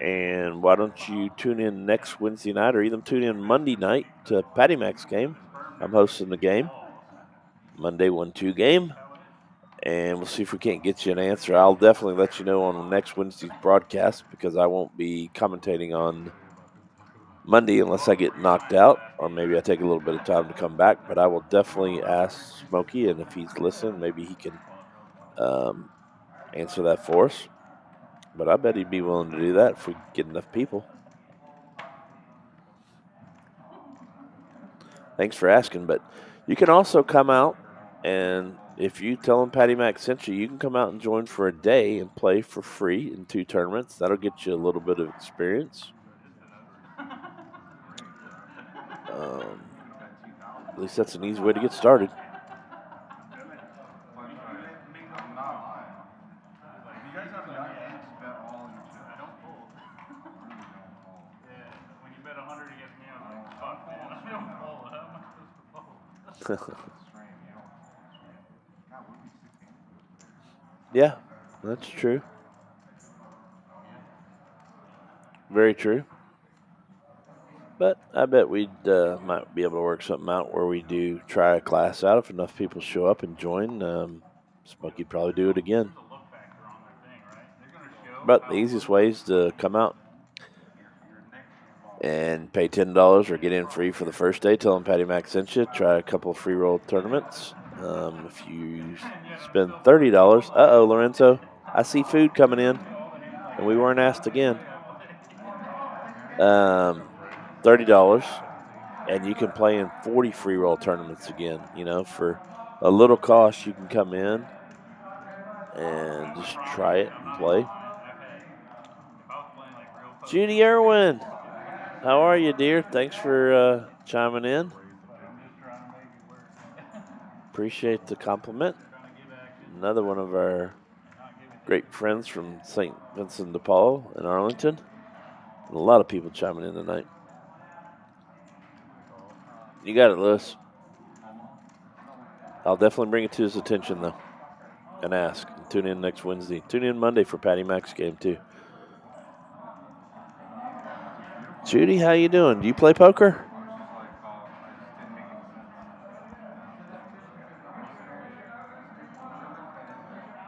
And why don't you tune in next Wednesday night or even tune in Monday night to Patty Mac's game. I'm hosting the game. Monday 1-2 game. And we'll see if we can't get you an answer. I'll definitely let you know on next Wednesday's broadcast because I won't be commentating on Monday unless I get knocked out or maybe I take a little bit of time to come back. But I will definitely ask Smokey, and if he's listening, maybe he can answer that for us. But I bet he'd be willing to do that if we get enough people. Thanks for asking. But you can also come out, and if you tell him Patty Mac sent you, you can come out and join for a day and play for free in 2 tournaments. That'll get you a little bit of experience. At least that's an easy way to get started. Yeah, that's true. Very true. But I bet we'd might be able to work something out where we do try a class out. If enough people show up and join, Smokey'd probably do it again. But the easiest way is to come out and pay $10 or get in free for the first day. Tell them Patty Mac sent you. Try a couple of free roll tournaments. If you spend $30, Lorenzo, I see food coming in, and we weren't asked again. $30, and you can play in 40 free roll tournaments again. You know, for a little cost, you can come in and just try it and play. Judy Irwin, how are you, dear? Thanks for chiming in. Appreciate the compliment. Another one of our great friends from St. Vincent de Paul in Arlington. And a lot of people chiming in tonight. You got it, Lewis. I'll definitely bring it to his attention, though, and ask. And tune in next Wednesday. Tune in Monday for Patty Mac's game, too. Judy, how you doing? Do you play poker?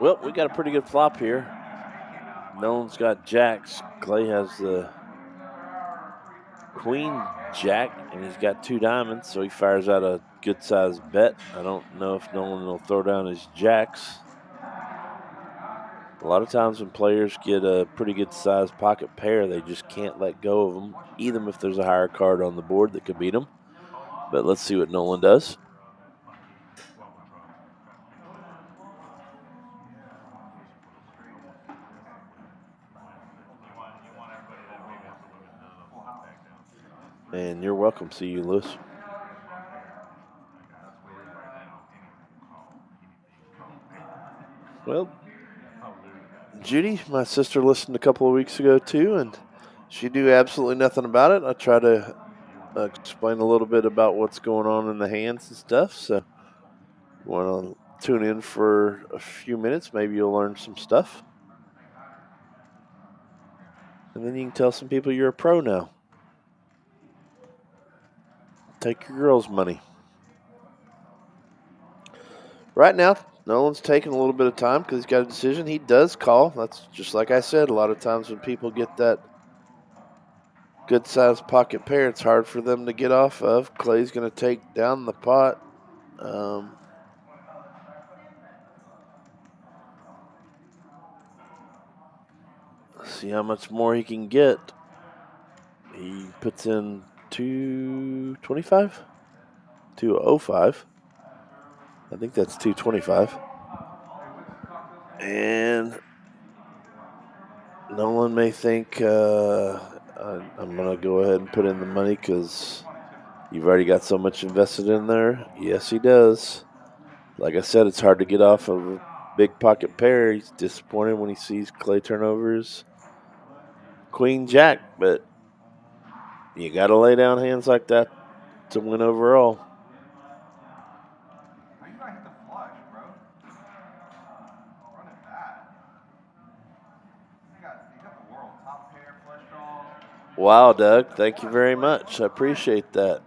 Well, we got a pretty good flop here. Nolan's got jacks. Clay has the queen jack, and he's got 2 diamonds, so he fires out a good-sized bet. I don't know if Nolan will throw down his jacks. A lot of times when players get a pretty good-sized pocket pair, they just can't let go of them, even if there's a higher card on the board that could beat them. But let's see what Nolan does. And you're welcome. See you, Lewis. Well, Judy, my sister, listened a couple of weeks ago, too, and she knew absolutely nothing about it. I try to explain a little bit about what's going on in the hands and stuff. So you want to tune in for a few minutes. Maybe you'll learn some stuff. And then you can tell some people you're a pro now. Take your girls' money. Right now, Nolan's taking a little bit of time because he's got a decision. He does call. That's just like I said. A lot of times when people get that good-sized pocket pair, it's hard for them to get off of. Clay's going to take down the pot. See how much more he can get. He puts in 225? 205. I think that's 225. And Nolan may think I'm going to go ahead and put in the money because you've already got so much invested in there. Yes, he does. Like I said, it's hard to get off of a big pocket pair. He's disappointed when he sees Clay turnovers. Queen Jack, but you got to lay down hands like that to win overall. Wow, Doug, thank you very much. I appreciate that.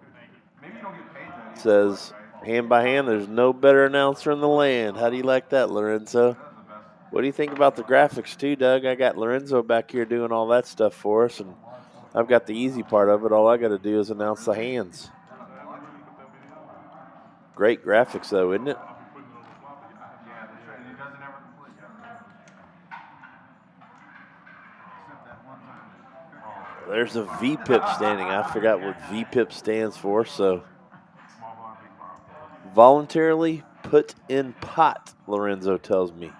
It says, hand by hand, there's no better announcer in the land. How do you like that, Lorenzo? What do you think about the graphics, too, Doug? I got Lorenzo back here doing all that stuff for us, and I've got the easy part of it. All I got to do is announce the hands. Great graphics, though, isn't it? there's a VPIP standing. I forgot what VPIP stands for. So voluntarily put in pot, Lorenzo tells me.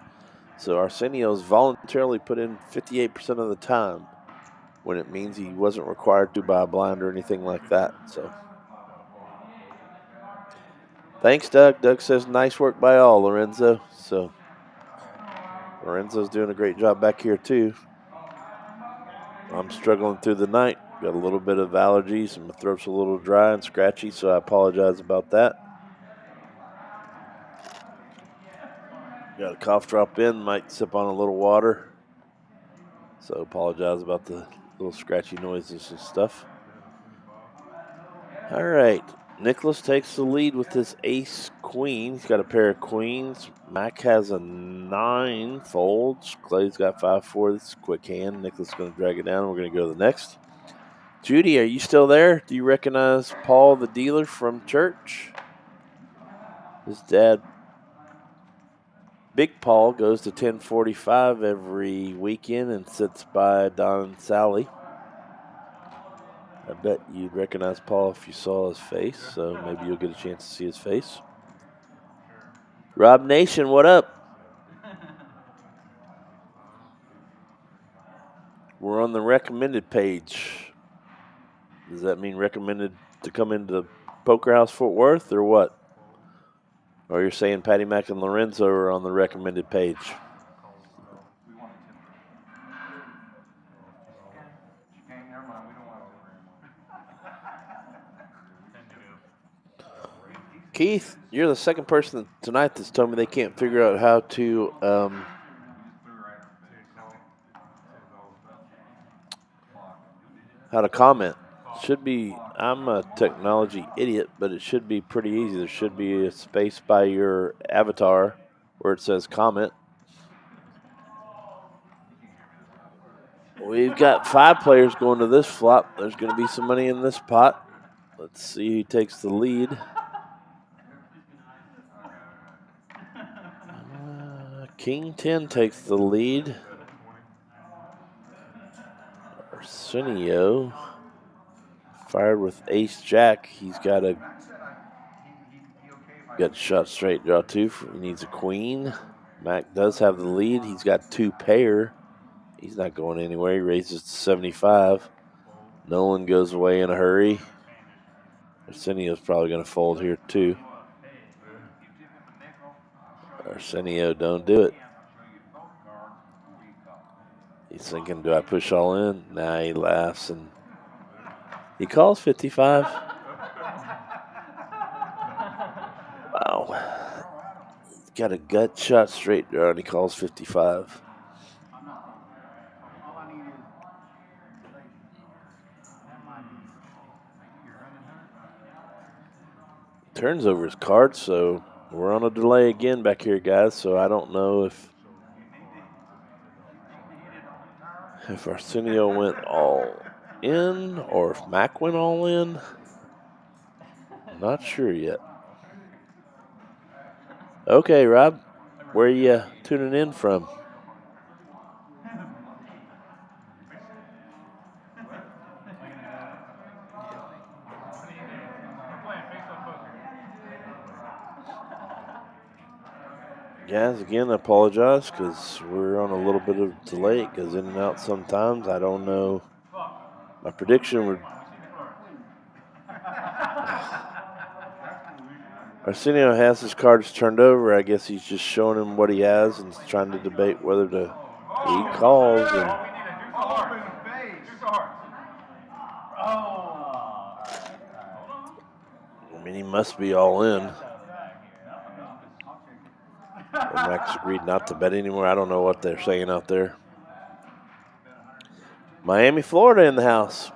So Arsenio's voluntarily put in 58% of the time, when it means he wasn't required to by a blind or anything like that. So thanks, Doug. Doug says nice work by all, Lorenzo. So Lorenzo's doing a great job back here too. I'm struggling through the night. Got a little bit of allergies and my throat's a little dry and scratchy, so I apologize about that. Got a cough drop in, might sip on a little water. So apologize about the little scratchy noises and stuff. All right. Nicholas takes the lead with his ace queen. He's got a pair of queens. Mac has a 9 folds. Clay's got 5-4. This is a quick hand. Nicholas is going to drag it down. We're going to go to the next. Judy, are you still there? Do you recognize Paul, the dealer from church? His dad, Big Paul, goes to 1045 every weekend and sits by Don and Sally. I bet you'd recognize Paul if you saw his face, so maybe you'll get a chance to see his face. Rob Nation, what up? We're on the recommended page. Does that mean recommended to come into Poker House Fort Worth or what? Or you're saying Patty Mac and Lorenzo are on the recommended page? Keith, you're the second person tonight that's told me they can't figure out how to comment. Should be, I'm a technology idiot, but it should be pretty easy. There should be a space by your avatar where it says comment. We've got 5 players going to this flop. There's going to be some money in this pot. Let's see who takes the lead. King 10 takes the lead. Arsenio fired with ace jack. He's got a shot straight draw 2. He needs a queen. Mac does have the lead. He's got 2 pair. He's not going anywhere. He raises to 75. Nolan goes away in a hurry. Arsenio's probably going to fold here too. Arsenio, don't do it. He's thinking, do I push all in? Nah, he laughs and he calls 55. Wow. He's got a gut shot straight draw and he calls 55. Turns over his cards, so we're on a delay again back here, guys. So I don't know if Arsenio went all in or if Mac went all in. Not sure yet. Okay, Rob, where are you tuning in from? Guys, again, I apologize because we're on a little bit of delay. It goes in and out sometimes. I don't know. My prediction would. Arsenio has his cards turned over. I guess he's just showing him what he has and trying to debate whether to. He calls and. I mean, he must be all in. Or Max agreed not to bet anymore. I don't know what they're saying out there. Miami, Florida in the house.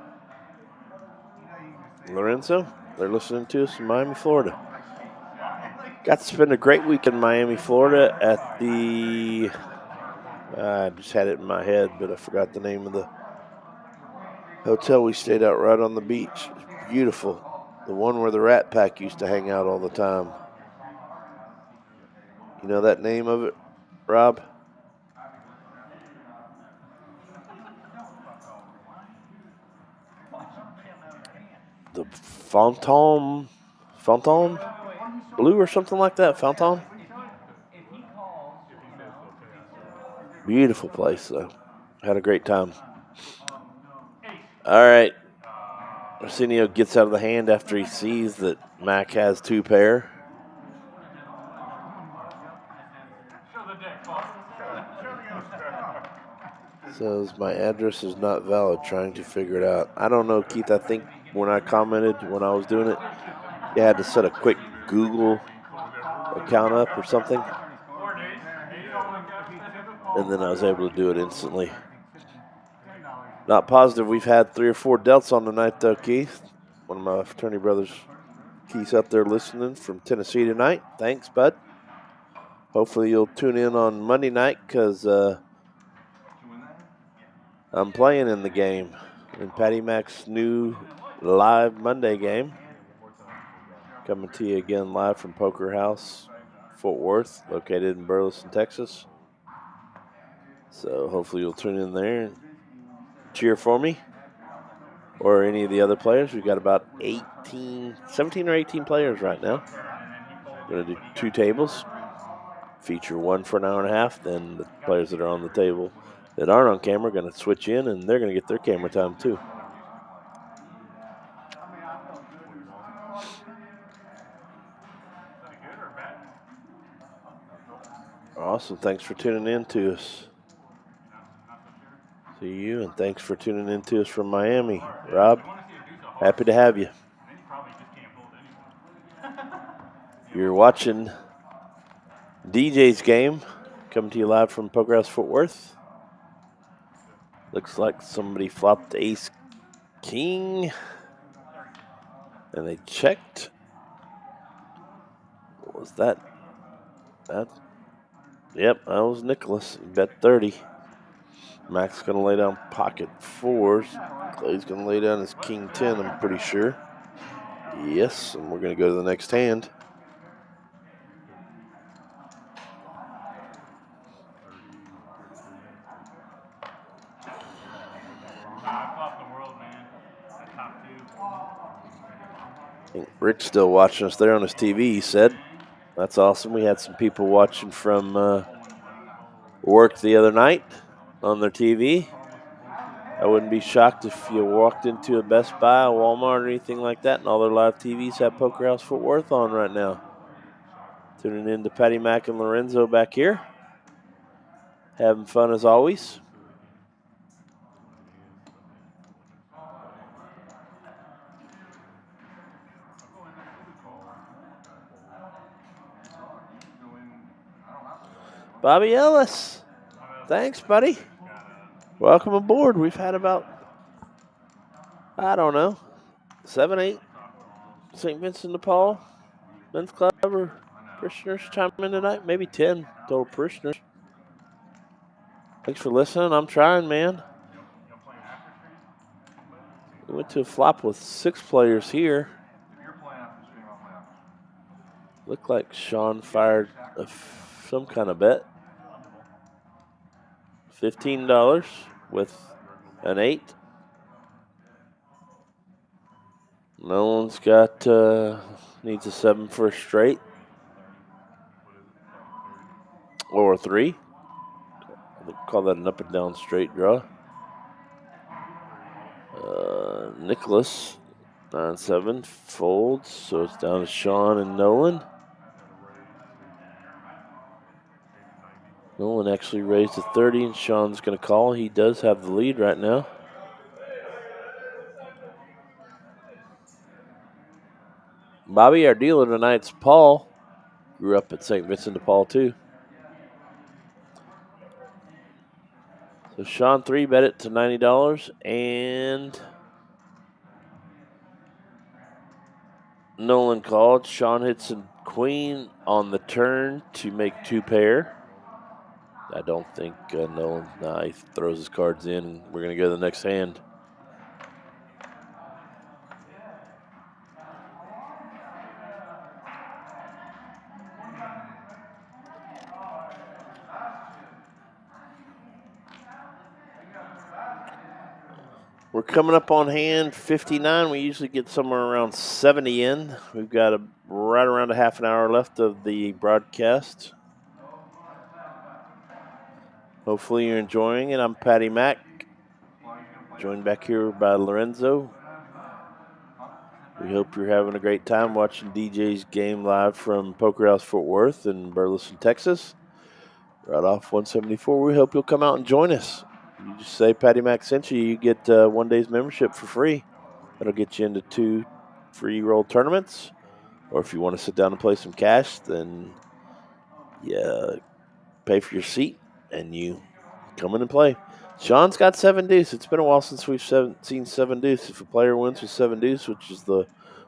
Lorenzo, they're listening to us in Miami, Florida. Got to spend a great week in Miami, Florida at the, I just had it in my head, but I forgot the name of the hotel we stayed out right on the beach. It was beautiful. The one where the Rat Pack used to hang out all the time. You know that name of it, Rob? the Fontaine Blue or something like that. Fontaine. Beautiful place though. Had a great time. All right. Arsenio gets out of the hand after he sees that Mac has 2 pair. Says my address is not valid, trying to figure it out. I don't know, Keith. I think when I commented when I was doing it, you had to set a quick Google account up or something. And then I was able to do it instantly. Not positive. We've had 3 or 4 delts on tonight, though, Keith. One of my fraternity brothers, Keith's up there listening from Tennessee tonight. Thanks, bud. Hopefully you'll tune in on Monday night because I'm playing in the game in Patty Mac's new live Monday game. Coming to you again live from Poker House, Fort Worth, located in Burleson, Texas. So hopefully you'll tune in there and cheer for me or any of the other players. We've got about 17 or 18 players right now. We're going to do 2 tables, feature 1 for an hour and a half. Then the players that are on the table that aren't on camera are going to switch in, and they're going to get their camera time too. Awesome. Thanks for tuning in to us. See you, and thanks for tuning in to us from Miami. Rob, happy to have you. You're watching DJ's game, coming to you live from Poker House Fort Worth. Looks like somebody flopped ace king, and they checked. What was that? Yep, that was Nicholas. He bet 30. Mac's going to lay down pocket 4s. Clay's going to lay down his king 10, I'm pretty sure. Yes, and we're going to go to the next hand. I think Rick's still watching us there on his TV, he said. That's awesome. We had some people watching from work the other night on their TV. I wouldn't be shocked if you walked into a Best Buy, a Walmart, or anything like that, and all their live TVs have Poker House Fort Worth on right now. Tuning in to Patty Mac and Lorenzo back here. Having fun as always. Bobby Ellis. Thanks, buddy. Welcome aboard. We've had about, 7, 8 St. Vincent de Paul Men's Club or parishioners chime in tonight. Maybe 10 total parishioners. Thanks for listening. I'm trying, man. We went to a flop with 6 players here. Looked like Sean fired some kind of bet. $15 with an 8. Nolan's got, needs a 7 for a straight. Or a 3. They call that an up and down straight draw. Nicholas, 9-7, folds, so it's down to Sean and Nolan. Nolan actually raised to 30, and Sean's going to call. He does have the lead right now. Bobby, our dealer tonight's Paul. Grew up at St. Vincent de Paul, too. So Sean 3-bet it to $90, and Nolan called. Sean hits a queen on the turn to make 2 pair. I don't think Nolan, he throws his cards in, and we're going to go to the next hand. We're coming up on hand 59. We usually get somewhere around 70 in. We've got right around a half an hour left of the broadcast. Hopefully you're enjoying it. I'm Patty Mack, joined back here by Lorenzo. We hope you're having a great time watching DJ's game live from Poker House Fort Worth in Burleson, Texas. Right off 174. We hope you'll come out and join us. You just say Patty Mack sent you, you get 1 day's membership for free. That'll get you into 2 free roll tournaments. Or if you want to sit down and play some cash, then you pay for your seat and you come in and play. Sean's got 7-deuce. It's been a while since we've seen 7-deuce. If a player wins with 7-deuce, which is the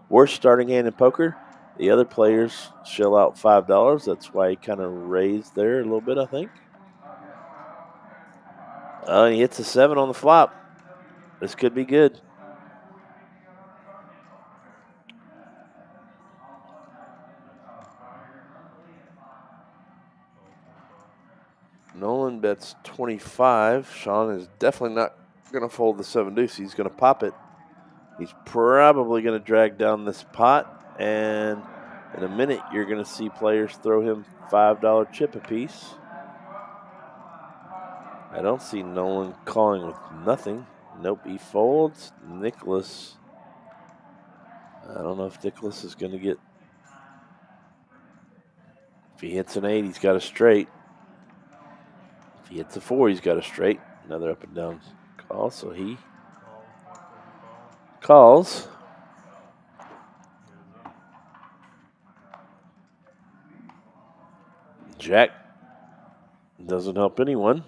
worst starting hand in poker, the other players shell out $5. That's why he kind of raised there a little bit, I think. He hits a 7 on the flop. This could be good. Nolan bets 25. Sean is definitely not going to fold the 7-deuce. He's going to pop it. He's probably going to drag down this pot, and in a minute you're going to see players throw him $5 chip apiece. I don't see Nolan calling with nothing. Nope, he folds. Nicholas. I don't know if Nicholas is going to get. If he hits an 8, he's got a straight. If he hits a 4, he's got a straight. Another up and down call, so he calls. Jack doesn't help anyone.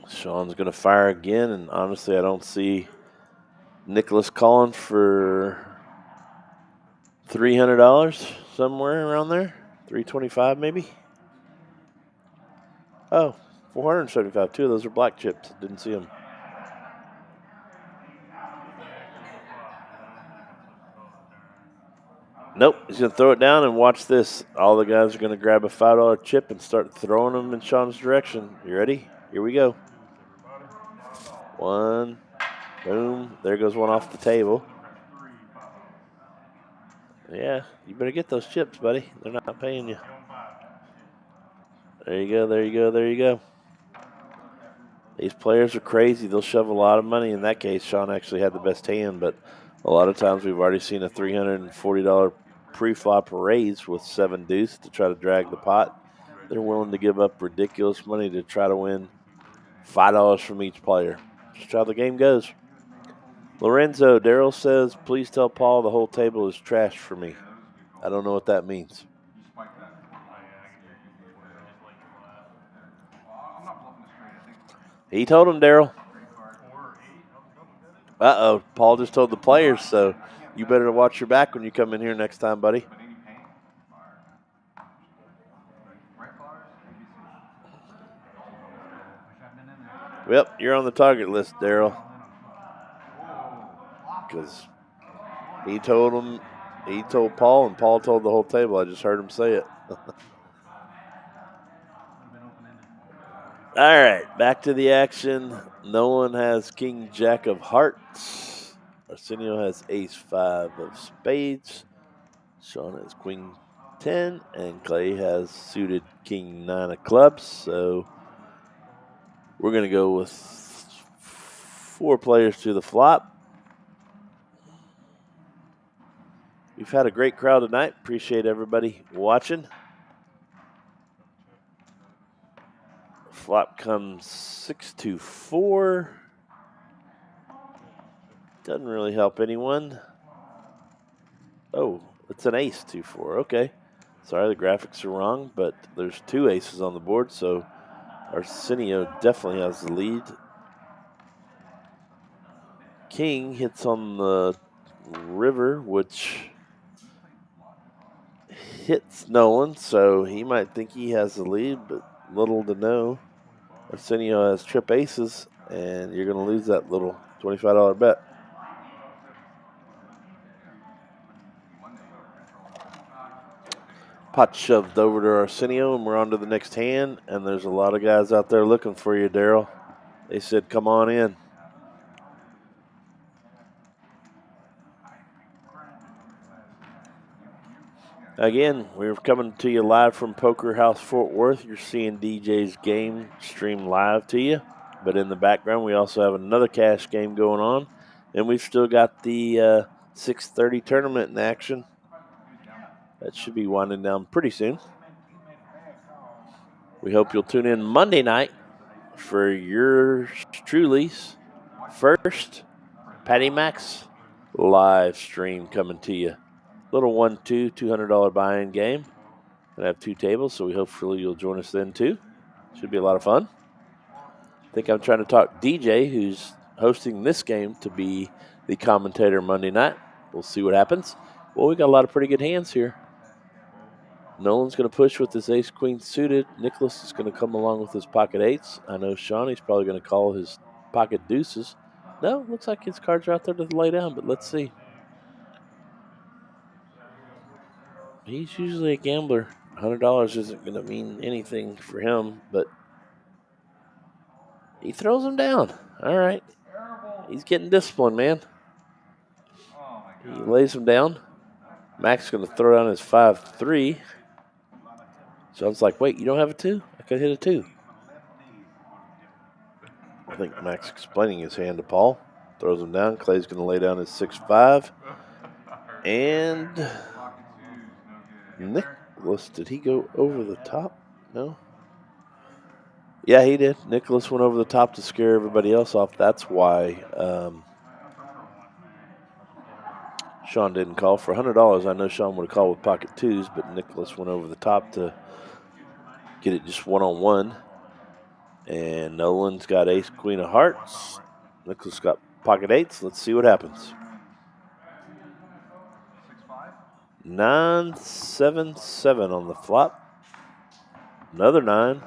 Sean's going to fire again, and honestly, I don't see Nicholas calling for $300, somewhere around there. $325 maybe. Oh, $475. 2 of those are black chips. Didn't see them. Nope, he's going to throw it down, and watch this. All the guys are going to grab a $5 chip and start throwing them in Sean's direction. You ready? Here we go. 1, boom. There goes one off the table. Yeah, you better get those chips, buddy. They're not paying you. There you go, there you go, there you go. These players are crazy. They'll shove a lot of money. In that case, Sean actually had the best hand, but a lot of times we've already seen a $340 pre-flop raise with 7-deuce to try to drag the pot. They're willing to give up ridiculous money to try to win $5 from each player. Just how the game goes. Lorenzo, Daryl says, please tell Paul the whole table is trash for me. I don't know what that means. He told him, Daryl. Uh-oh, Paul just told the players, so you better watch your back when you come in here next time, buddy. Yep, you're on the target list, Daryl. Because he told Paul, and Paul told the whole table. I just heard him say it. All right, back to the action. Nolan has King Jack of Hearts. Arsenio has Ace 5 of Spades. Sean has Queen 10, and Clay has suited King 9 of Clubs. So we're going to go with 4 players to the flop. We've had a great crowd tonight. Appreciate everybody watching. Flop comes 6-4. Doesn't really help anyone. Oh, it's an ace 2-4. Okay. Sorry, the graphics are wrong, but there's 2 aces on the board, so Arsenio definitely has the lead. King hits on the river, which hits Nolan, so he might think he has the lead, but little to know. Arsenio has trip aces, and you're going to lose that little $25 bet. Pot shoved over to Arsenio, and we're on to the next hand, and there's a lot of guys out there looking for you, Daryl. They said, come on in. Again, we're coming to you live from Poker House Fort Worth. You're seeing DJ's game stream live to you. But in the background, we also have another cash game going on. And we've still got the 6:30 tournament in action. That should be winding down pretty soon. We hope you'll tune in Monday night for yours truly's first Patty Max live stream coming to you. Little 1-2 $200 buy-in game. Gonna have 2 tables, so hopefully you'll join us then too. Should be a lot of fun. I think I'm trying to talk DJ, who's hosting this game, to be the commentator Monday night. We'll see what happens. Well, we got a lot of pretty good hands here. Nolan's going to push with his ace-queen suited. Nicholas is going to come along with his pocket eights. I know Shawnee's probably going to call his pocket deuces. No, looks like his cards are out there to lay down, but let's see. He's usually a gambler. $100 isn't going to mean anything for him, but he throws them down. All right. He's getting disciplined, man. He lays them down. Mac's going to throw down his 5-3. John's like, wait, you don't have a 2? I could hit a 2. I think Mac's explaining his hand to Paul. Throws him down. Clay's going to lay down his 6-5. And Nicholas, did he go over the top? No. Yeah, he did. Nicholas went over the top to scare everybody else off. That's why Sean didn't call. For $100, I know Sean would have called with pocket 2s, but Nicholas went over the top to get it just one-on-one. And Nolan's got ace, queen of hearts. Nicholas got pocket 8s. Let's see what happens. 9-7-7 on the flop. Another 9.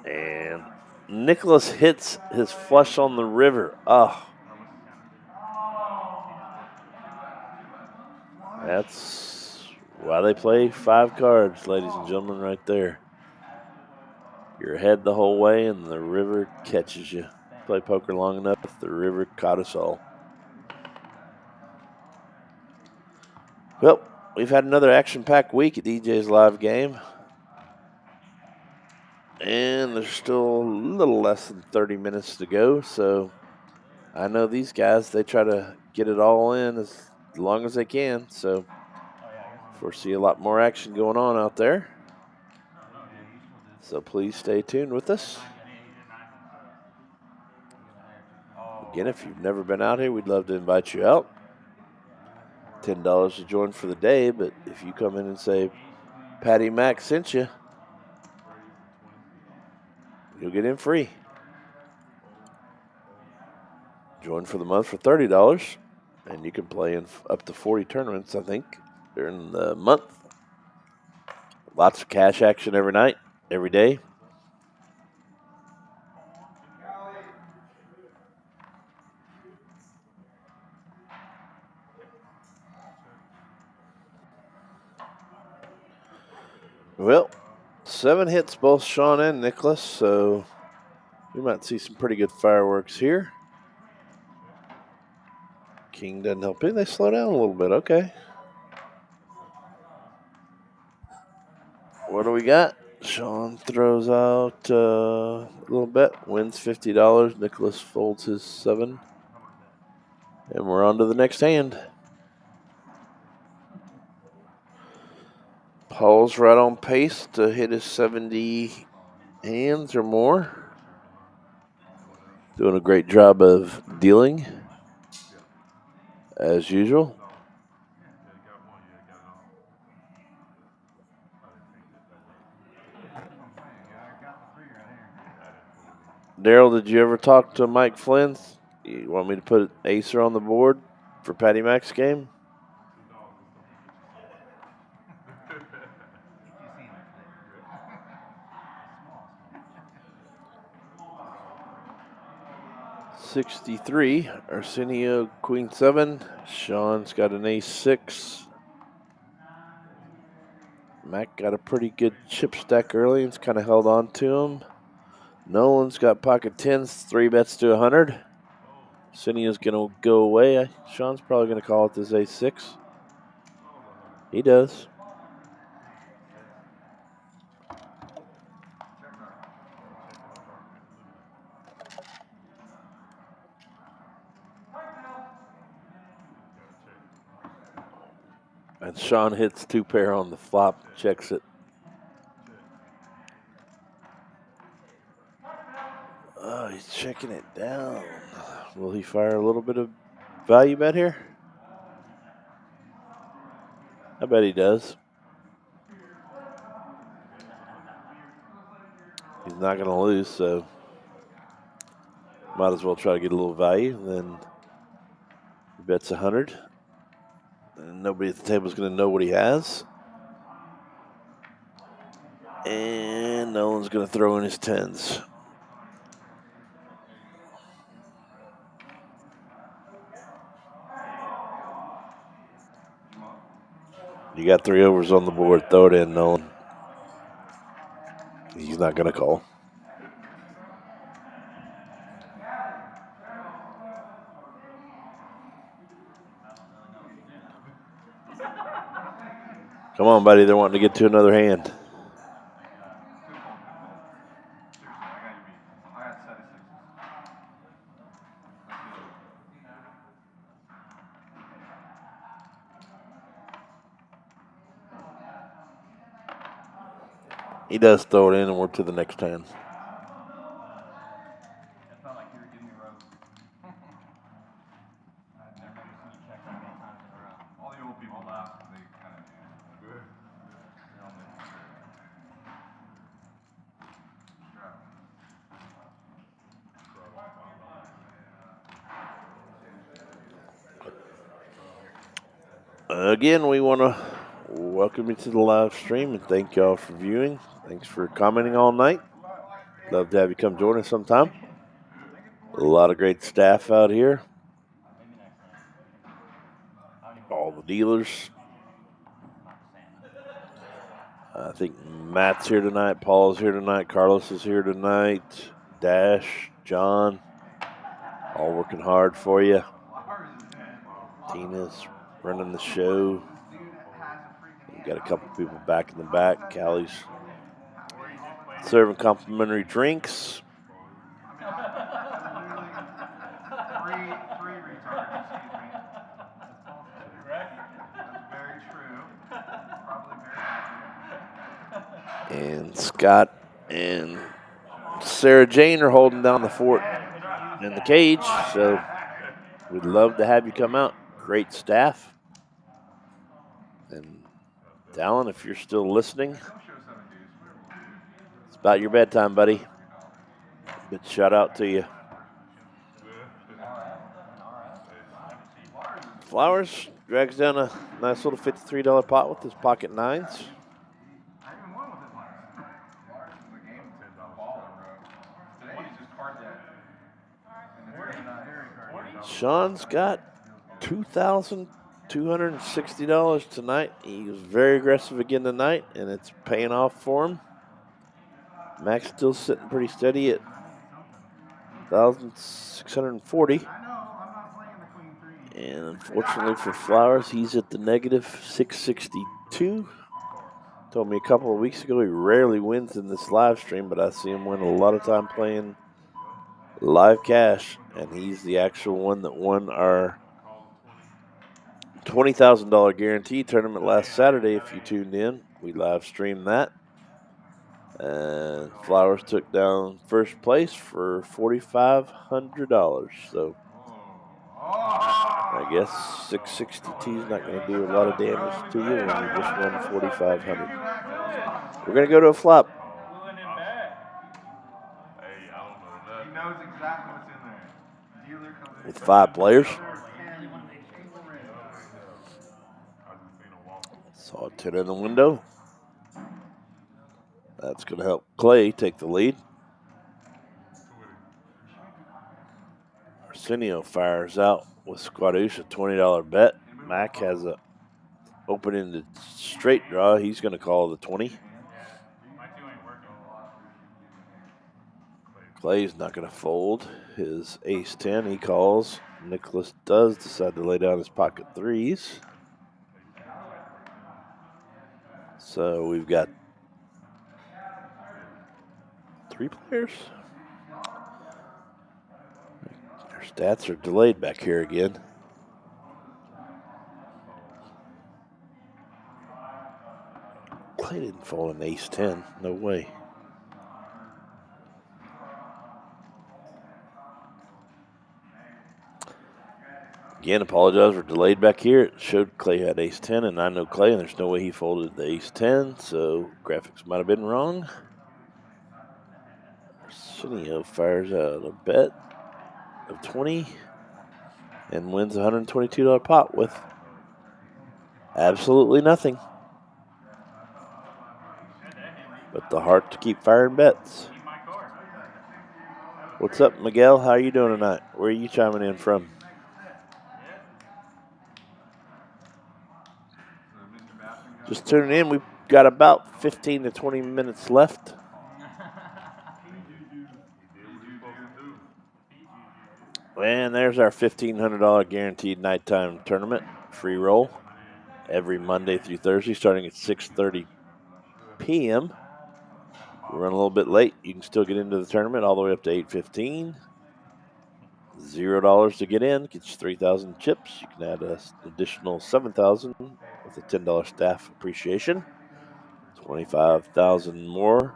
And Nicholas hits his flush on the river. Oh. That's why they play 5 cards, ladies and gentlemen, right there. You're ahead the whole way, and the river catches you. Play poker long enough, the river caught us all. Well, we've had another action-packed week at DJ's live game. And there's still a little less than 30 minutes to go, so I know these guys, they try to get it all in as long as they can, so foresee a lot more action going on out there. So please stay tuned with us. Again, if you've never been out here, we'd love to invite you out. $10 to join for the day, but if you come in and say, Patty Mac sent you, you'll get in free. Join for the month for $30, and you can play in up to 40 tournaments, I think, during the month. Lots of cash action every night, every day. Well, 7 hits both Sean and Nicholas, so we might see some pretty good fireworks here. King doesn't help it. They slow down a little bit. Okay. What do we got? Sean throws out a little bet, wins $50. Nicholas folds his 7. And we're on to the next hand. Paul's right on pace to hit his 70 hands or more. Doing a great job of dealing, as usual. Daryl, did you ever talk to Mike Flynn? You want me to put Acer on the board for Patty Mac's game? $63. Arsenio, queen 7. Sean's got an ace 6. Mac got a pretty good chip stack early and's kind of held on to him. Nolan's got pocket 10s, 3 bets to 100. Arsenio's going to go away. Sean's probably going to call it this ace-6. He does. And Sean hits 2 pair on the flop, checks it. Oh, he's checking it down. Will he fire a little bit of value bet here? I bet he does. He's not going to lose, so might as well try to get a little value. And then he bets 100. And nobody at the table is going to know what he has. And no one's going to throw in his 10s. You got 3 overs on the board. Throw it in, Nolan. He's not going to call. Come on, buddy. They're wanting to get to another hand. He does throw it in, and we're to the next hand. Again, we want to welcome you to the live stream and thank y'all for viewing. Thanks for commenting all night. Love to have you come join us sometime. A lot of great staff out here. All the dealers. I think Matt's here tonight. Paul's here tonight. Carlos is here tonight. Dash, John, all working hard for you. Tina's running the show. We got a couple people back in the back. Callie's serving complimentary drinks. Three retards, excuse me. That's very true. Probably very accurate. And Scott and Sarah Jane are holding down the fort in the cage. So we'd love to have you come out. Great staff. And Dallin, if you're still listening, it's about your bedtime, buddy. But shout out to you. Flowers drags down a nice little $53 pot with his pocket 9s. Sean's got $2,260 tonight. He was very aggressive again tonight, and it's paying off for him. Mac's still sitting pretty steady at $1,640. And unfortunately for Flowers, he's at the negative 662. Told me a couple of weeks ago he rarely wins in this live stream, but I see him win a lot of time playing live cash, and he's the actual one that won our $20,000 guarantee tournament last Saturday. If you tuned in, we live streamed that. And Flowers took down first place for $4,500. So I guess 662 is not going to do a lot of damage to you when you just won 4,500. We're going to go to a flop. He knows exactly what's in there. Dealer comes With 5 players. Saw a 10 in the window. That's going to help Clay take the lead. Arsenio fires out with Squadouche, a $20 bet. Mac has a open-ended straight draw. He's going to call the 20. Clay's not going to fold his ace-10. He calls. Nicholas does decide to lay down his pocket threes. So we've got 3 players. Our stats are delayed back here again. Clay didn't fold an ace-10. No way. Again, apologize for delayed back here. It showed Clay had ace-10, and I know Clay, and there's no way he folded the ace-10, so graphics might have been wrong. Arsenio fires out a bet of 20 and wins a $122 pot with absolutely nothing but the heart to keep firing bets. What's up, Miguel? How are you doing tonight? Where are you chiming in from? Just tuning in. We've got about 15 to 20 minutes left. And there's our $1,500 guaranteed nighttime tournament. Free roll every Monday through Thursday starting at 6:30 p.m. We run a little bit late. You can still get into the tournament all the way up to 8:15. $0 to get in. Gets you 3,000 chips. You can add an additional 7,000 with a $10 staff appreciation. 25,000 more.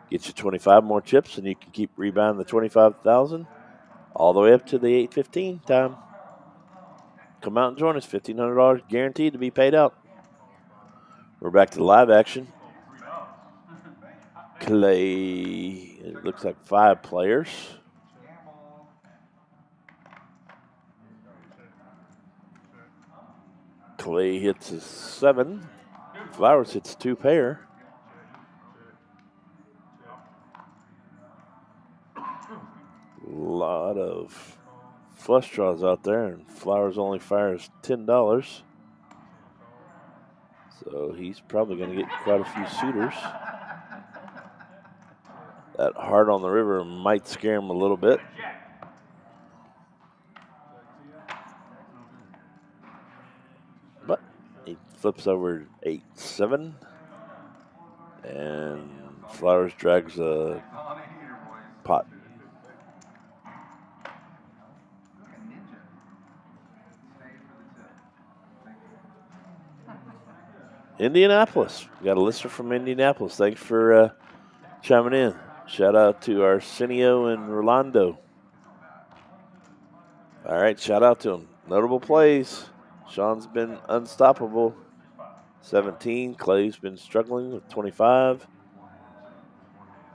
Gets you 25 more chips, and you can keep rebounding the 25,000 all the way up to the 8:15 time. Come out and join us. $1,500 guaranteed to be paid out. We're back to the live action. Clay, it looks like 5 players. Clay hits a 7. Flowers hits 2 pair. A lot of flush draws out there, and Flowers only fires $10. So he's probably going to get quite a few suitors. That heart on the river might scare him a little bit. But he flips over 8-7. And Flowers drags a pot. Indianapolis. We got a listener from Indianapolis. Thanks for chiming in. Shout out to Arsenio and Rolando. All right, shout out to them. Notable plays. Sean's been unstoppable. 17. Clay's been struggling with 25.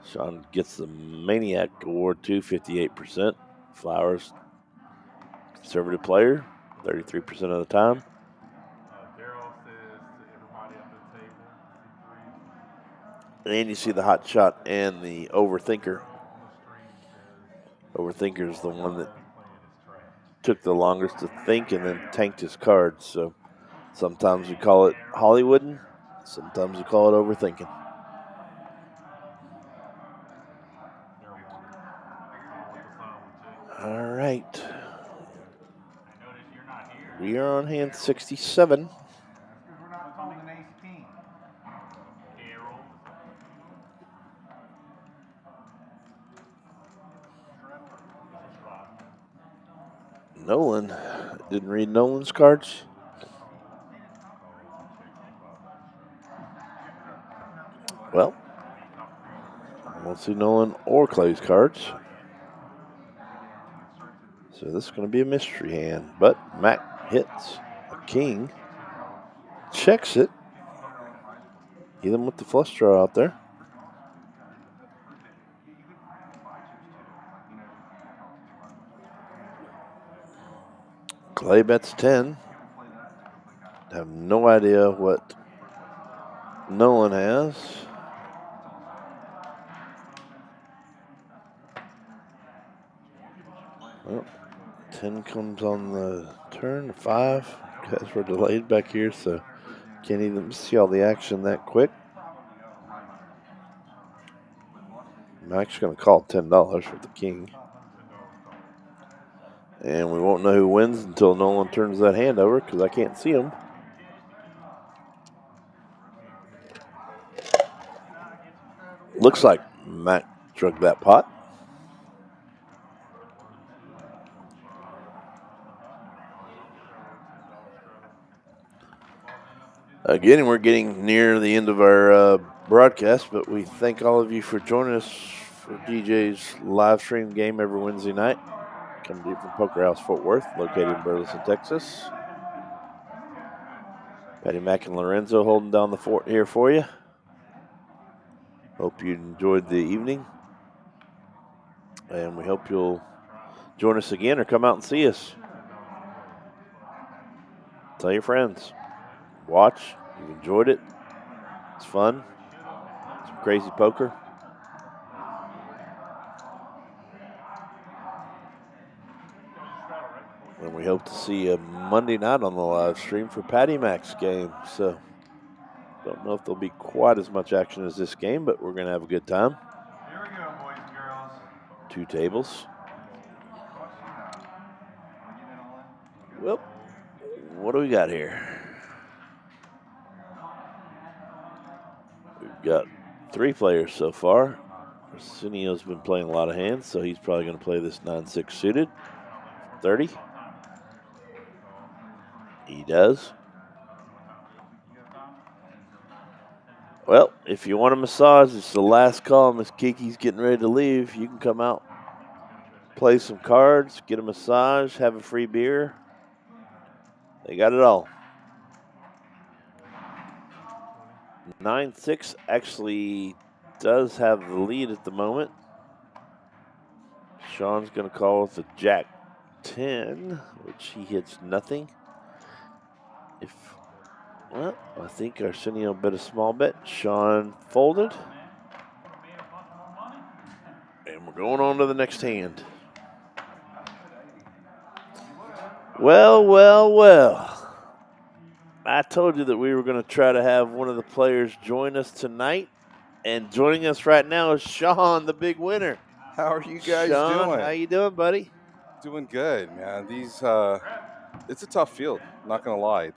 Sean gets the Maniac Award too, 58%. Flowers, conservative player, 33% of the time. And you see the hot shot and the overthinker. Overthinker is the one that took the longest to think and then tanked his cards. So sometimes we call it Hollywooding, sometimes we call it overthinking. All right. We are on hand 67. Nolan. Didn't read Nolan's cards. Well, I won't see Nolan or Clay's cards. So this is going to be a mystery hand. But Mac hits a king. Checks it. Even with the flush draw out there. Clay bets 10. Have no idea what Nolan has. Well, 10 comes on the turn, 5. Guys, we're delayed back here, so can't even see all the action that quick. Mac's going to call $10 with the king. And we won't know who wins until Nolan turns that hand over because I can't see him. Looks like Mac drug that pot. Again, we're getting near the end of our broadcast, but we thank all of you for joining us for DJ's live stream game every Wednesday night. Coming to you from Poker House Fort Worth, located in Burleson, Texas. Patty Mac and Lorenzo holding down the fort here for you. Hope you enjoyed the evening. And we hope you'll join us again or come out and see us. Tell your friends. Watch. You've enjoyed it. It's fun. Some crazy poker. And we hope to see you Monday night on the live stream for Patty Mac's game. So, don't know if there'll be quite as much action as this game, but we're going to have a good time. Here we go, boys and girls. 2 tables. Well, what do we got here? We've got 3 players so far. Arsenio's been playing a lot of hands, so he's probably going to play this 9-6 suited. 30. He does. Well, if you want a massage, it's the last call. Miss Kiki's getting ready to leave. You can come out, play some cards, get a massage, have a free beer. They got it all. 9-6 actually does have the lead at the moment. Sean's going to call with a Jack 10, which he hits nothing. Well, I think Arsenio bet a small bet. Sean folded. And we're going on to the next hand. Well. I told you that we were going to try to have one of the players join us tonight. And joining us right now is Sean, the big winner. How are you guys Sean, doing? how you doing, buddy? Doing good, man. It's a tough field, not going to lie.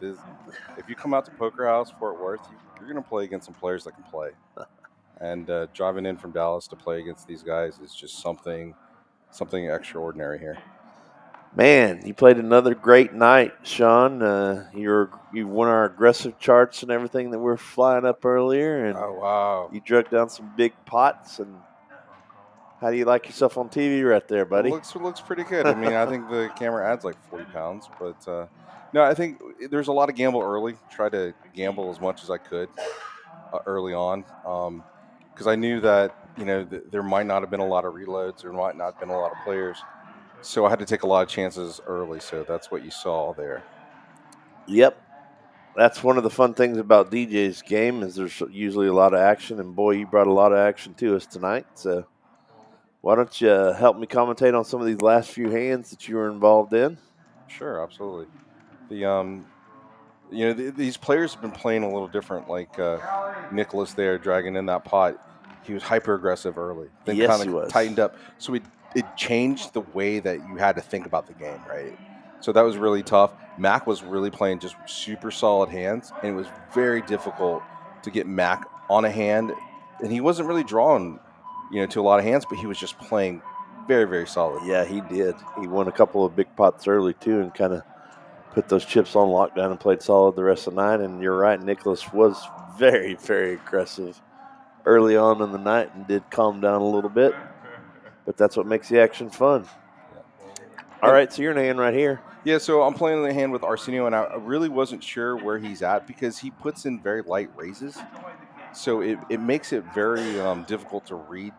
If you come out to Poker House, Fort Worth, you're going to play against some players that can play. And driving in from Dallas to play against these guys is just something extraordinary here. Man, you played another great night, Sean. You won our aggressive charts and everything that we're flying up earlier. And oh, wow. You drug down some big pots. And how do you like yourself on TV right there, buddy? It looks pretty good. I mean, I think the camera adds like 40 pounds. But, no, I think there's a lot of gamble early. Try to gamble as much as I could early on. Because I knew that, there might not have been a lot of reloads. There might not have been a lot of players. So I had to take a lot of chances early. So that's what you saw there. Yep. That's one of the fun things about DJ's game is there's usually a lot of action. And, boy, you brought a lot of action to us tonight. So why don't you help me commentate on some of these last few hands that you were involved in? Sure, absolutely. These players have been playing a little different. Like Nicholas there, dragging in that pot. He was hyper aggressive early. Then Yes, he kind was. of tightened up. So it changed the way that you had to think about the game, right? So that was really tough. Mac was really playing just super solid hands, and it was very difficult to get Mac on a hand. And he wasn't really drawing, to a lot of hands, but he was just playing very, very solid. Yeah, he did. He won a couple of big pots early, too, and kind of put those chips on lockdown and played solid the rest of the night. And you're right, Nicholas was very, very aggressive early on in the night and did calm down a little bit. But that's what makes the action fun. All right, so you're in a hand right here. Yeah, so I'm playing the hand with Arsenio, and I really wasn't sure where he's at because he puts in very light raises. So it makes it very difficult to read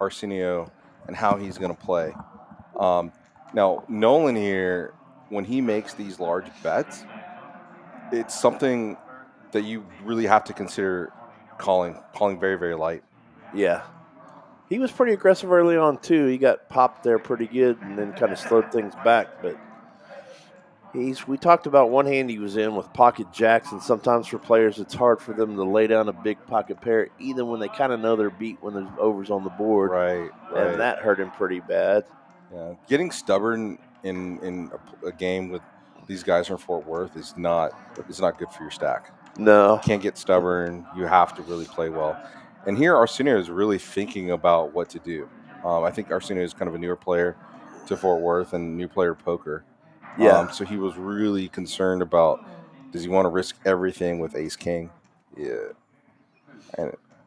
Arsenio and how he's going to play. Now, Nolan here, when he makes these large bets, it's something that you really have to consider calling very, very light. Yeah. He was pretty aggressive early on, too. He got popped there pretty good and then kind of slowed things back. But We talked about one hand he was in with pocket jacks, and sometimes for players it's hard for them to lay down a big pocket pair, even when they kind of know they're beat when there's overs on the board. Right. And that hurt him pretty bad. Yeah, getting stubborn in a game with these guys from Fort Worth is not good for your stack. No. Can't get stubborn. You have to really play well. And here, Arsenio is really thinking about what to do. I think Arsenio is kind of a newer player to Fort Worth and new player to poker. Yeah. So he was really concerned about, does he want to risk everything with Ace King? Yeah.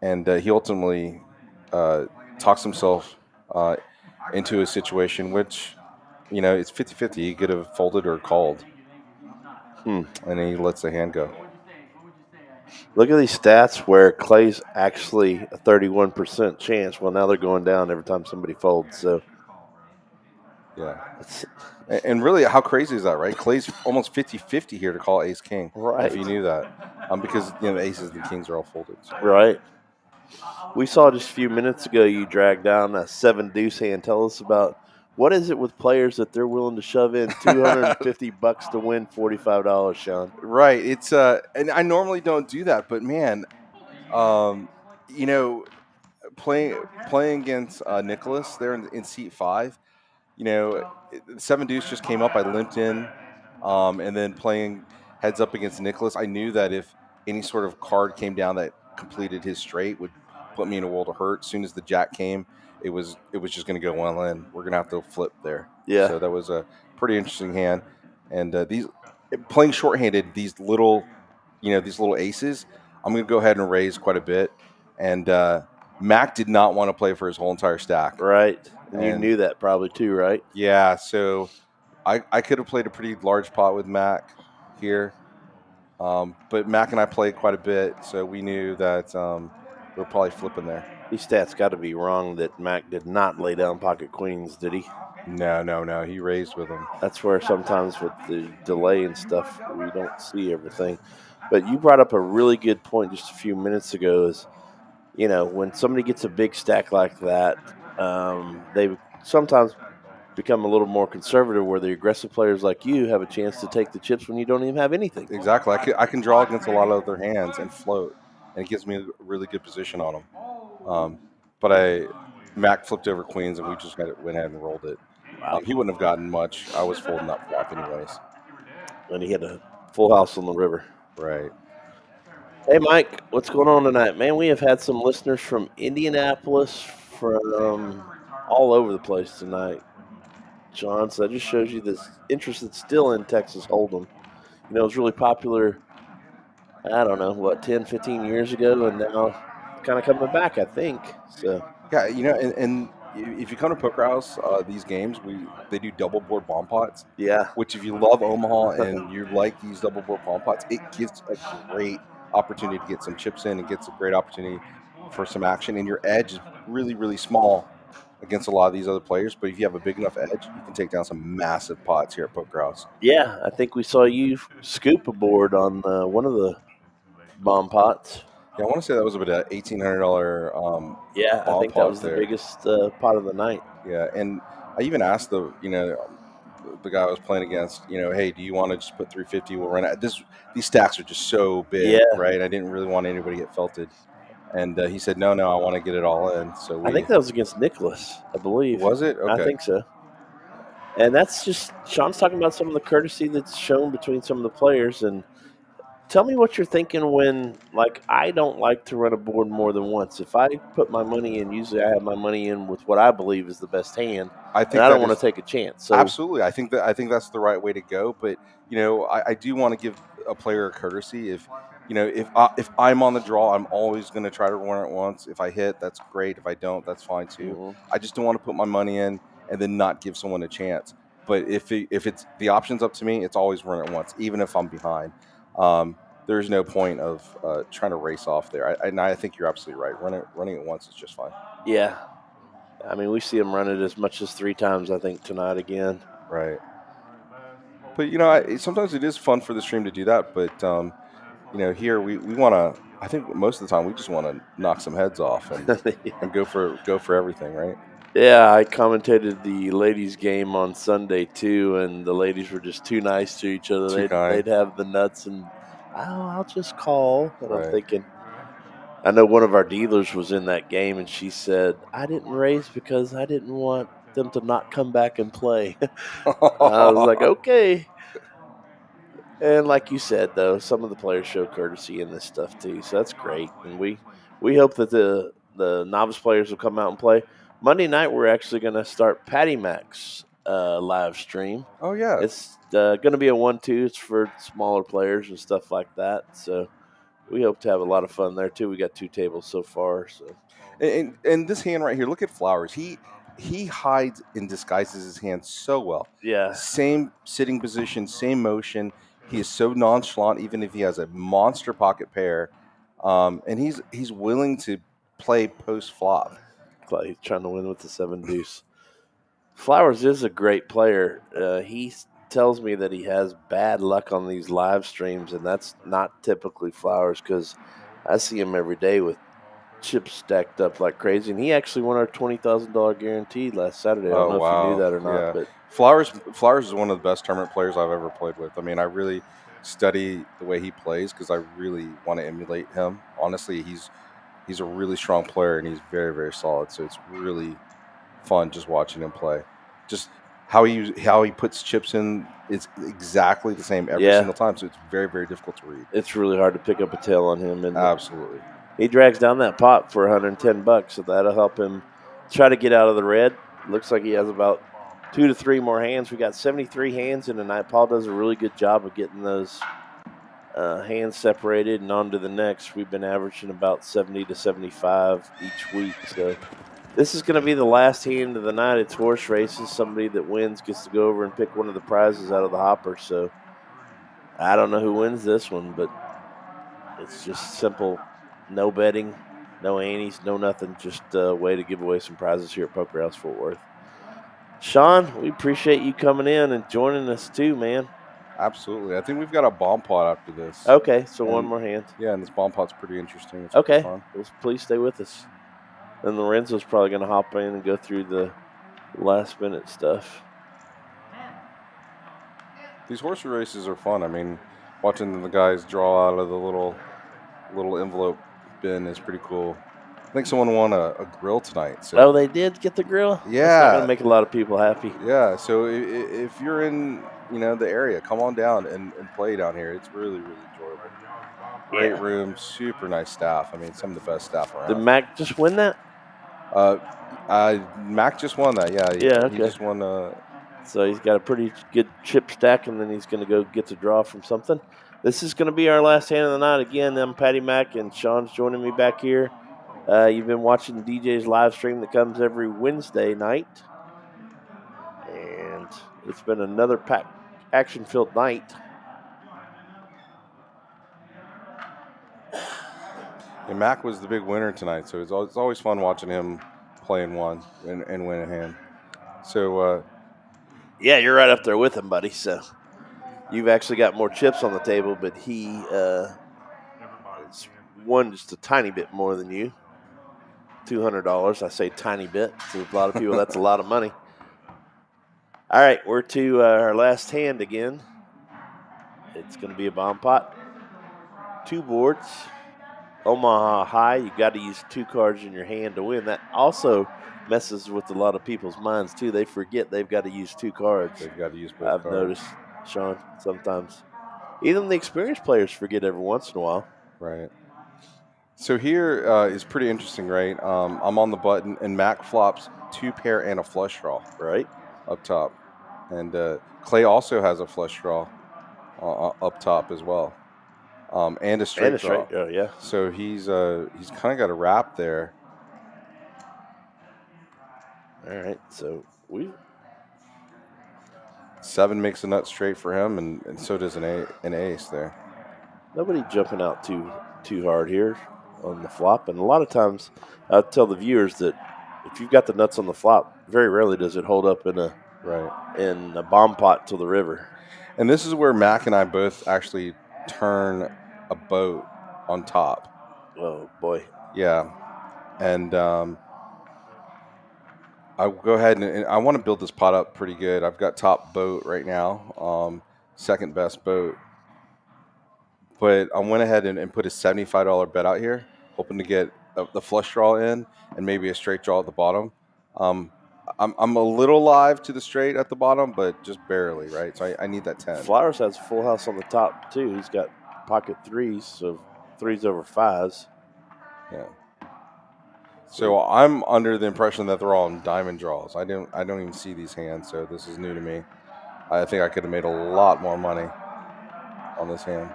And he ultimately talks himself into a situation which, it's 50-50. He could have folded or called. And he lets the hand go. Look at these stats where Clay's actually a 31% chance. Well, now they're going down every time somebody folds. So, yeah. And really, how crazy is that, right? Clay's almost 50-50 here to call Ace King. Right. If you knew that. Because, the aces and kings are all folded. So. Right. We saw just a few minutes ago you dragged down a 7-Deuce hand. Tell us about what is it with players that they're willing to shove in $250 to win $45, Sean? Right. It's and I normally don't do that, but man, playing against Nicholas there in seat 5, 7-Deuce just came up. I limped in, and then playing heads up against Nicholas, I knew that if any sort of card came down that completed his straight would put me in a world of hurt. As soon as the jack came, it was just going to go well in. We're going to have to flip there. Yeah. So that was a pretty interesting hand. And playing shorthanded, these little aces, I'm going to go ahead and raise quite a bit. And Mac did not want to play for his whole entire stack. Right. And you knew that probably too, right? Yeah. So I could have played a pretty large pot with Mac here. But Mac and I played quite a bit, so we knew that we're probably flipping there. These stats got to be wrong that Mac did not lay down pocket queens, did he? No. He raised with them. That's where sometimes with the delay and stuff, we don't see everything. But you brought up a really good point just a few minutes ago is, when somebody gets a big stack like that, they sometimes become a little more conservative where the aggressive players like you have a chance to take the chips when you don't even have anything. Exactly. I can draw against a lot of other hands and float, and it gives me a really good position on them. But Mac flipped over queens, and we just went ahead and rolled it. Wow. He wouldn't have gotten much. I was folding that flop anyways. And he had a full house on the river. Right. Hey, Mike, what's going on tonight? Man, we have had some listeners from Indianapolis, from all over the place tonight, John. So that just shows you this interest that's still in Texas Hold'em. It was really popular, I don't know, 10, 15 years ago, and now kind of coming back, I think. So yeah, and if you come to Poker House, these games, they do double board bomb pots. Yeah. Which, if you love Omaha and you like these double board bomb pots, it gives a great opportunity to get some chips in and gets a great opportunity for some action. And your edge is really, really small against a lot of these other players. But if you have a big enough edge, you can take down some massive pots here at Poker House. Yeah, I think we saw you scoop a board on one of the bomb pots. Yeah, I want to say that was about an $1,800 yeah, I think that was the biggest pot of the night. Yeah, and I even asked the guy I was playing against, hey, do you want to just put 350? We'll run it. These stacks are just so big, right? I didn't really want anybody to get felted. And he said, no, I want to get it all in. So I think that was against Nicholas, I believe. Was it? Okay. I think so. And that's just, Sean's talking about some of the courtesy that's shown between some of the players. And tell me what you're thinking when, I don't like to run a board more than once. If I put my money in, usually I have my money in with what I believe is the best hand. I don't want to take a chance. So. Absolutely. I think that's the right way to go. But, I do want to give a player a courtesy. If I'm on the draw, I'm always going to try to run it once. If I hit, that's great. If I don't, that's fine too. Mm-hmm. I just don't want to put my money in and then not give someone a chance. But if it's the option's up to me, it's always run it once, even if I'm behind. There's no point of trying to race off there. I think you're absolutely right. Running it once is just fine. Yeah. I mean, we see them run it as much as 3 times, I think, tonight again. Right. But, sometimes it is fun for the stream to do that. But, here we want to – I think most of the time we just want to knock some heads off and, and go for everything, right? Yeah, I commentated the ladies' game on Sunday too, and the ladies were just too nice to each other. Too kind. They'd have the nuts, and I'll just call. And I'm Right. thinking, I know one of our dealers was in that game, and she said, "I didn't raise because I didn't want them to not come back and play." I was like, okay. And like you said, though, some of the players show courtesy in this stuff too, so that's great. And we hope that the novice players will come out and play. Monday night, we're actually going to start Patty Mac's live stream. Oh yeah. It's going to be a 1-2. It's for smaller players and stuff like that. So we hope to have a lot of fun there too. We got 2 tables so far. So And this hand right here, look at Flowers. He hides and disguises his hand so well. yeah, Same sitting position, same motion. He is so nonchalant, even if he has a monster pocket pair, and he's willing to play post flop. Clay trying to win with the 7-Deuce. Flowers is a great player. He tells me that he has bad luck on these live streams, and that's not typically Flowers because I see him every day with chips stacked up like crazy. And he actually won our $20,000 guarantee last Saturday. I don't know if you knew that or not, Yeah. but Flowers is one of the best tournament players I've ever played with. I mean, I really study the way he plays because I really want to emulate him. Honestly, he's a really strong player and he's very, very solid. So it's really fun just watching him play. Just how he puts chips in is exactly the same every Yeah. single time. So it's very, very difficult to read. it's really hard to pick up a tail on him. And Absolutely. he drags down that pot for $110, so that'll help him try to get out of the red. Looks like he has about 2 to 3 more hands. We got 73 hands in tonight. Paul does a really good job of getting those hands separated and on to the next. We've been averaging about 70 to 75 each week. So this is going to be the last hand of the night. It's horse races. Somebody that wins gets to go over and pick one of the prizes out of the hopper. So I don't know who wins this one, but it's just simple. No betting, no antes, no nothing. Just a way to give away some prizes here at Poker House Fort Worth. Sean, we appreciate you coming in and joining us too, man. Absolutely. I think we've got a bomb pot after this. Okay, so one And- more hand. Yeah, and this bomb pot's pretty interesting. It's Okay, pretty fun. well, please stay with us. Then Lorenzo's probably going to hop in and go through the last minute stuff. These horse races are fun. I mean, watching the guys draw out of the little envelope bin is pretty cool. I think someone won a grill tonight. So Oh, they did get the grill? That's not yeah, going to make a lot of people happy. yeah. So if you're in the area, come on down and play down here. It's really, really enjoyable. Great Yeah. room, super nice staff. I mean, some of the best staff around. Did Mac just win that? Mac just won that. Yeah, Yeah, okay. He just won. So he's got a pretty good chip stack, and then he's going to go get the draw from something. This is going to be our last hand of the night. Again, I'm Patty Mac, and Sean's joining me back here. You've been watching DJ's live stream that comes every Wednesday night. And it's been another packed, action-filled night. And Mac was the big winner tonight, so it's always fun watching him play in one and win a hand. So Yeah, you're right up there with him, buddy. So you've actually got more chips on the table, but he won just a tiny bit more than you. $200. I say tiny bit. To a lot of people, that's a lot of money. All right, we're to our last hand again. It's going to be a bomb pot. 2 boards. Omaha High. You got to use 2 cards in your hand to win. That also messes with a lot of people's minds too. They forget they've got to use 2 cards. they've got to use both I've cards. noticed, Sean, sometimes. Even the experienced players forget every once in a while. Right. So here is pretty interesting, right? I'm on the button, and Mac flops 2 pair and a flush draw, Right? up top. And Clay also has a flush draw up top as well, and a straight And a draw. straight. Oh, yeah. So he's kind of got a wrap there. All right. So 7 makes a nut straight for him, and so does an ace there. nobody jumping out too hard here on the flop. And a lot of times I tell the viewers that if you've got the nuts on the flop, very rarely does it hold up in a bomb pot to the river. And this is where Mac and I both actually turn a boat on top. Oh, boy. Yeah. And I'll go ahead and I want to build this pot up pretty good. I've got top boat right now, second best boat. But I went ahead and put a $75 bet out here, hoping to get the flush draw in and maybe a straight draw at the bottom. I'm a little live to the straight at the bottom, but just barely, right? So I need that 10. Flowers has a full house on the top, too. He's got pocket threes, so threes over fives. Yeah. So I'm under the impression that they're all in diamond draws. I don't even see these hands, so this is new to me. I think I could have made a lot more money on this hand.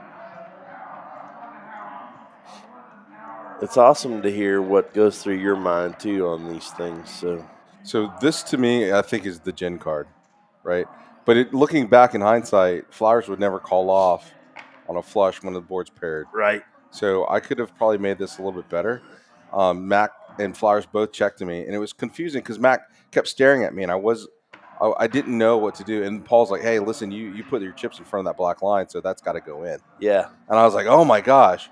It's awesome to hear what goes through your mind, too, on these things. So this, to me, I think is the gin card, right? But looking back in hindsight, Flowers would never call off on a flush when the board's paired. Right. So I could have probably made this a little bit better. Mac and Flowers both checked to me, and it was confusing because Mac kept staring at me, and I didn't know what to do. And Paul's like, "Hey, listen, you put your chips in front of that black line, so that's got to go in." Yeah. And I was like, "Oh my gosh!"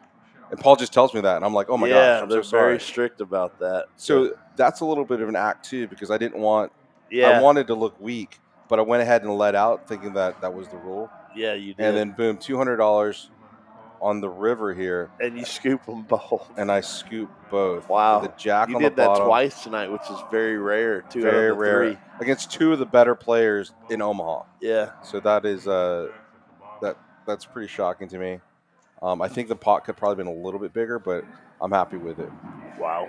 And Paul just tells me that, and I'm like, "Oh my gosh, I'm they're so sorry." very strict about that. So that's a little bit of an act too, because I didn't want. Yeah. I wanted to look weak, but I went ahead and let out, thinking that was the rule. Yeah, you did. And then boom, $200 on the river here, and you scoop them both. and I scoop both. Wow. With the jack You on did the that bottom. twice tonight, which is very rare. Very rare three. against two of the better players in Omaha. Yeah. So that is that's pretty shocking to me. I think the pot could probably been a little bit bigger, but I'm happy with it. Wow.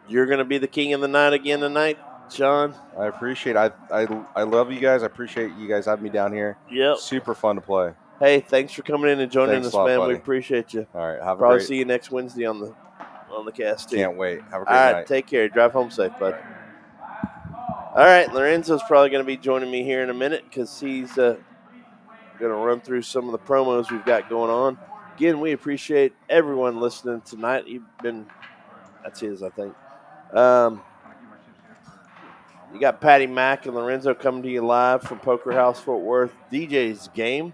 You're going to be the king of the night again tonight, Sean. I appreciate it. I love you guys. I appreciate you guys having me down here. Yep. Super fun to play. Hey, thanks for coming in and joining Thanks us, a lot, man. buddy. We appreciate you. All right. Have a Probably great. see you next Wednesday on the cast, too. Can't wait. Have a All great right, night. take care. Drive home safe, bud. All right, Lorenzo's probably going to be joining me here in a minute because he's going to run through some of the promos we've got going on. Again, we appreciate everyone listening tonight. That's his, I think. You got Patty Mack and Lorenzo coming to you live from Poker House Fort Worth. DJ's Game.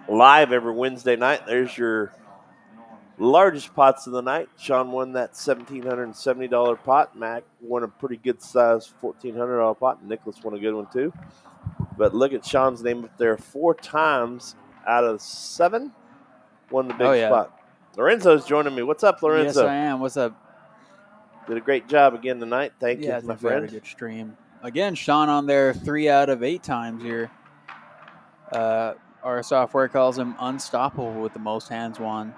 Live every Wednesday night. There's your largest pots of the night. Sean won that $1,770 pot. Mac won a pretty good size $1,400 pot. Nicholas won a good one too. But look at Sean's name up there. 4 times out of 7 won the big spot. Lorenzo's joining me. What's up, Lorenzo? Yes, I am. What's up? Did a great job again tonight. Thank you, my I friend. had a good stream. Again, Sean on there 3 out of 8 times here. Our software calls him unstoppable with the most hands won.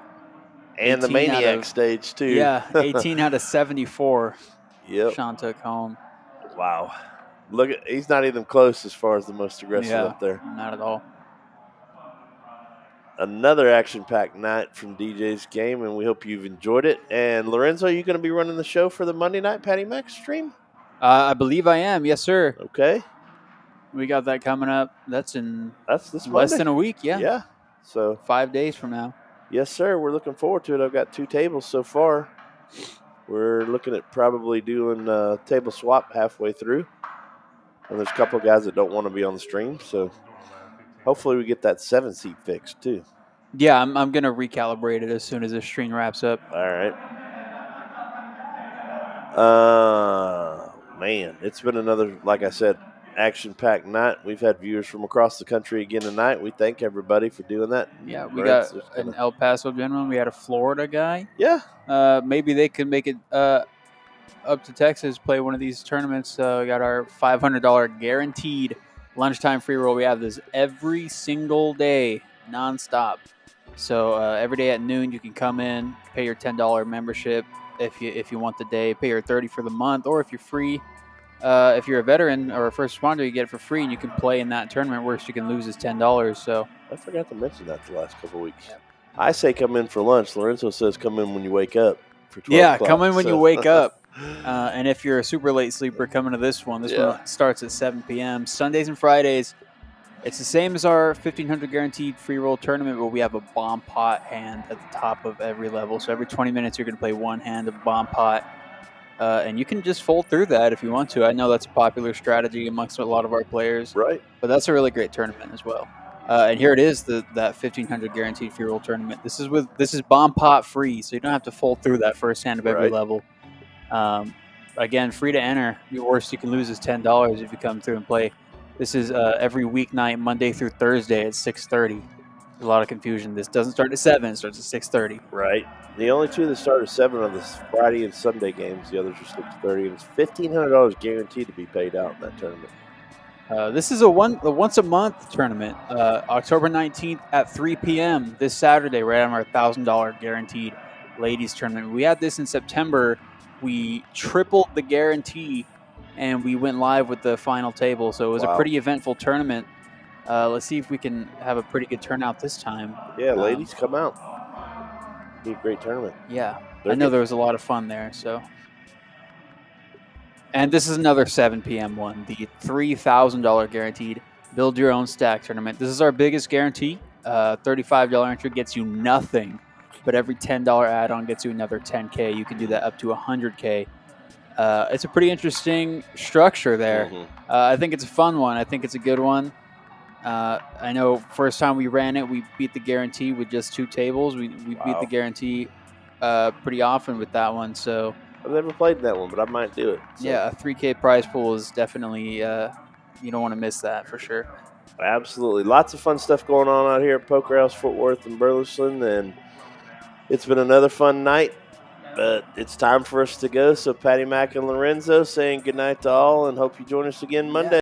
And the Maniac stage, too. Yeah, 18 out of 74. Yep. Sean took home. Wow. Look at, he's not even close as far as the most aggressive up there. Not at all. Another action-packed night from DJ's Game, and we hope you've enjoyed it. And Lorenzo, are you going to be running the show for the Monday night Patty Mac stream? I believe I am. Yes, sir. Okay. We got that coming up. That's this Monday. Less than a week. Yeah. Yeah. So 5 days from now. Yes, sir. We're looking forward to it. I've got 2 tables so far. We're looking at probably doing a table swap halfway through. And there's a couple of guys that don't want to be on the stream, so hopefully we get that 7-seat fixed too. Yeah, I'm going to recalibrate it as soon as this stream wraps up. All right. Man, it's been another, like I said, action-packed night. We've had viewers from across the country again tonight. We thank everybody for doing that. Yeah, we got an El Paso gentleman. We had a Florida guy. Yeah. Maybe they could make it up to Texas, play one of these tournaments. We got our $500 guaranteed lunchtime free roll. We have this every single day, nonstop. So every day at noon, you can come in, pay your $10 membership if you want the day, pay your $30 for the month, or if you're free. If you're a veteran or a first responder, you get it for free, and you can play in that tournament. Worst you can lose is $10. So I forgot to mention that the last couple of weeks. Yeah. I say come in for lunch. Lorenzo says come in when you wake up. For 12 o'clock. Come in when you wake up. And if you're a super late sleeper, come into this one. This one starts at 7 p.m. Sundays and Fridays. It's the same as our 1,500 guaranteed free roll tournament, but we have a bomb pot hand at the top of every level. So every 20 minutes, you're going to play one hand of bomb pot. And you can just fold through that if you want to. I know that's a popular strategy amongst a lot of our players. Right. But that's a really great tournament as well. And here it is, that 1,500 guaranteed free roll tournament. This is bomb pot free, so you don't have to fold through that first hand of every level. Again, free to enter. The worst you can lose is $10 if you come through and play. This is every weeknight, Monday through Thursday at 6:30. A lot of confusion. This doesn't start at 7; it starts at 6:30. Right. The only two that start at 7 are the Friday and Sunday games. The others are 6:30, and it's $1,500 guaranteed to be paid out in that tournament. This is a once a month tournament. October 19th at 3 p.m. this Saturday. We're at our $1,000 guaranteed ladies tournament. We had this in September. We tripled the guarantee, and we went live with the final table. So it was a pretty eventful tournament. Let's see if we can have a pretty good turnout this time. Yeah, ladies, come out. Be a great tournament. Yeah, I know there was a lot of fun there. So, and this is another 7 p.m. one, the $3,000 guaranteed build your own stack tournament. This is our biggest guarantee. $35 entry gets you nothing, but every $10 add-on gets you another $10K. You can do that up to $100K. It's a pretty interesting structure there. I think it's a fun one. I think it's a good one. I know first time we ran it, we beat the guarantee with just 2 tables. We beat the guarantee pretty often with that one. So I've never played that one, but I might do it. So. Yeah, a 3K prize pool is definitely you don't want to miss that for sure. Absolutely. Lots of fun stuff going on out here at Poker House Fort Worth and Burleson, and it's been another fun night, but it's time for us to go. So Patty Mack and Lorenzo saying goodnight to all, and hope you join us again Monday.